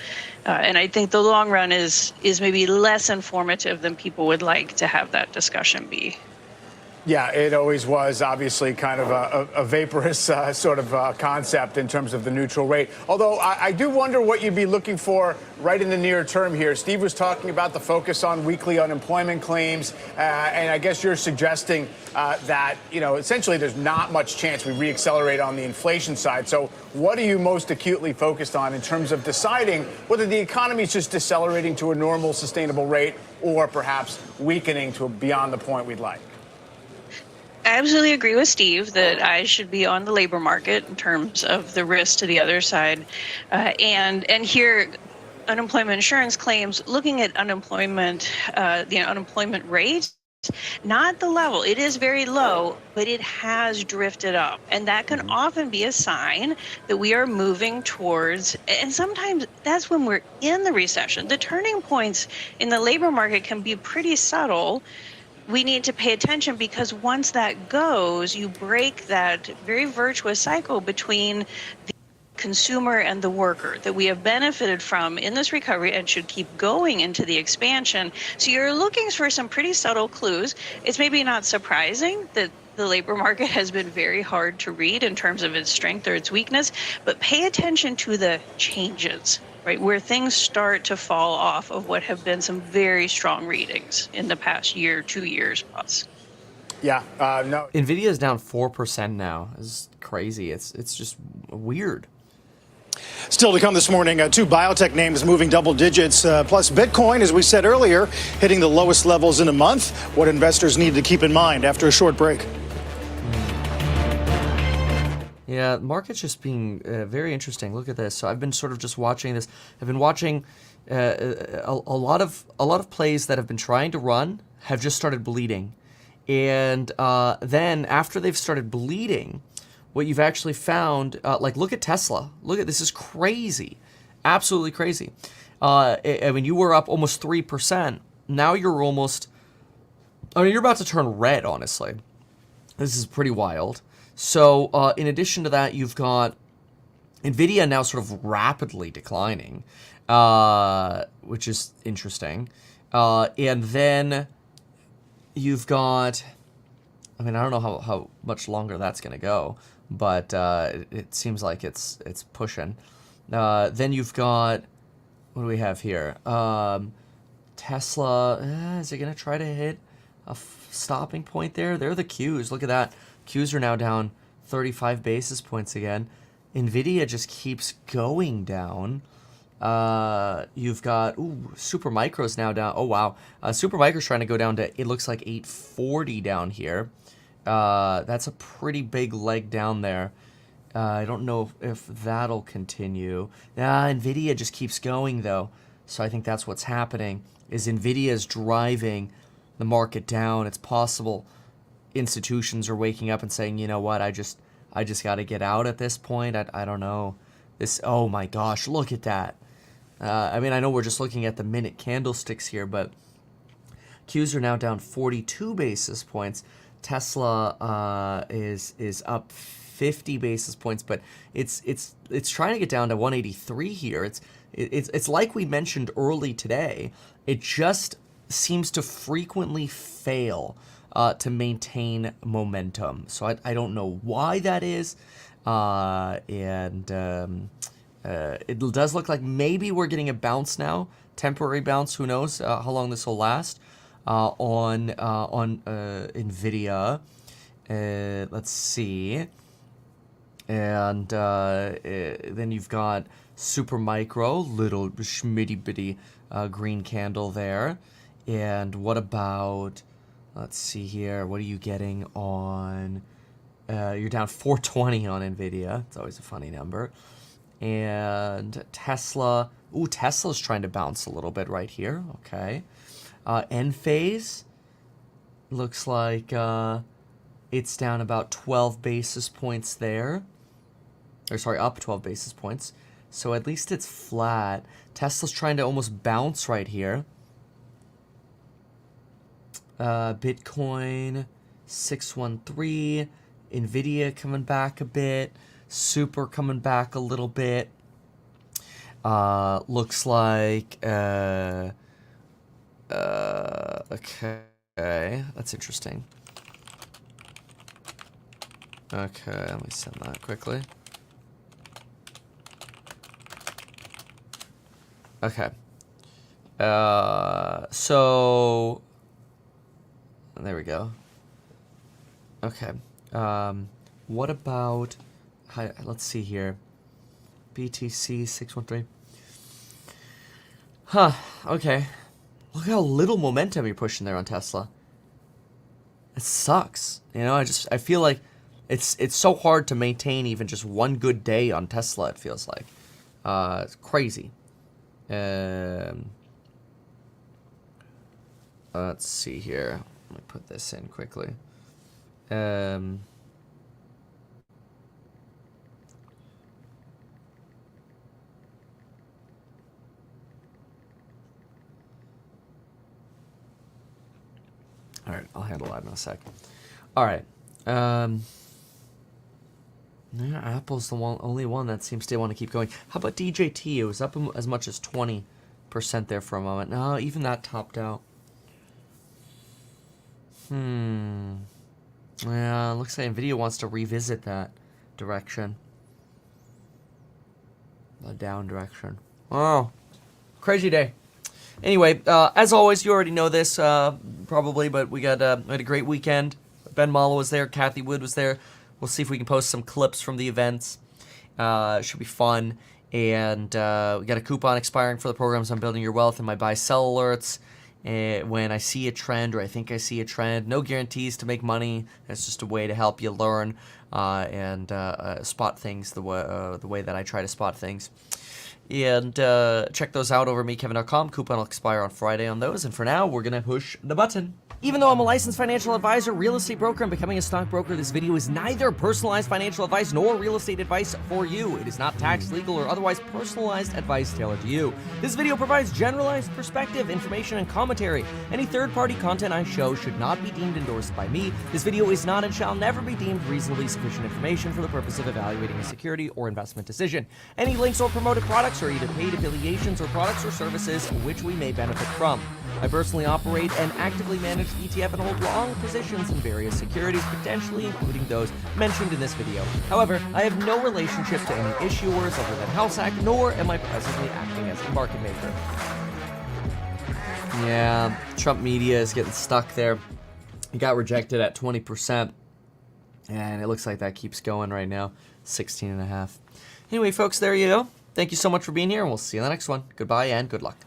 Speaker 18: And I think the long run is maybe less informative than people would like to have that discussion be.
Speaker 8: Yeah, it always was obviously kind of a vaporous sort of concept in terms of the neutral rate. Although I do wonder what you'd be looking for right in the near term here. Steve was talking about the focus on weekly unemployment claims, and I guess you're suggesting that, essentially there's not much chance we reaccelerate on the inflation side. So what are you most acutely focused on in terms of deciding whether the economy is just decelerating to a normal, sustainable rate or perhaps weakening to beyond the point we'd like?
Speaker 18: I absolutely agree with Steve that I should be on the labor market in terms of the risk to the other side. And here, unemployment insurance claims, looking at unemployment, the unemployment rate, not the level. It is very low, but it has drifted up. And that can often be a sign that we are moving towards, and sometimes that's when we're in the recession. The turning points in the labor market can be pretty subtle. We need to pay attention because once that goes, you break that very virtuous cycle between the consumer and the worker that we have benefited from in this recovery and should keep going into the expansion. So you're looking for some pretty subtle clues. It's maybe not surprising that the labor market has been very hard to read in terms of its strength or its weakness, but pay attention to the changes. Right, where things start to fall off of what have been some very strong readings in the past year, 2 years plus.
Speaker 8: Yeah, no.
Speaker 1: Nvidia is down 4% now. It's crazy. It's just weird.
Speaker 20: Still to come this morning, two biotech names moving double digits, plus Bitcoin, as we said earlier, hitting the lowest levels in a month. What investors need to keep in mind after a short break.
Speaker 1: Yeah, market's just being very interesting. Look at this. So I've been sort of just watching this. I've been watching a lot of plays that have been trying to run have just started bleeding, and then after they've started bleeding, what you've actually found, like look at Tesla. Look at this is crazy, absolutely crazy. I mean, you were up almost 3%. Now you're almost. I mean, you're about to turn red. Honestly, this is pretty wild. So in addition to that, you've got NVIDIA now sort of rapidly declining, which is interesting. And then you've got, I mean, I don't know how much longer that's going to go, but it seems like it's pushing. Then you've got, what do we have here? Tesla, is it going to try to hit a stopping point there? There are the Qs. Look at that. Qs are now down 35 basis points again. NVIDIA just keeps going down. You've got, Supermicro's now down. Oh, wow. Supermicro's trying to go down to, it looks like 840 down here. That's a pretty big leg down there. I don't know if that'll continue. NVIDIA just keeps going, though. So I think that's what's happening, is NVIDIA is driving the market down. It's possible institutions are waking up and saying, you know what, I just got to get out at this point. I don't know. Oh my gosh, look at that. I mean, I know we're just looking at the minute candlesticks here, but Qs are now down 42 basis points. Tesla is up 50 basis points, but it's trying to get down to 183 here. It's like we mentioned early today. It just seems to frequently fail to maintain momentum. So I don't know why that is, it does look like maybe we're getting a bounce now, temporary bounce. Who knows how long this will last on Nvidia. Let's see, and then you've got Supermicro, little schmitty bitty green candle there. And what about, let's see here, what are you getting on, you're down 420 on Nvidia. It's always a funny number. And Tesla, Tesla's trying to bounce a little bit right here. Okay. Enphase looks like it's down about 12 basis points there. Or sorry, up 12 basis points. So at least it's flat. Tesla's trying to almost bounce right here. Bitcoin 613, Nvidia coming back a bit, Super coming back a little bit. Looks like okay, that's interesting. Okay, let me send that quickly. Okay. So there we go. Okay. What about, let's see here. BTC 613. Huh, okay. Look how little momentum you're pushing there on Tesla. It sucks. You know, I feel like it's so hard to maintain even just one good day on Tesla, it feels like. It's crazy. Let's see here. Let me put this in quickly. All right, I'll handle that in a sec. All right. Yeah, Apple's the only one that seems to want to keep going. How about DJT? It was up as much as 20% there for a moment. No, even that topped out. Yeah, looks like Nvidia wants to revisit that direction. The down direction. Oh, crazy day. Anyway, as always, you already know this probably, but we had a great weekend. Ben Malo was there. Kathy Wood was there. We'll see if we can post some clips from the events. It should be fun. And we got a coupon expiring for the programs on Building Your Wealth and my buy-sell alerts. When I see a trend or I think I see a trend, no guarantees to make money. It's just a way to help you learn and spot things the way that I try to spot things. And check those out over mekevin.com. Coupon will expire on Friday on those. And for now, we're going to push the button. Even though I'm a licensed financial advisor, real estate broker, and becoming a stockbroker, this video is neither personalized financial advice nor real estate advice for you. It is not tax, legal, or otherwise personalized advice tailored to you. This video provides generalized perspective, information, and commentary. Any third-party content I show should not be deemed endorsed by me. This video is not and shall never be deemed reasonably sufficient information for the purpose of evaluating a security or investment decision. Any links or promoted products are either paid affiliations or products or services which we may benefit from. I personally operate and actively manage ETF and hold long positions in various securities, potentially including those mentioned in this video. However, I have no relationship to any issuers other than HouseHack, nor am I presently acting as a market maker. Yeah, Trump media is getting stuck there. It got rejected at 20%, and it looks like that keeps going right now, 16.5. Anyway, folks, there you go. Thank you so much for being here, and we'll see you in the next one. Goodbye and good luck.